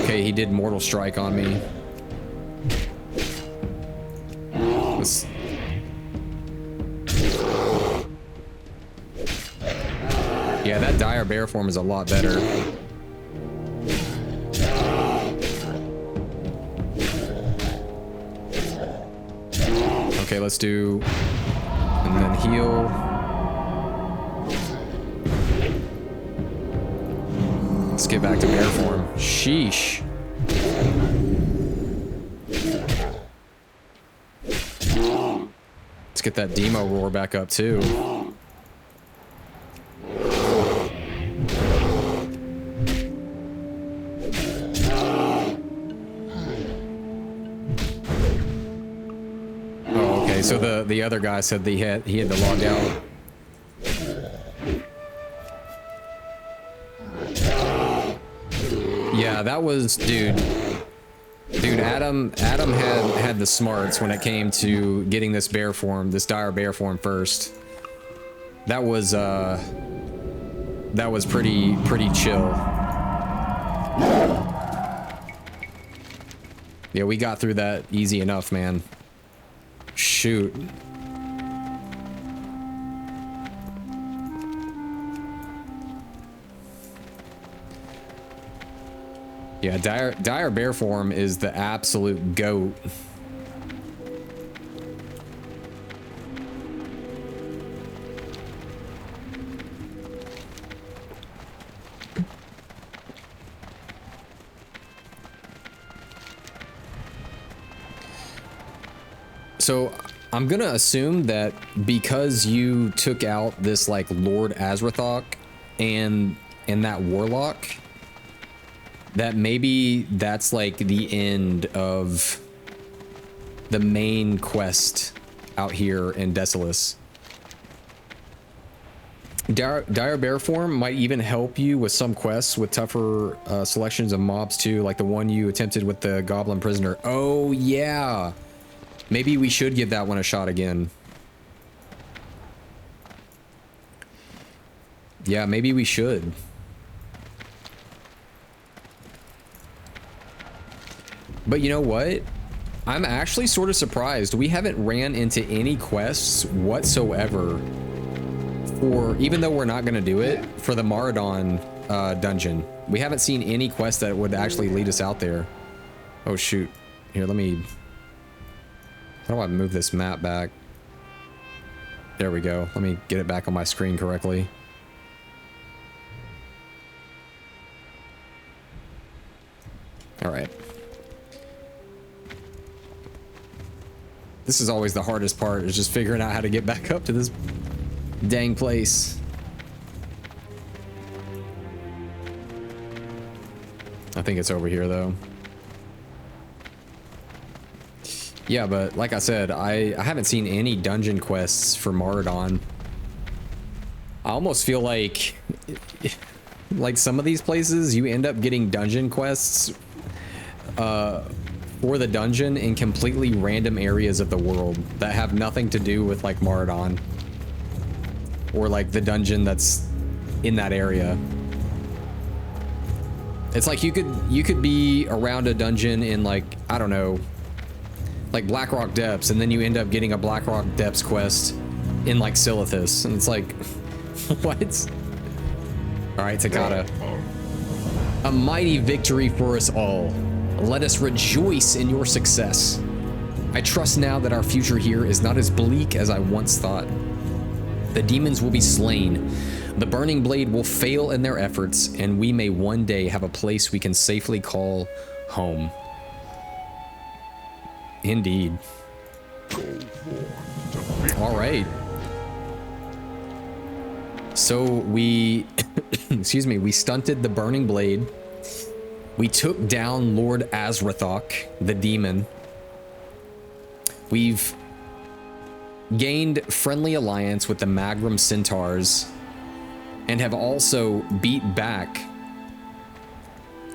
Okay, he did Mortal Strike on me. Yeah, that Dire Bear form is a lot better. Okay, let's do... and then heal. Let's get back to bear form. Sheesh. Let's get that Demo Roar back up too. Oh, okay, so the other guy said that he had to log out. Yeah, that was, dude, Adam had the smarts when it came to getting this bear form, this dire bear form first. That was pretty chill. Yeah, we got through that easy enough, man. Shoot. Yeah, dire bear form is the absolute goat. So I'm gonna assume that because you took out this like Lord Azeroth and that warlock, that maybe that's like the end of the main quest out here in Desolus. Dire bear form might even help you with some quests with tougher selections of mobs too, like the one you attempted with the goblin prisoner. Oh yeah, maybe we should give that one a shot again. Yeah, maybe we should. But you know what? I'm actually sort of surprised we haven't ran into any quests whatsoever for, even though we're not going to do it, for the Maradon dungeon. We haven't seen any quests that would actually lead us out there. Oh shoot. Here, let me... How do I move this map back? There we go. Let me get it back on my screen correctly. All right. This is always the hardest part, is just figuring out how to get back up to this dang place. I think it's over here though. Yeah, but like I said, I haven't seen any dungeon quests for Maradon. I almost feel like some of these places you end up getting dungeon quests for the dungeon in completely random areas of the world that have nothing to do with like Maradon or like the dungeon that's in that area. It's like you could be around a dungeon in like, I don't know, like Blackrock Depths, and then you end up getting a Blackrock Depths quest in like Silithus, and it's like, what? All right, Takata. A mighty victory for us all. Let us rejoice in your success. I trust now that our future here is not as bleak as I once thought. The demons will be slain. The burning blade will fail in their efforts, and we may one day have a place we can safely call home. Indeed. All right. So we, excuse me, we stunted the burning blade. We took down Lord Azeroth, the demon. We've gained friendly alliance with the Magrum Centaurs and have also beat back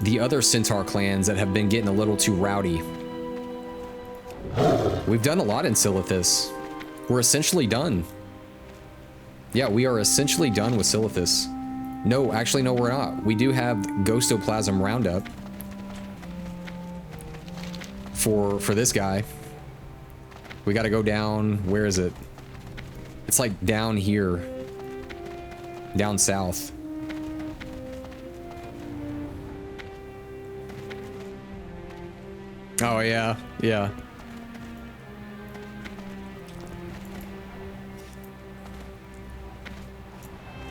the other Centaur clans that have been getting a little too rowdy. We've done a lot in Silithus. We're essentially done. Yeah, we are essentially done with Silithus. No, actually, no, we're not. We do have Ghostoplasm Roundup for this guy. We got to go down. Where is it? It's like down here, down south. Oh yeah, yeah.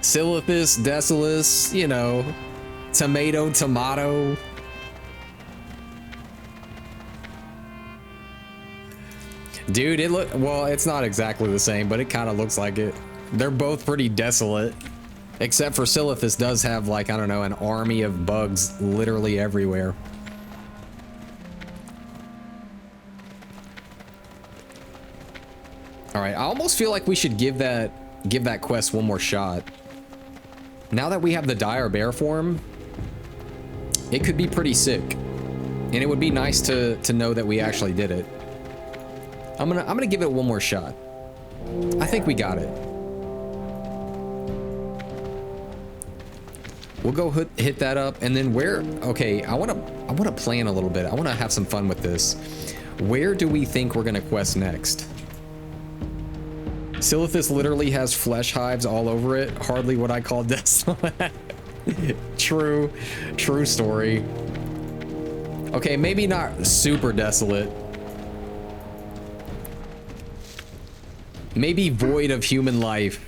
Silithus, Desolus, you know, tomato. Dude, well, it's not exactly the same, but it kind of looks like it. They're both pretty desolate, except for Silithus does have like, I don't know, an army of bugs literally everywhere. All right, I almost feel like we should give that quest one more shot. Now that we have the dire bear form, it could be pretty sick, and it would be nice to know that we actually did it. I'm gonna give it one more shot. I think we got it. We'll go hit that up, and then where? Okay, I want to plan a little bit. I want to have some fun with this. Where do we think we're gonna quest next? Silithus literally has flesh hives all over it. Hardly what I call desolate. True story. Okay, maybe not super desolate. Maybe void of human life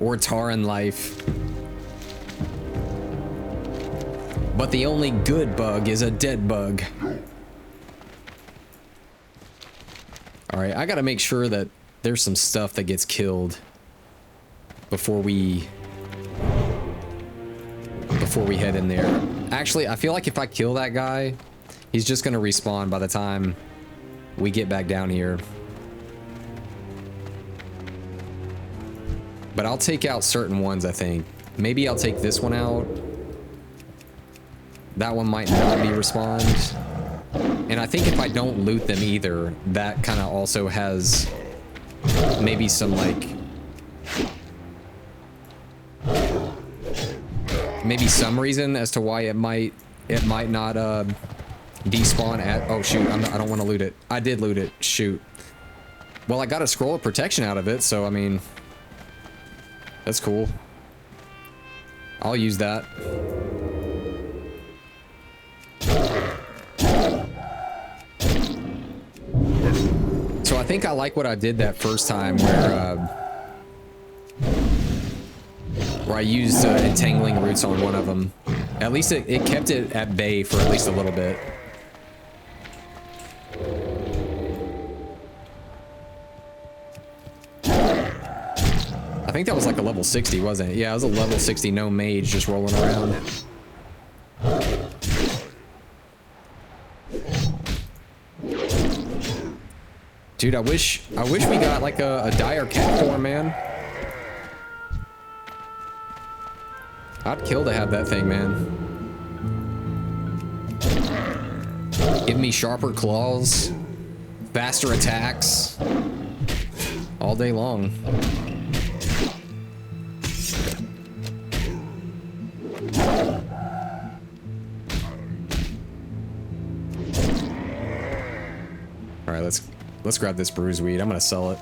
or Tauren life. But the only good bug is a dead bug. All right, I gotta make sure that there's some stuff that gets killed before we head in there. Actually, I feel like if I kill that guy, he's just gonna respawn by the time we get back down here. But I'll take out certain ones, I think. Maybe I'll take this one out. That one might not be respawned. And I think if I don't loot them either, that kind of also has maybe some like maybe some reason as to why it might not despawn at. Oh shoot, I don't want to loot it. I did loot it. Shoot. Well, I got a scroll of protection out of it, so I mean, that's cool. I'll use that. So I think I like what I did that first time where I used entangling roots on one of them. At least it kept it at bay for at least a little bit. I think that was like a level 60, wasn't it? Yeah, it was a level 60 no mage just rolling around. Dude, I wish we got like a dire cat form, man. I'd kill to have that thing, man. Give me sharper claws, faster attacks, all day long. All right, let's grab this bruise weed. I'm gonna sell it.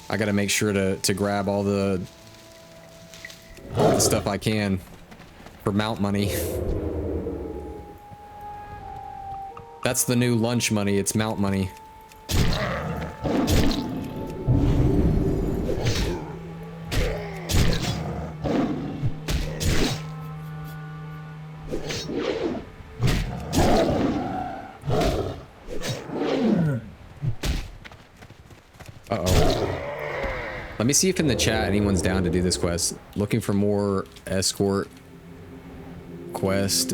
I gotta make sure to grab all the stuff I can for mount money. That's the new lunch money. It's mount money. Let me see if in the chat anyone's down to do this quest. Looking for more escort quest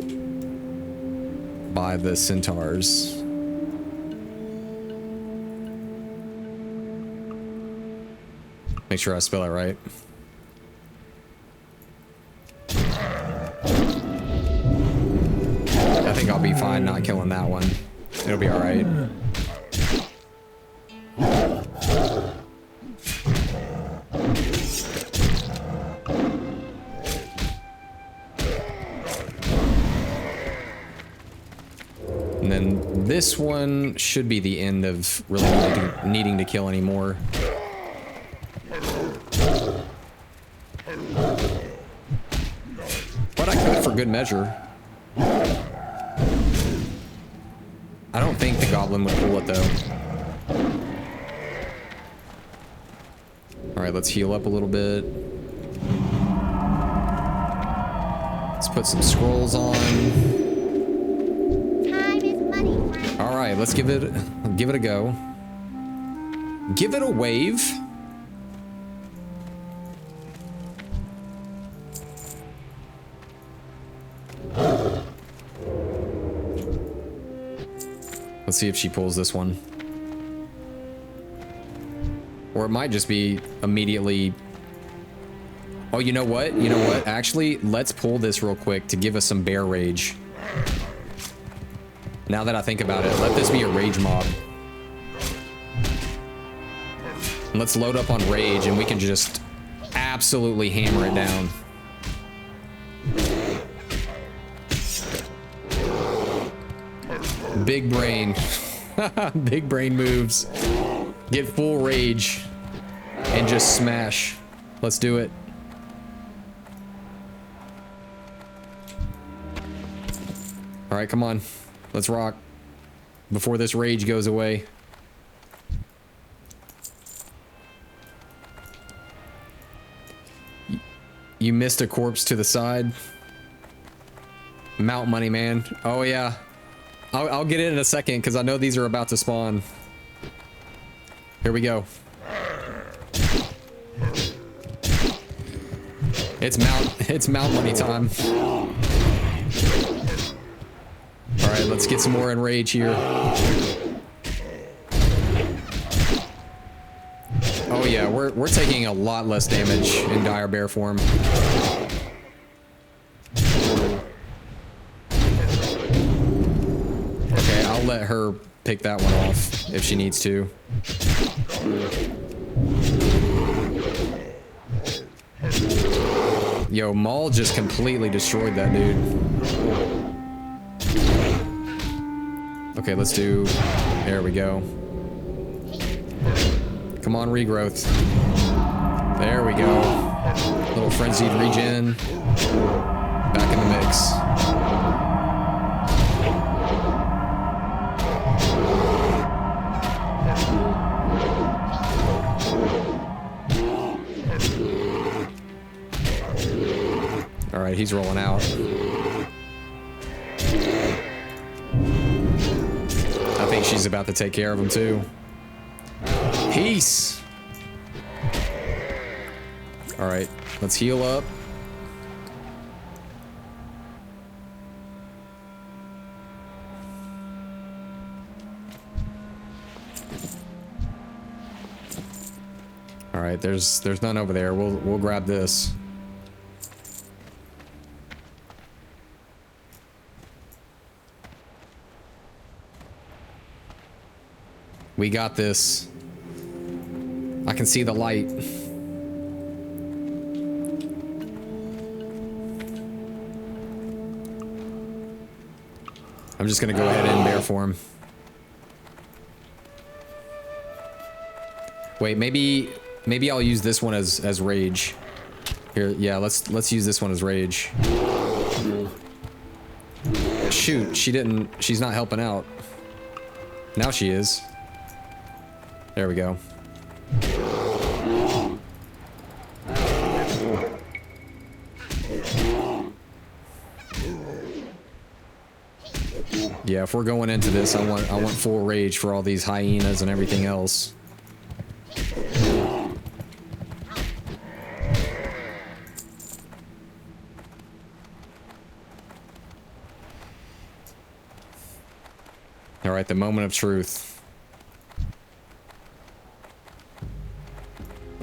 by the centaurs. Make sure I spell it right. I think I'll be fine not killing that one. It'll be all right. And then this one should be the end of really needing to kill anymore. But I could for good measure. I don't think the goblin would pull it though. Alright, let's heal up a little bit. Let's put some scrolls on. All right, let's give it a go. Give it a wave. Let's see if she pulls this one. Or it might just be immediately. Oh, you know what? You know what? Actually, let's pull this real quick to give us some bear rage. Now that I think about it, let this be a rage mob. And let's load up on rage and we can just absolutely hammer it down. Big brain. Big brain moves. Get full rage and just smash. Let's do it. All right, come on. Let's rock before this rage goes away. You missed a corpse to the side. Mount money, man. Oh yeah. I'll get it in a second because I know these are about to spawn. Here we go. It's mount money time. All right, let's get some more enrage here. Oh yeah, we're taking a lot less damage in dire bear form. Okay, I'll let her pick that one off if she needs to. Yo, Maul just completely destroyed that dude. Okay, let's do... There we go. Come on, regrowth. There we go. Little frenzied regen. Back in the mix. All right, he's rolling out. I think she's about to take care of him too. Peace. All right, let's heal up. All right, there's none over there. We'll grab this. We got this. I can see the light. I'm just gonna go ahead and bear form. Wait, maybe I'll use this one as rage. Here, yeah, let's use this one as rage. Shoot, she's not helping out. Now she is. There we go. Yeah, if we're going into this, I want full rage for all these hyenas and everything else. All right, the moment of truth.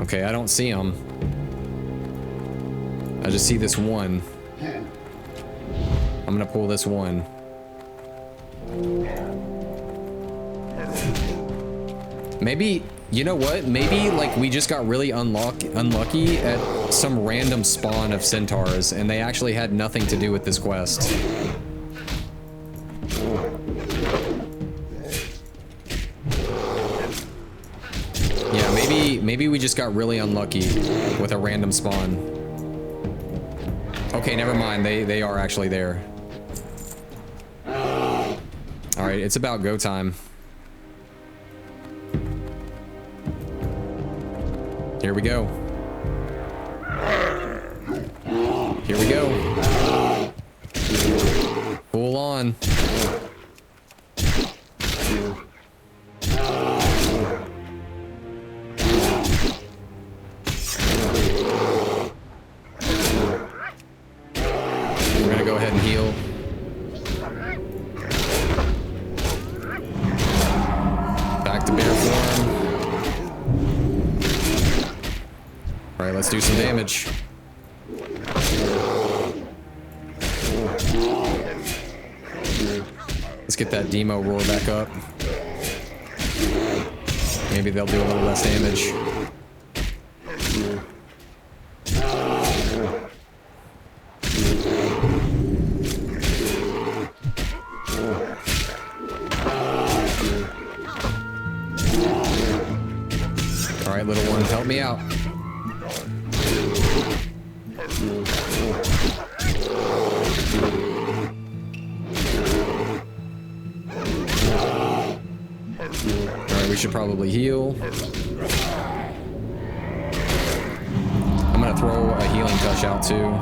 Okay, I don't see him. I just see this one. I'm gonna pull this one. Maybe, you know what? Maybe like we just got really unlucky at some random spawn of centaurs and they actually had nothing to do with this quest. Maybe we just got really unlucky with a random spawn. Okay, never mind. They are actually there. All right, it's about go time. Here we go. Here we go. Full on. Let's do some damage. Let's get that demo roar back up. Maybe they'll do a little less damage. right, little one, help me out. Alright, we should probably heal. I'm gonna throw a healing touch out too.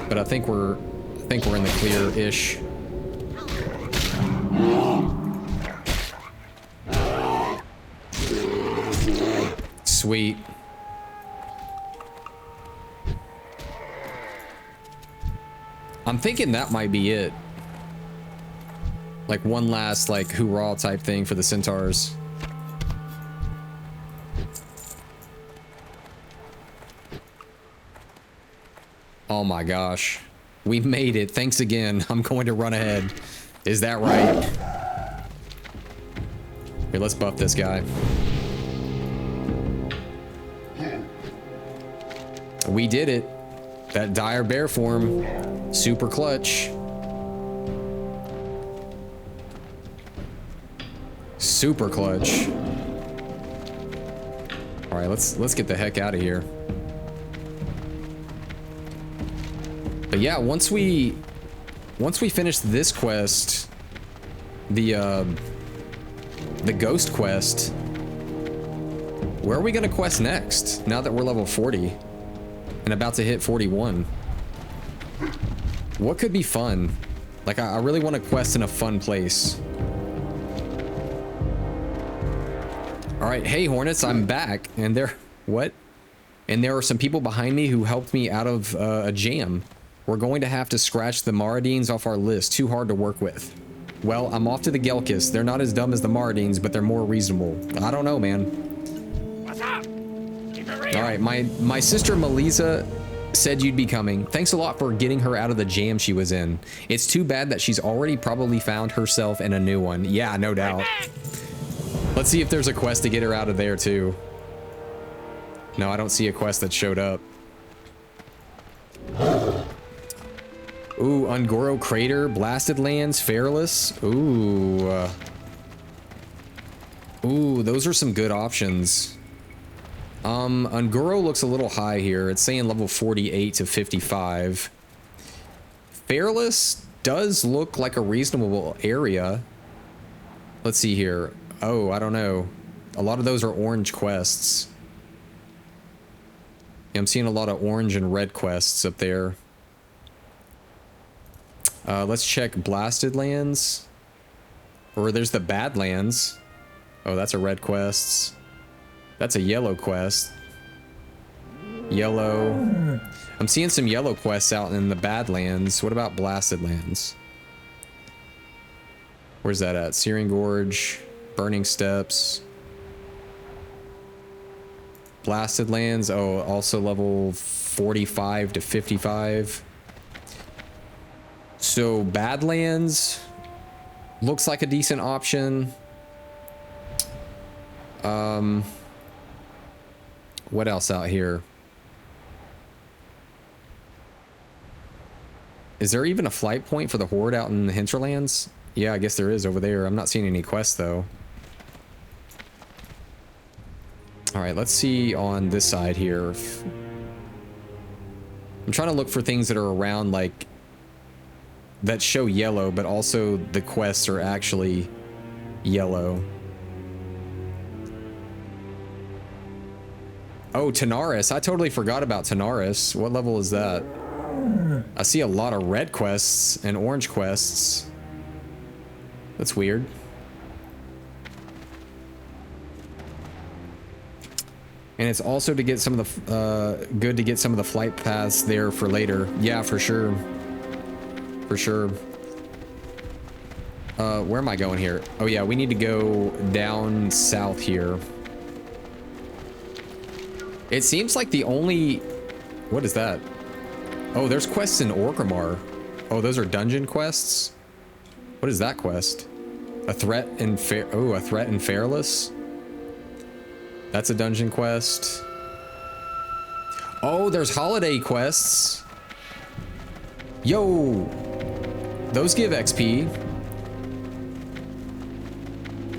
But I think we're in the clear-ish. Sweet. I'm thinking that might be it. Like one last like hoorah type thing for the centaurs. Oh my gosh. We made it. Thanks again. I'm going to run ahead. Is that right? Here, let's buff this guy. We did it. That dire bear form. Super clutch. Super clutch. All right, let's get the heck out of here. But yeah, once we finish this quest, the ghost quest, where are we gonna quest next? Now that we're level 40 and about to hit 41, what could be fun? Like I really want to quest in a fun place. All right, hey Hornets, I'm back, and there are some people behind me who helped me out of a jam. We're going to have to scratch the Maradines off our list. Too hard to work with. Well, I'm off to the Gelkis. They're not as dumb as the Maradines, but they're more reasonable. I don't know, man. What's up? Keep it real. All right, my sister Melisa said you'd be coming. Thanks a lot for getting her out of the jam she was in. It's too bad that she's already probably found herself in a new one. Yeah, no doubt. Let's see if there's a quest to get her out of there too. No, I don't see a quest that showed up. Ooh, Ungoro Crater, Blasted Lands, Fairless. Ooh. Ooh, those are some good options. Ungoro looks a little high here. It's saying level 48 to 55. Fairless does look like a reasonable area. Let's see here. Oh, I don't know. A lot of those are orange quests. Yeah, I'm seeing a lot of orange and red quests up there. Let's check Blasted Lands. Or there's the Badlands. Oh, that's a red quest. That's a yellow quest. Yellow. I'm seeing some yellow quests out in the Badlands. What about Blasted Lands? Where's that at? Searing Gorge, Burning Steps. Blasted Lands. Oh, also level 45 to 55. So Badlands looks like a decent option. What else out here? Is there even a flight point for the Horde out in the hinterlands? Yeah, I guess there is over there. I'm not seeing any quests though. All right, let's see on this side here. I'm trying to look for things that are around, like that show yellow, but also the quests are actually yellow. Oh, Tanaris. I totally forgot about Tanaris. What level is that? I see a lot of red quests and orange quests. That's weird. And it's also to get some of the good to get some of the flight paths there for later. Yeah, for sure. For sure. Where am I going here? Oh yeah, we need to go down south here. It seems like the only... What is that? Oh, there's quests in Orgrimmar. Oh, those are dungeon quests? What is that quest? A threat in a threat in Fairless? That's a dungeon quest. Oh, there's holiday quests. Yo! Those give XP.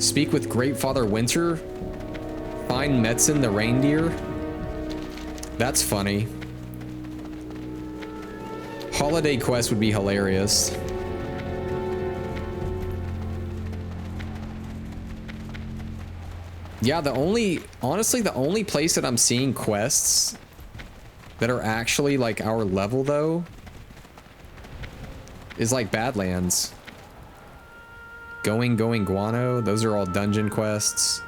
Speak with Great Father Winter. Find Metzen the reindeer? That's funny. Holiday quest would be hilarious. Yeah, honestly, the only place that I'm seeing quests that are actually like our level though is like Badlands. Going Guano, those are all dungeon quests.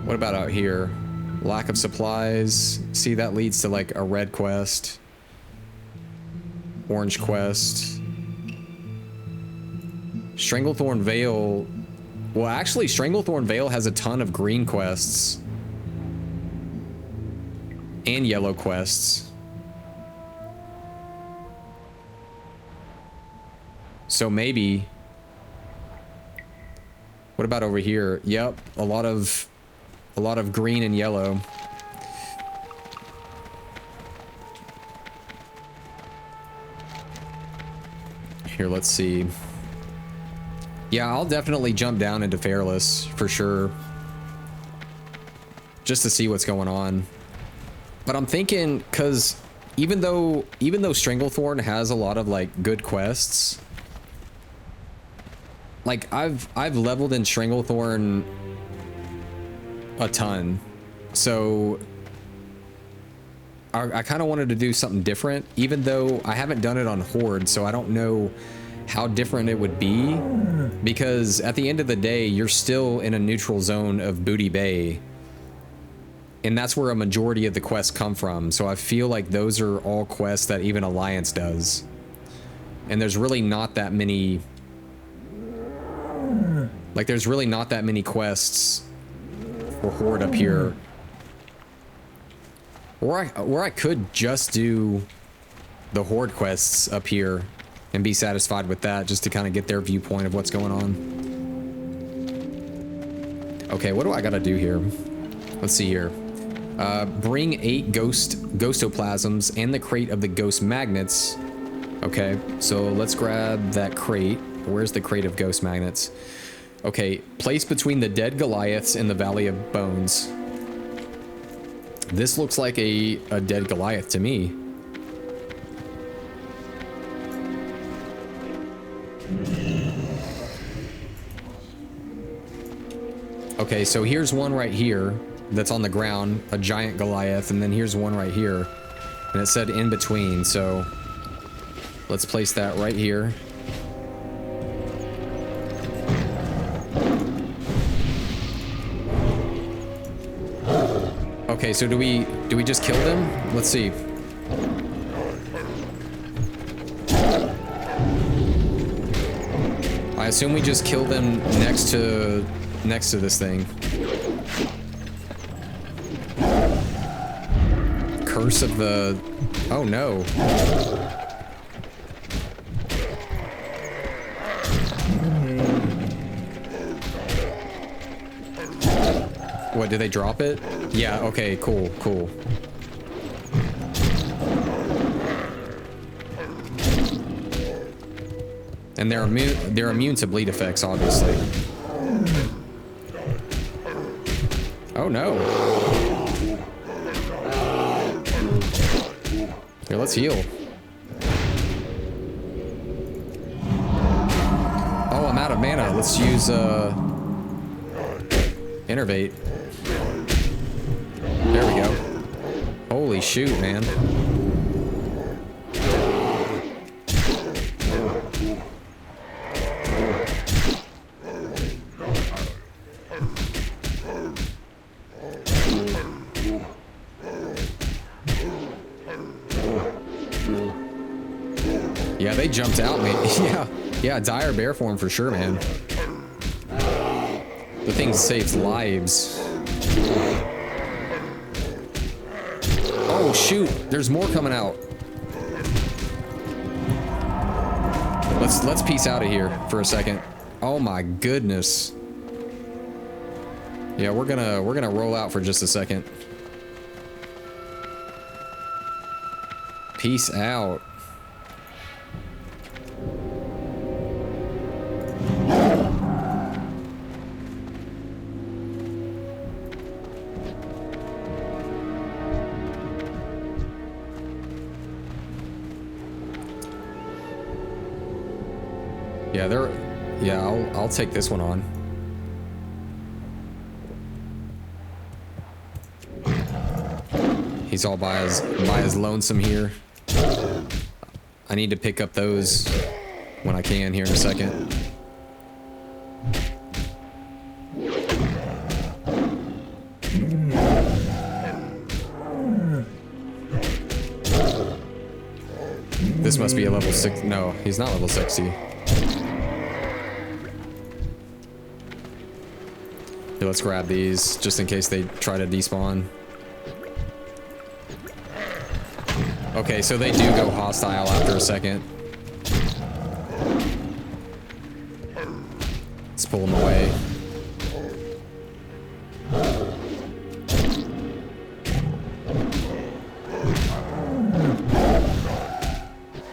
What about out here? Lack of supplies. See, that leads to like a red quest. Orange quest. Stranglethorn Vale. Well, actually, Stranglethorn Vale has a ton of green quests. And yellow quests. So maybe... What about over here? Yep, a lot of green and yellow. Here, let's see. Yeah, I'll definitely jump down into Fairless for sure. Just to see what's going on. But I'm thinking, cause even though Stranglethorn has a lot of like good quests, like I've leveled in Stranglethorn a ton, so I kind of wanted to do something different, even though I haven't done it on Horde, so I don't know how different it would be, because at the end of the day, you're still in a neutral zone of Booty Bay, and that's where a majority of the quests come from. So I feel like those are all quests that even Alliance does, and there's really not that many. Like, there's really not that many quests for Horde up here. Or I could just do the Horde quests up here and be satisfied with that, just to kind of get their viewpoint of what's going on. Okay, what do I gotta do here? Let's see here. Bring 8 ghostoplasms and the crate of the ghost magnets. Okay, so let's grab that crate. Where's the crate of ghost magnets? Okay, place between the dead Goliaths and the Valley of Bones. This looks like a dead Goliath to me. Okay, so here's one right here that's on the ground, a giant Goliath, and then here's one right here, and it said in between, so let's place that right here. Okay, so do we just kill them? Let's see. I assume we just kill them next to this thing. Curse of the... Oh no. What, did they drop it? Yeah, okay, cool. And they're immune to bleed effects, obviously. Oh no. Here, let's heal. Oh, I'm out of mana. Let's use Innervate. There we go. Holy shoot, man. Yeah, they jumped out, man. Yeah, dire bear form for sure, man. The thing saves lives. Oh shoot, there's more coming out. Let's peace out of here for a second. Oh my goodness. Yeah, we're gonna roll out for just a second. Peace out. Yeah, I'll take this one on. He's all by his lonesome here. I need to pick up those when I can here in a second. This must be a level 6. No, he's not level 60. Here, let's grab these just in case they try to despawn. Okay, so they do go hostile after a second. Let's pull them away.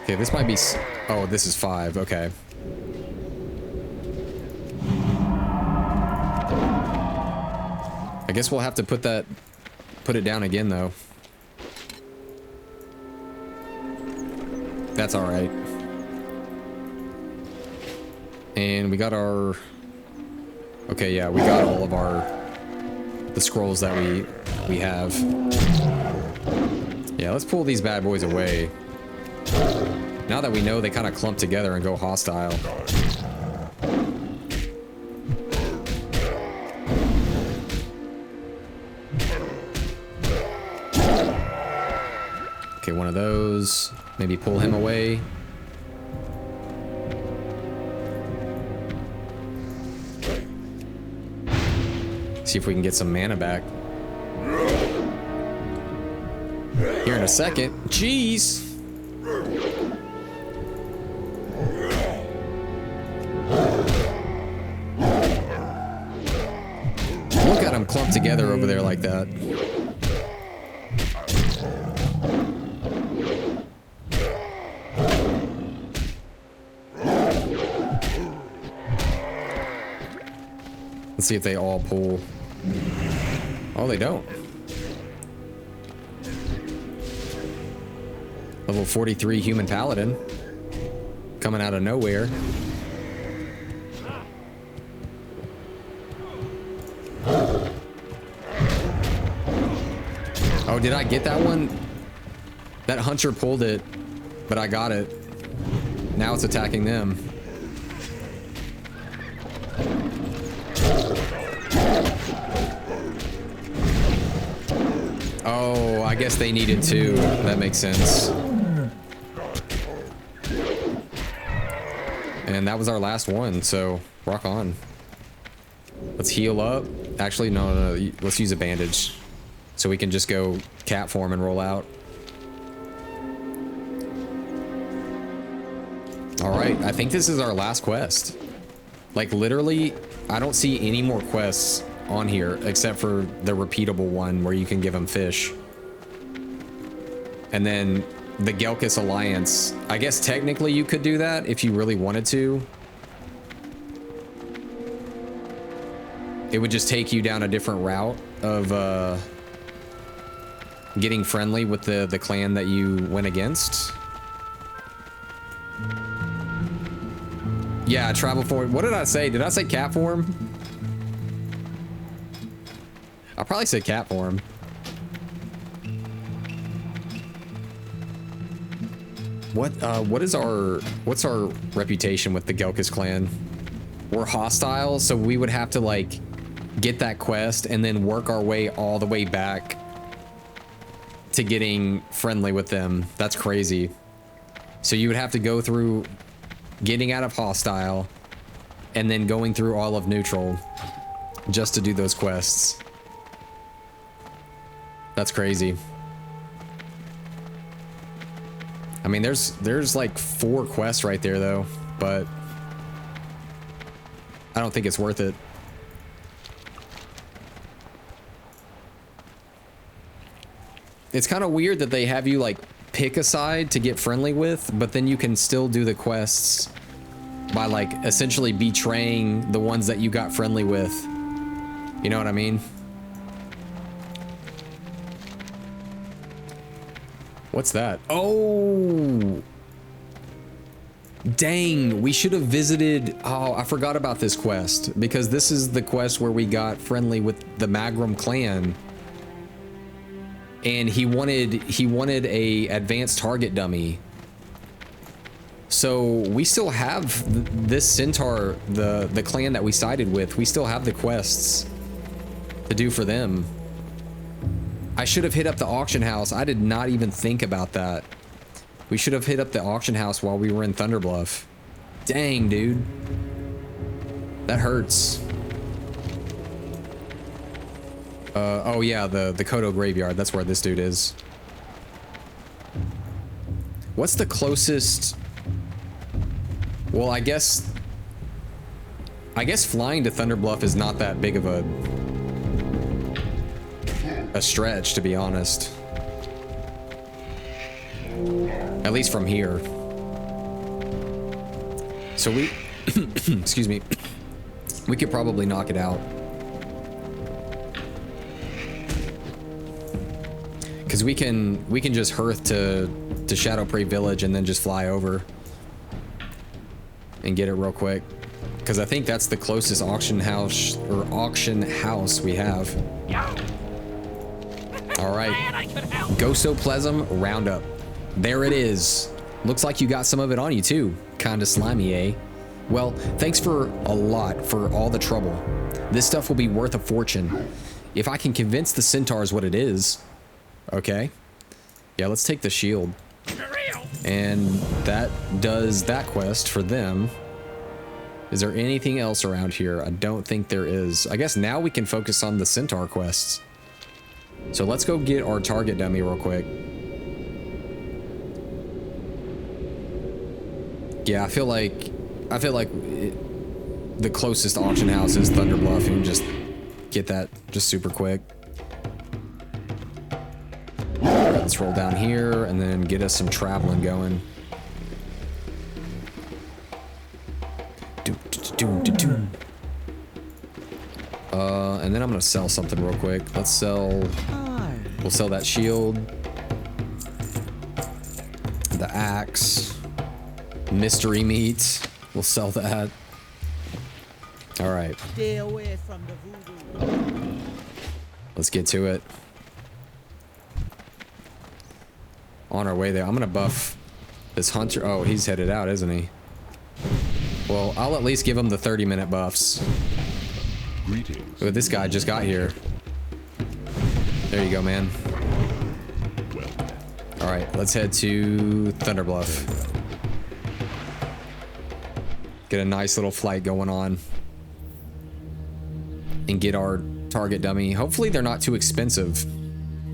Okay, this might be... Oh, this is 5. Okay. I guess we'll have to put it down again, though. That's all right. And we got our... Okay, yeah, we got all of the scrolls that we have. Yeah, let's pull these bad boys away. Now that we know they kind of clump together and go hostile. Okay, one of those. Maybe pull him away. See if we can get some mana back. Here in a second. Jeez! Look at them clump together over there like that. Let's see if they all pull. Oh, they don't. Level 43 human paladin. Coming out of nowhere. Oh, did I get that one? That hunter pulled it, but I got it. Now it's attacking them. Oh, I guess they needed two. That makes sense. And that was our last one, so rock on. Let's heal up. Actually, no. Let's use a bandage. So we can just go cat form and roll out. Alright, I think this is our last quest. Like, literally, I don't see any more quests on here except for the repeatable one where you can give them fish. And then the Gelkis Alliance. I guess technically you could do that if you really wanted to. It would just take you down a different route of getting friendly with the clan that you went against. Yeah, travel forward. What did I say? Did I say cat form? I probably said cat form. What's our reputation with the Gelkis clan? We're hostile, so we would have to like get that quest and then work our way all the way back to getting friendly with them. That's crazy. So you would have to go through getting out of hostile and then going through all of neutral just to do those quests. That's crazy. I mean, there's like 4 quests right there though, but I don't think it's worth it. It's kind of weird that they have you like pick a side to get friendly with, but then you can still do the quests by like essentially betraying the ones that you got friendly with. You know what I mean? What's that? Oh! Dang, we should have visited. Oh, I forgot about this quest because this is the quest where we got friendly with the Magrum clan. And he wanted a advanced target dummy. So we still have this centaur, the clan that we sided with. We still have the quests to do for them. I should have hit up the auction house. I did not even think about that. We should have hit up the auction house while we were in Thunderbluff. Dang, dude. That hurts. Oh yeah, the Kodo graveyard. That's where this dude is. What's the closest? Well, I guess flying to Thunderbluff is not that big of a stretch, to be honest. At least from here. So we, excuse me, we could probably knock it out. Because we can just hearth to Shadowprey Village and then just fly over and get it real quick. Because I think that's the closest auction house we have. All right, Ghostoplasm Roundup. There it is. Looks like you got some of it on you too. Kinda slimy, eh? Well, thanks for a lot for all the trouble. This stuff will be worth a fortune. If I can convince the centaurs what it is. Okay. Yeah, let's take the shield. And that does that quest for them. Is there anything else around here? I don't think there is. I guess now we can focus on the centaur quests. So let's go get our target dummy real quick. Yeah, I feel like the closest auction house is Thunderbluff, and just get that just super quick. All right, let's roll down here and then get us some traveling going. And then I'm gonna sell something real quick. We'll sell that shield, the axe, mystery meat. We'll sell that. All right. Stay away from the voodoo. Let's get to it. On our way there, I'm gonna buff this hunter. Oh, he's headed out, isn't he? Well, I'll at least give him the 30-minute buffs. Greetings. Ooh, this guy just got here. There you go, man. All right, let's head to Thunderbluff. Get a nice little flight going on. And get our target dummy. Hopefully they're not too expensive.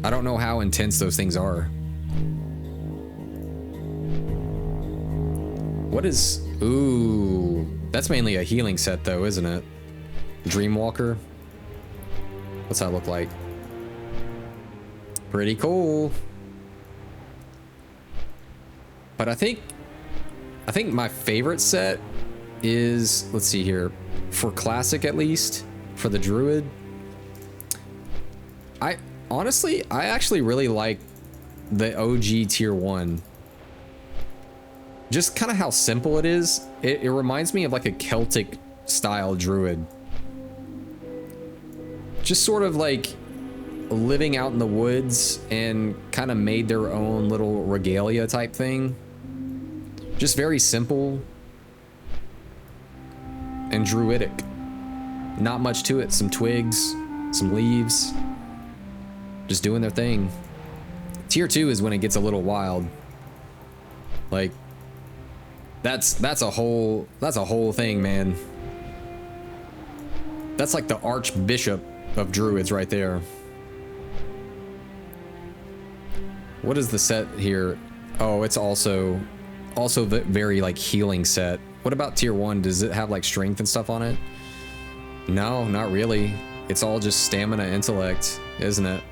I don't know how intense those things are. What is... Ooh. That's mainly a healing set though, isn't it? Dreamwalker. What's that look like? Pretty cool. But I think my favorite set is, let's see here, for classic at least, for the druid. I actually really like the OG tier 1. Just kind of how simple it is. It reminds me of like a Celtic style druid. Just sort of like living out in the woods and kind of made their own little regalia type thing. Just very simple and druidic. Not much to it. Some twigs, some leaves, just doing their thing. Tier 2 is when it gets a little wild. Like that's a whole thing, man. That's like the archbishop of druids right there. What is the set here? Oh, it's also very like healing set. What about tier 1? Does it have like strength and stuff on it? No, not really. It's all just stamina, intellect, isn't it?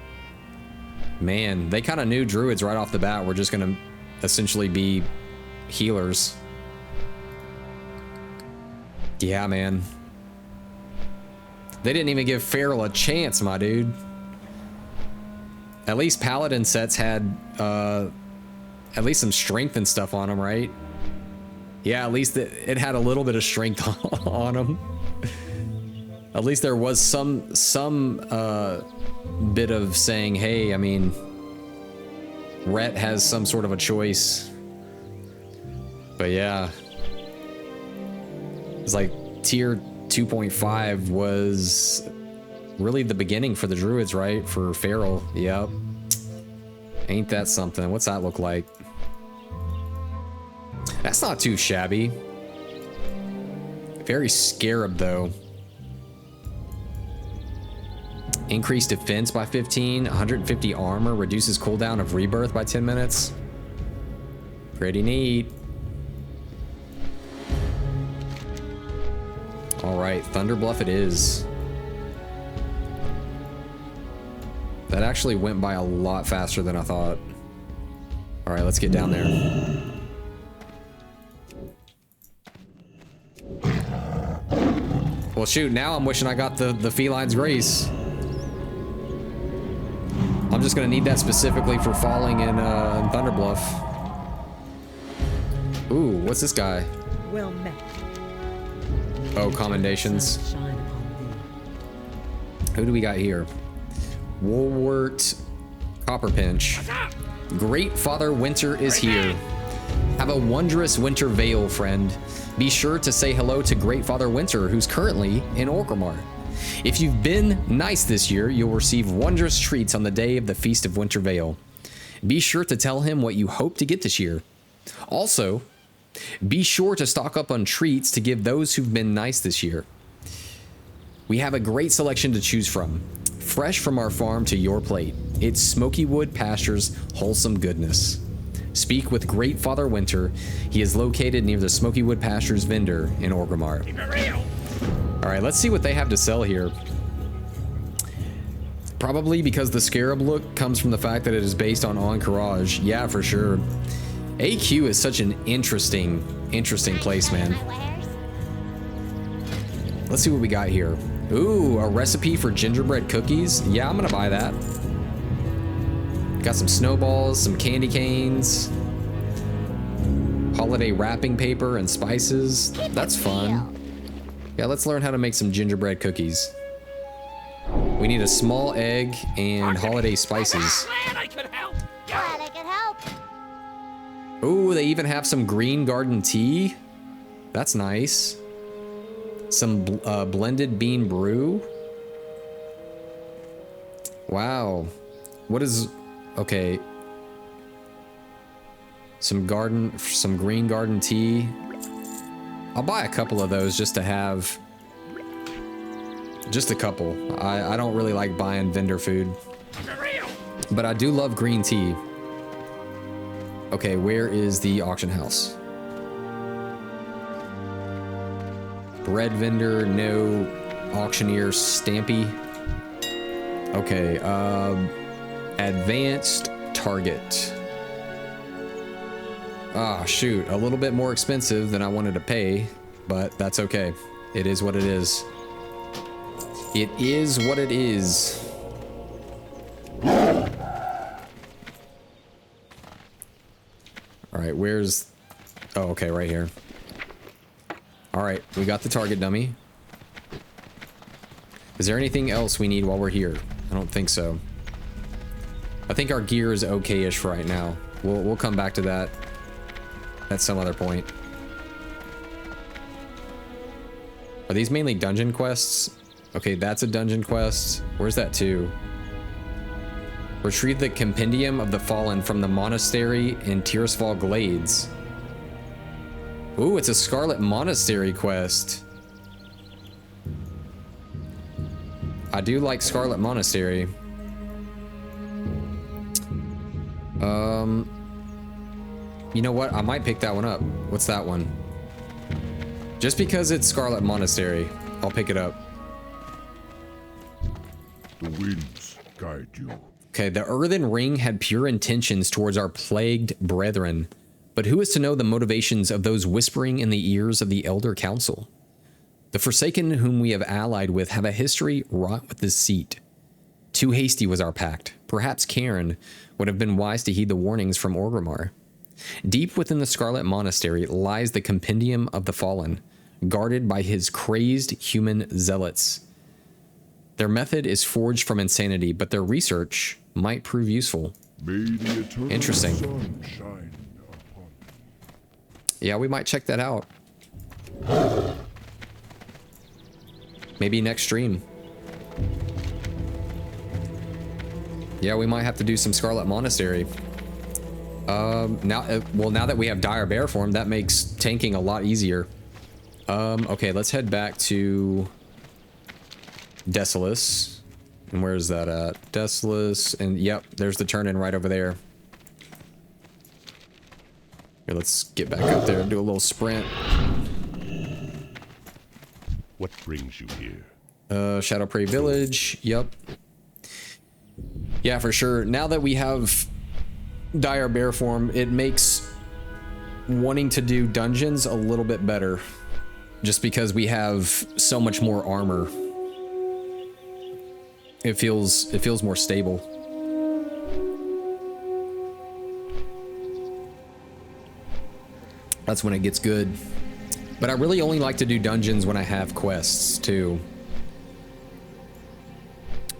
Man, they kind of knew druids right off the bat were just gonna essentially be healers. Yeah, man. They didn't even give Feral a chance, my dude. At least paladin sets had at least some strength and stuff on them, right? Yeah, at least it had a little bit of strength on him. At least there was some bit of saying, hey, I mean, Rhett has some sort of a choice. But yeah. It's like tier 2.5 was really the beginning for the druids, right? For Feral. Yep. Ain't that something? What's that look like? That's not too shabby. Very scarab though. Increased defense by 15, 150 armor, reduces cooldown of rebirth by 10 minutes. Pretty neat. All right, Thunderbluff it is. That actually went by a lot faster than I thought. All right, let's get down there. Well, shoot, now I'm wishing I got the Feline's Grace. I'm just gonna need that specifically for falling in Thunderbluff. Ooh, what's this guy? Well met. Oh, commendations. Shine upon thee. Who do we got here? Woolwort Copperpinch. Great Father Winter is here. Have a wondrous winter veil, friend. Be sure to say hello to Great Father Winter, who's currently in Orgrimmar. If you've been nice this year, you'll receive wondrous treats on the day of the Feast of Winter Veil. Be sure to tell him what you hope to get this year. Also, be sure to stock up on treats to give those who've been nice this year. We have a great selection to choose from. Fresh from our farm to your plate. It's Smoky Wood Pastures wholesome goodness. Speak with Great Father Winter. He is located near the Smoky Wood Pastures vendor in Orgrimmar. Keep it real. All right, let's see what they have to sell here. Probably because the scarab look comes from the fact that it is based on Encourage. Yeah, for sure. AQ is such an interesting place, man. Let's see what we got here. Ooh, a recipe for gingerbread cookies. Yeah, I'm gonna buy that. Got some snowballs, some candy canes, holiday wrapping paper and spices. That's fun. Yeah, let's learn how to make some gingerbread cookies. We need a small egg and holiday spices. Glad I could help. Glad I could help. Ooh, they even have some green garden tea. That's nice. Some blended bean brew. Wow. What is... Okay. Some green garden tea. I'll buy a couple of those just to have. Just a couple. I don't really like buying vendor food. But I do love green tea. Okay, where is the auction house? Bread vendor, no. Auctioneer, Stampy. Okay, advanced target. Ah, shoot, a little bit more expensive than I wanted to pay, but that's okay. It is what it is. It is what it is. All right, where's... Oh, okay, right here. All right, we got the target dummy. Is there anything else we need while we're here? I don't think so. I think our gear is okay-ish right now. We'll come back to that at some other point. Are these mainly dungeon quests? Okay, that's a dungeon quest. Where's that to? Retrieve the Compendium of the Fallen from the monastery in Tirisfal Glades. Ooh, it's a Scarlet Monastery quest. I do like Scarlet Monastery. You know what? I might pick that one up. What's that one? Just because it's Scarlet Monastery, I'll pick it up. The winds guide you. Okay, the Earthen Ring had pure intentions towards our plagued brethren. But who is to know the motivations of those whispering in the ears of the Elder Council? The Forsaken whom we have allied with have a history wrought with deceit. Too hasty was our pact. Perhaps Cairn would have been wise to heed the warnings from Orgrimmar. Deep within the Scarlet Monastery lies the Compendium of the Fallen, guarded by his crazed human zealots. Their method is forged from insanity, but their research might prove useful. May the eternal Interesting. sun shine upon you. Yeah, we might check that out. Maybe next stream. Yeah, we might have to do some Scarlet Monastery. Now that we have Dire Bear form, that makes tanking a lot easier. Okay, let's head back to Desolus. And where's that at? Desolus, and yep, there's the turn-in right over there. Here, let's get back up there and do a little sprint. What brings you here? Shadow Prey Village, yep. Yeah, for sure. Now that we have Dire Bear form, it makes wanting to do dungeons a little bit better. Just because we have so much more armor. It feels more stable. That's when it gets good. But I really only like to do dungeons when I have quests too.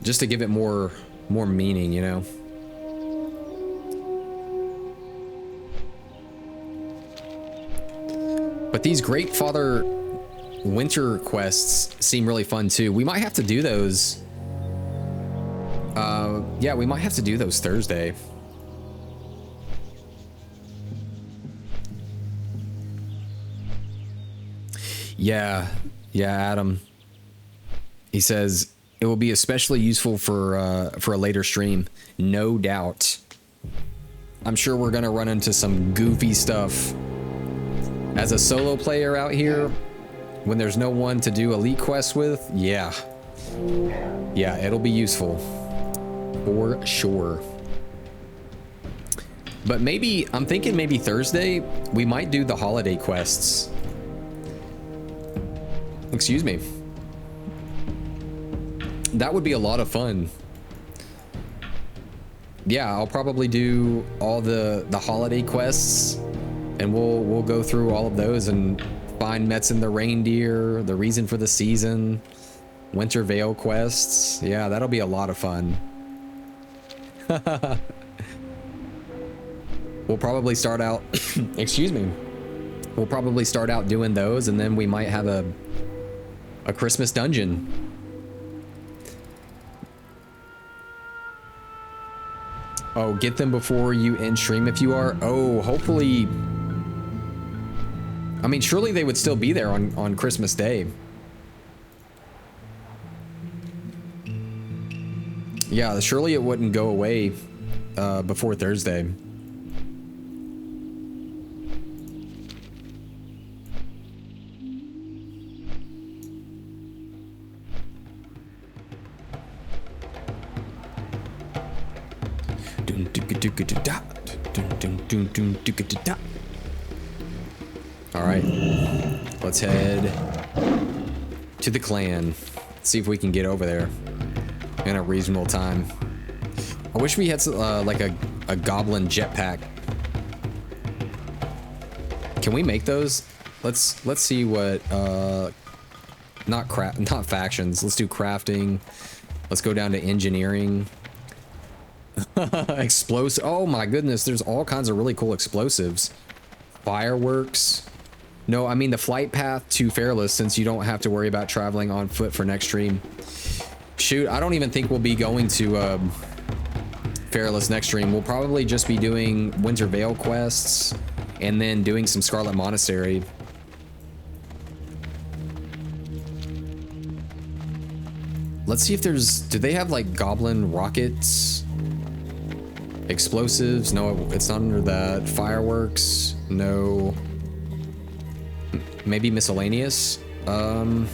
Just to give it more meaning, you know. But these Great Father Winter quests seem really fun too. We might have to do those. Yeah, we might have to do those Thursday. Yeah, Adam. He says it will be especially useful for a later stream, no doubt. I'm sure we're gonna run into some goofy stuff. As a solo player out here, when there's no one to do elite quests with, yeah, it'll be useful for sure. But maybe I'm thinking maybe Thursday we might do the holiday quests. Excuse me. That would be a lot of fun. Yeah, I'll probably do all the holiday quests, and we'll go through all of those and find Metzen the reindeer, the reason for the season, Winter Veil quests. Yeah, that'll be a lot of fun. We'll probably start out excuse me. We'll probably start out doing those, and then we might have a Christmas dungeon. Oh, get them before you end stream if you are. Oh, hopefully. I mean, surely they would still be there on Christmas Day. Yeah, surely it wouldn't go away before Thursday. All right, let's head to the clan. See if we can get over there in a reasonable time. I wish we had like a goblin jetpack. Can we make those? Let's see what not factions. Let's do crafting. Let's go down to engineering. Explosive. Oh my goodness, there's all kinds of really cool explosives. Fireworks. No, I mean the flight path to Fairless, since you don't have to worry about traveling on foot for next stream. Shoot, I don't even think we'll be going to Fairless next stream. We'll probably just be doing Winter Veil quests and then doing some Scarlet Monastery. Let's see if there's, do they have like goblin rockets? Explosives? No, it's not under that. Fireworks? No. Maybe miscellaneous? Ooh,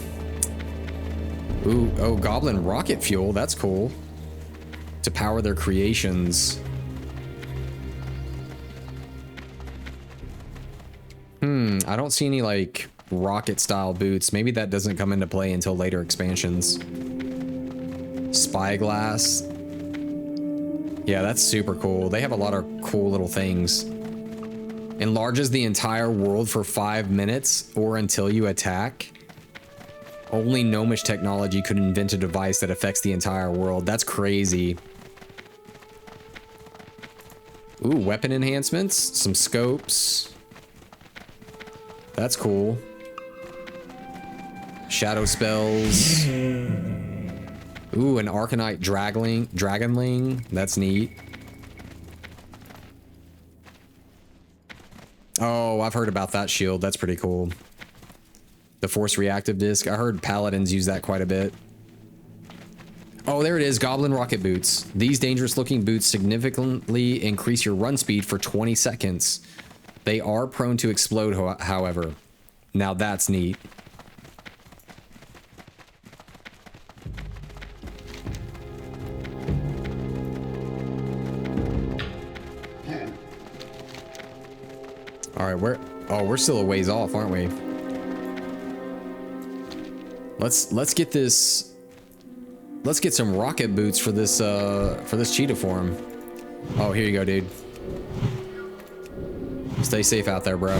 oh, goblin rocket fuel. That's cool. To power their creations. I don't see any like rocket style boots. Maybe that doesn't come into play until later expansions. Spyglass. Yeah, that's super cool. They have a lot of cool little things. Enlarges the entire world for 5 minutes or until you attack. Only gnomish technology could invent a device that affects the entire world. That's crazy. Ooh, weapon enhancements, some scopes. That's cool. Shadow spells. Ooh, an Arcanite Dragonling. That's neat. Oh, I've heard about that shield. That's pretty cool. The Force Reactive Disc. I heard Paladins use that quite a bit. Oh, there it is. Goblin Rocket Boots. These dangerous looking boots significantly increase your run speed for 20 seconds. They are prone to explode, however. Now that's neat. All right, we're still a ways off, aren't we? Let's get this. Let's get some rocket boots for this cheetah form. Oh, here you go, dude. Stay safe out there, bro.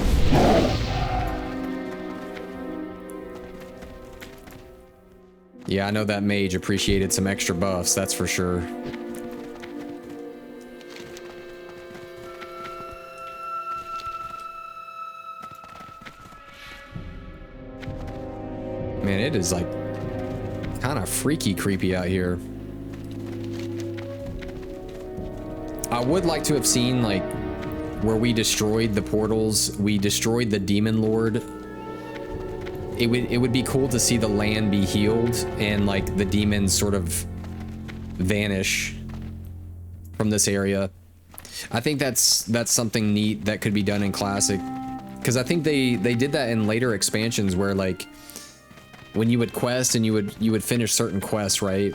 Yeah, I know that mage appreciated some extra buffs, that's for sure. Man, it is like kind of freaky creepy out here. I would like to have seen like where we destroyed the portals, we destroyed the demon lord. It would be cool to see the land be healed and like the demons sort of vanish from this area. I think that's something neat that could be done in Classic, because I think they did that in later expansions where like when you would quest and you would finish certain quests, right?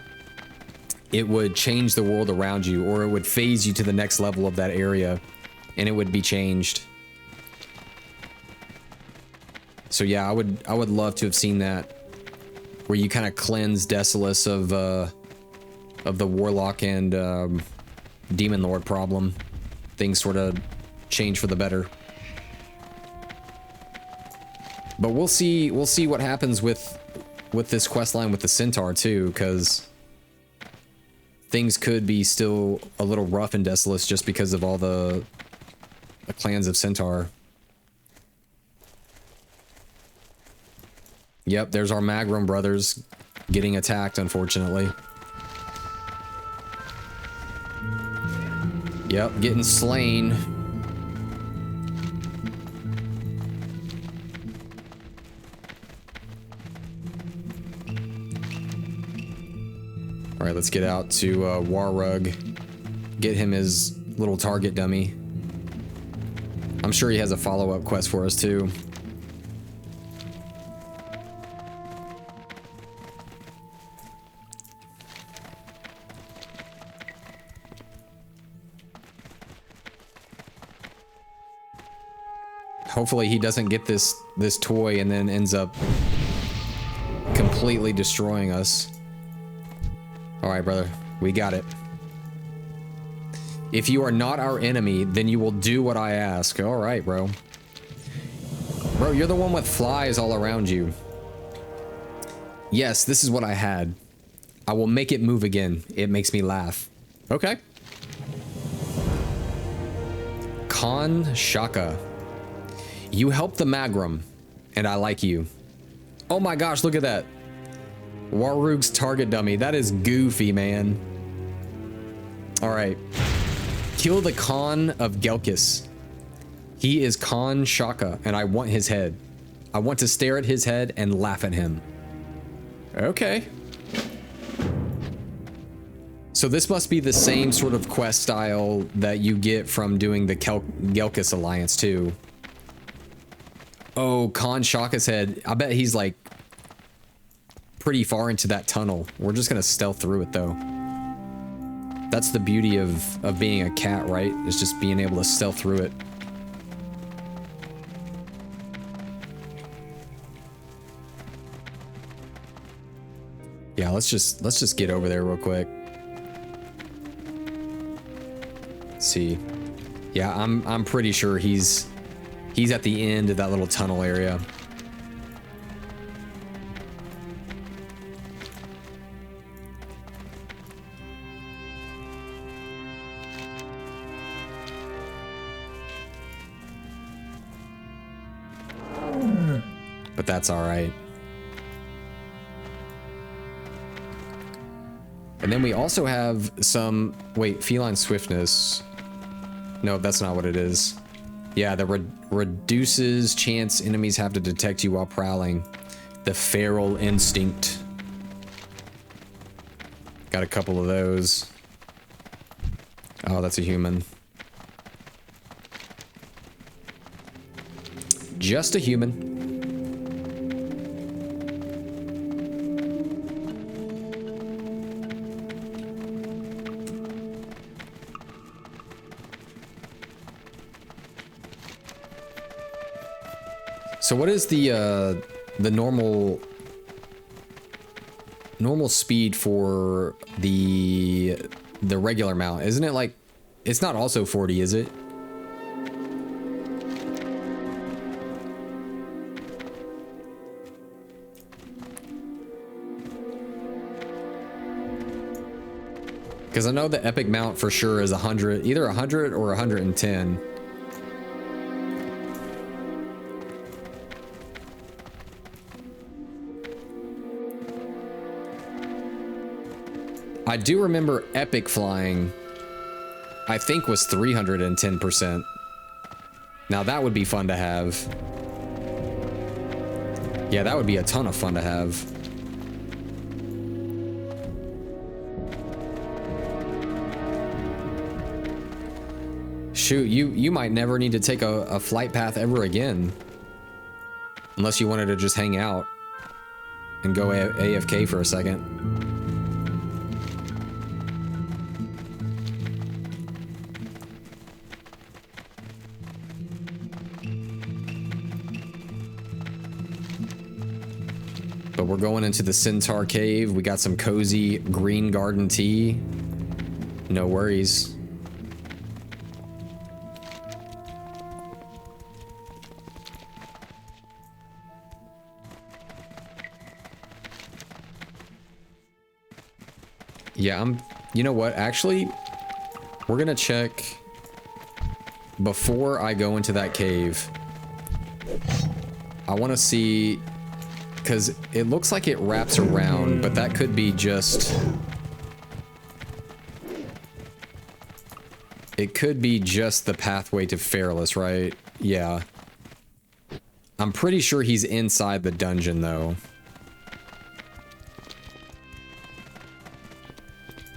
It would change the world around you, or it would phase you to the next level of that area, and it would be changed. So yeah, I would love to have seen that, where you kind of cleanse Desolus of the Warlock and Demon Lord problem. Things sort of change for the better. But we'll see what happens with this quest line with the Centaur too, because things could be still a little rough in Desolus just because of all the clans of Centaur. Yep, there's our Magrum brothers getting attacked, unfortunately. Yep, getting slain. All right, let's get out to Warrug. Get him his little target dummy. I'm sure he has a follow-up quest for us too. Hopefully he doesn't get this toy and then ends up completely destroying us. All right, brother, we got it. If you are not our enemy, then you will do what I ask. All right, bro. Bro, you're the one with flies all around you. Yes, this is what I had. I will make it move again. It makes me laugh. Okay. Khan Shaka. You help the Magrum, and I like you. Oh my gosh, look at that. Warrug's target dummy. That is goofy, man. All right. Kill the Khan of Gelkis. He is Khan Shaka, and I want his head. I want to stare at his head and laugh at him. Okay. So this must be the same sort of quest style that you get from doing the Gelkis Alliance too. Oh, Khan Shaka's head. I bet he's like pretty far into that tunnel. We're just gonna stealth through it though. That's the beauty of being a cat, right? Is just being able to stealth through it. Yeah, let's just get over there real quick. Let's see. Yeah, I'm pretty sure he's He's at the end of that little tunnel area. But that's all right. And then we also have some, wait, feline swiftness. No, that's not what it is. Yeah, that reduces chance enemies have to detect you while prowling. The feral instinct. Got a couple of those. Oh, that's a human. Just a human. So what is the normal speed for the regular mount? Isn't it like, it's not also 40, is it? Because I know the epic mount for sure is 100, either 100 or 110. I do remember epic flying, I think was 310%. Now that would be fun to have. Yeah, that would be a ton of fun to have. Shoot, you might never need to take a flight path ever again. Unless you wanted to just hang out and go AFK for a second. But we're going into the Centaur Cave. We got some cozy green garden tea. No worries. Yeah, you know what? Actually, we're gonna check before I go into that cave. I want to see, because it looks like it wraps around, but that could be just... It could be just the pathway to Fairless, right? Yeah. I'm pretty sure he's inside the dungeon, though.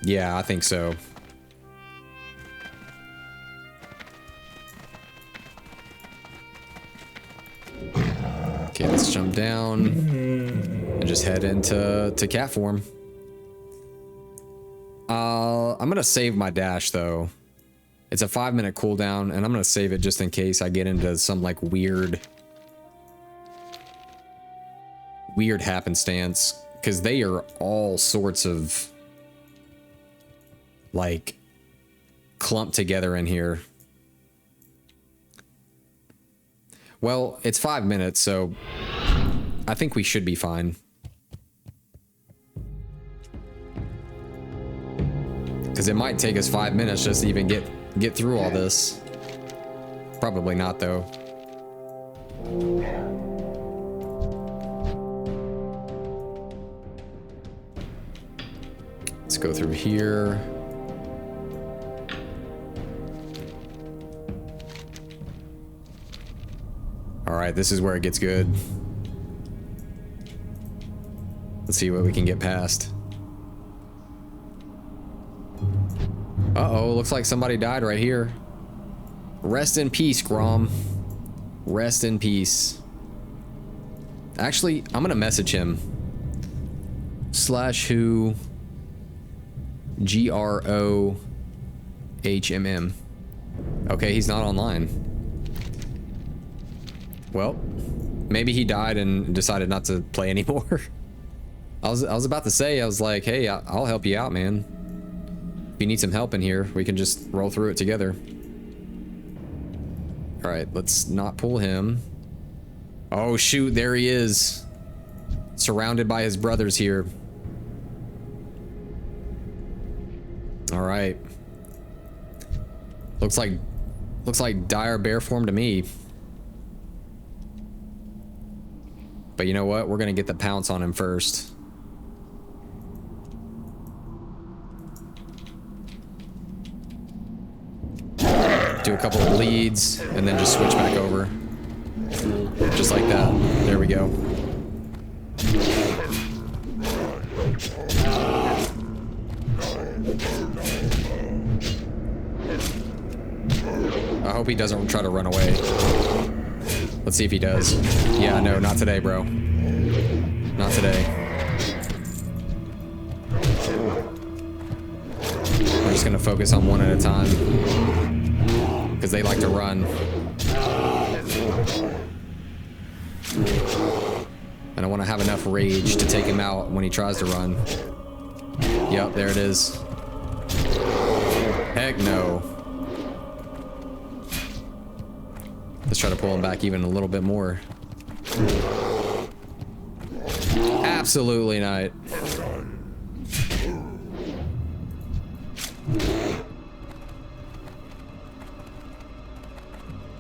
Yeah, I think so. Okay, let's jump down and just head into cat form. I'm gonna save my dash though. It's a 5-minute cooldown, and I'm gonna save it just in case I get into some like weird happenstance, because they are all sorts of like clumped together in here. Well, it's 5 minutes, so I think we should be fine. Because it might take us 5 minutes just to even get through all this. Probably not, though. Let's go through here. Alright, this is where it gets good. Let's see what we can get past. Uh-oh, looks like somebody died right here. Rest in peace, Grom. Rest in peace. Actually, I'm gonna message him. /who GROHMM. Okay, he's not online. Well, maybe he died and decided not to play anymore. I was about to say, I was like, hey, I'll help you out, man. If you need some help in here, we can just roll through it together. All right, let's not pull him. Oh shoot, there he is. Surrounded by his brothers here. All right. Looks like dire bear form to me. But you know what? We're gonna get the pounce on him first. Do a couple of leads and then just switch back over. Just like that. There we go. I hope he doesn't try to run away. Let's see if he does. Yeah, no, not today, bro. Not today. We're just gonna focus on one at a time. Because they like to run. And I want to have enough rage to take him out when he tries to run. Yep, there it is. Heck no. Let's try to pull him back even a little bit more. Absolutely not.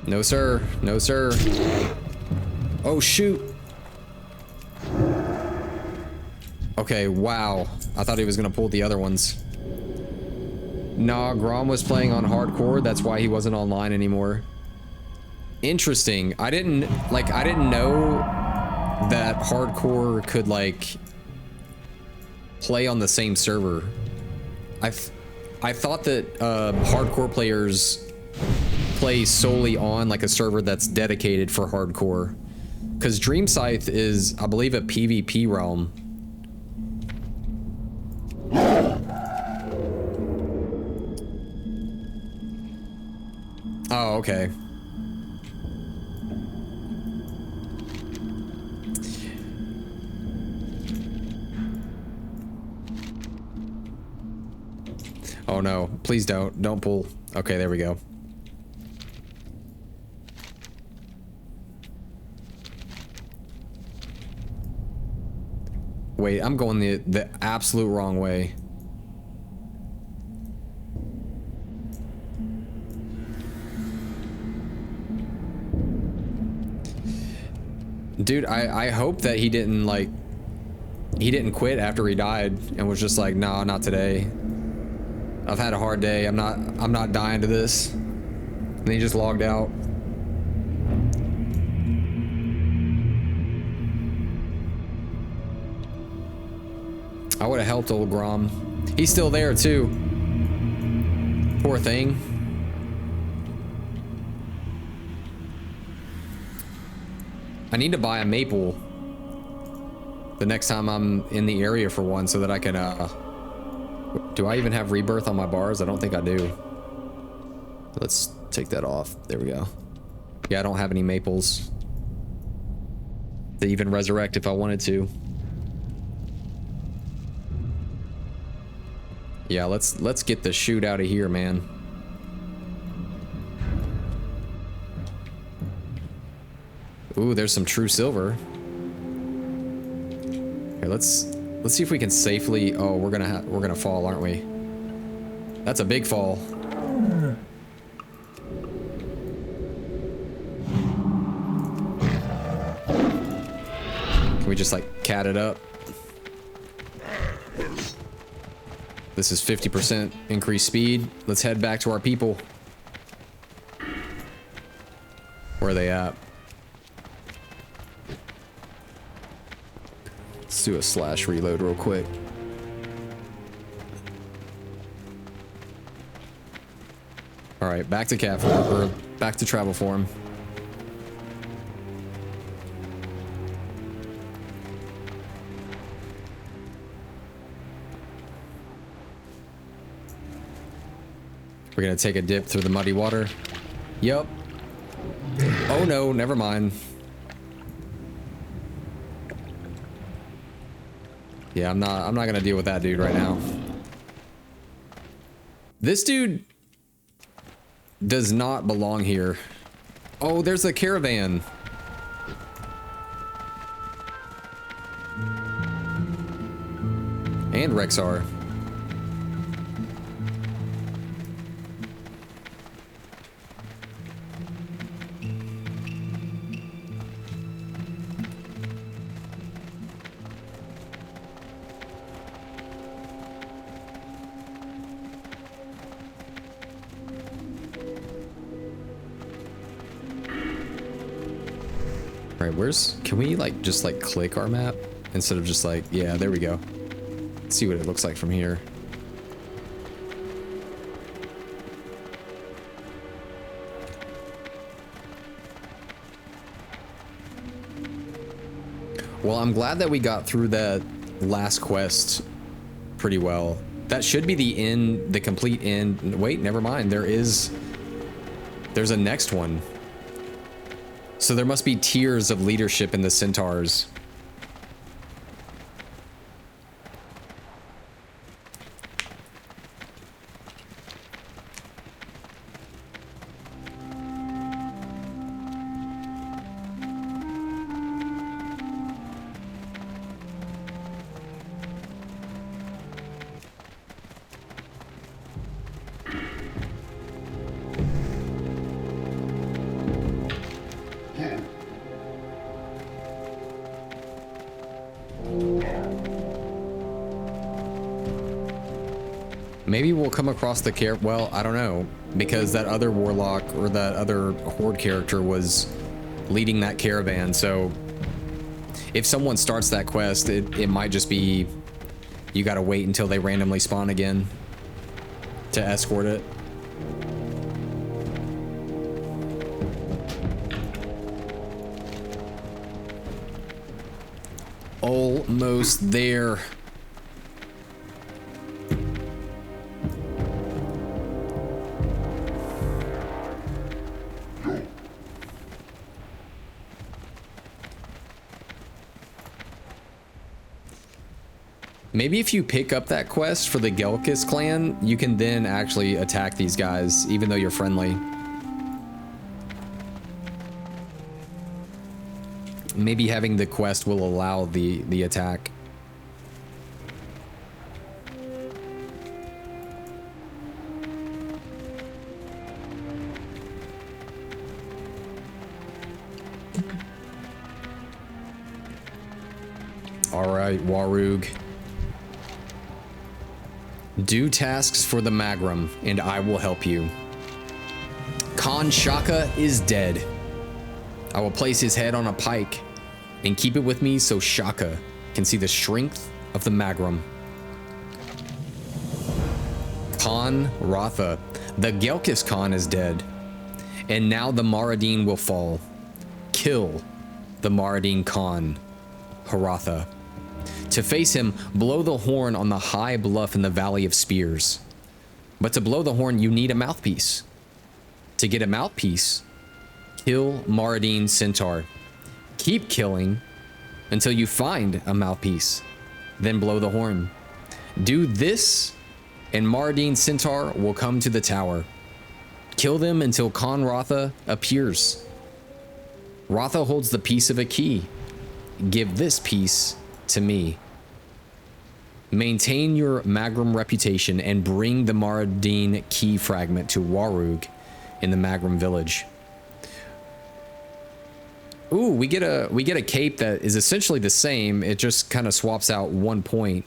No sir, no sir. Oh shoot. Okay, wow. I thought he was gonna pull the other ones. Nah, Grom was playing on hardcore, that's why he wasn't online anymore. Interesting. I didn't know that hardcore could like play on the same server. I thought that hardcore players play solely on like a server that's dedicated for hardcore. Because Dream Scythe is, I believe, a PvP realm. Oh, okay. Oh no, please don't pull. Okay, there we go. Wait, I'm going the absolute wrong way. Dude, I hope that he didn't quit after he died and was just like, nah, not today. I've had a hard day. I'm not dying to this. And he just logged out. I would have helped old Grom. He's still there too. Poor thing. I need to buy a maple the next time I'm in the area for one so that I can, do I even have rebirth on my bars? I don't think I do. Let's take that off. There we go. Yeah, I don't have any maples to even resurrect if I wanted to. Yeah, let's get the shoot out of here, man. Ooh, there's some true silver. Here, let's see if we can safely. Oh, we're gonna fall, aren't we? That's a big fall. Can we just like cat it up? This is 50% increased speed. Let's head back to our people. Where are they at? Let's do a slash reload real quick. All right, back to cat form, or back to travel form. We're gonna take a dip through the muddy water. Yup. Oh no, never mind. Yeah, I'm not gonna deal with that dude right now. This dude does not belong here. Oh, there's a caravan. And Rexar. All right, can we like just like click our map instead of just like, yeah, there we go. Let's see what it looks like from here. Well, I'm glad that we got through that last quest pretty well. That should be the end, the complete end. Wait, never mind. There's a next one. So there must be tiers of leadership in the centaurs. Maybe we'll come across the well, I don't know, because that other warlock or that other horde character was leading that caravan. So if someone starts that quest, it might just be you gotta wait until they randomly spawn again to escort it. Almost there. Maybe if you pick up that quest for the Gelkis clan, you can then actually attack these guys, even though you're friendly. Maybe having the quest will allow the attack. All right, Warug. Do tasks for the Magrum, and I will help you. Khan Shaka is dead. I will place his head on a pike and keep it with me so Shaka can see the strength of the Magrum. Khan Ratha. The Gelkis Khan is dead, and now the Maradin will fall. Kill the Maradin Khan, Haratha. To face him, blow the horn on the high bluff in the Valley of Spears. But to blow the horn, you need a mouthpiece. To get a mouthpiece, kill Maradin Centaur. Keep killing until you find a mouthpiece. Then blow the horn. Do this, and Maradin Centaur will come to the tower. Kill them until Khan Ratha appears. Ratha holds the piece of a key. Give this piece to me. Maintain your Magrum reputation and bring the Maradin key fragment to Warug in the Magrum village. Ooh, we get a cape that is essentially the same. It just kind of swaps out 1 point.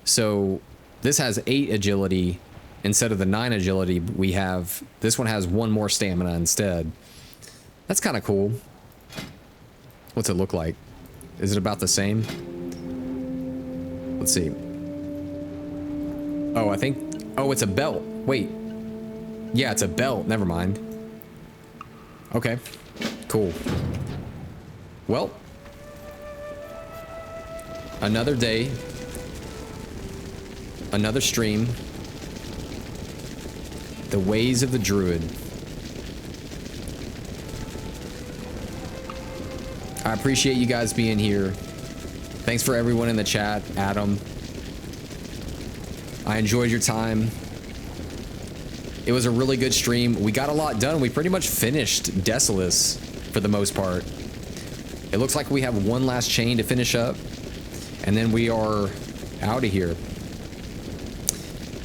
So this has 8 agility instead of the 9 agility we have. This one has 1 more stamina instead. That's kind of cool. What's it look like? Is it about the same? Let's see. Oh, I think... Oh, it's a belt. Wait. Yeah, it's a belt. Never mind. Okay. Cool. Well. Another day. Another stream. The ways of the Druid. I appreciate you guys being here. Thanks for everyone in the chat, Adam. I enjoyed your time. It was a really good stream. We got a lot done. We pretty much finished Desolus for the most part. It looks like we have one last chain to finish up, and then we are out of here.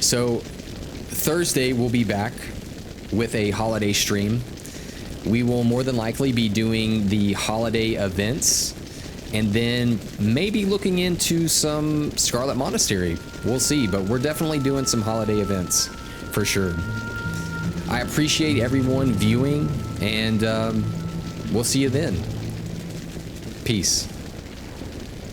So Thursday we'll be back with a holiday stream. We will more than likely be doing the holiday events, and then maybe looking into some Scarlet Monastery. We'll see, but we're definitely doing some holiday events for sure. I appreciate everyone viewing, and we'll see you then. Peace.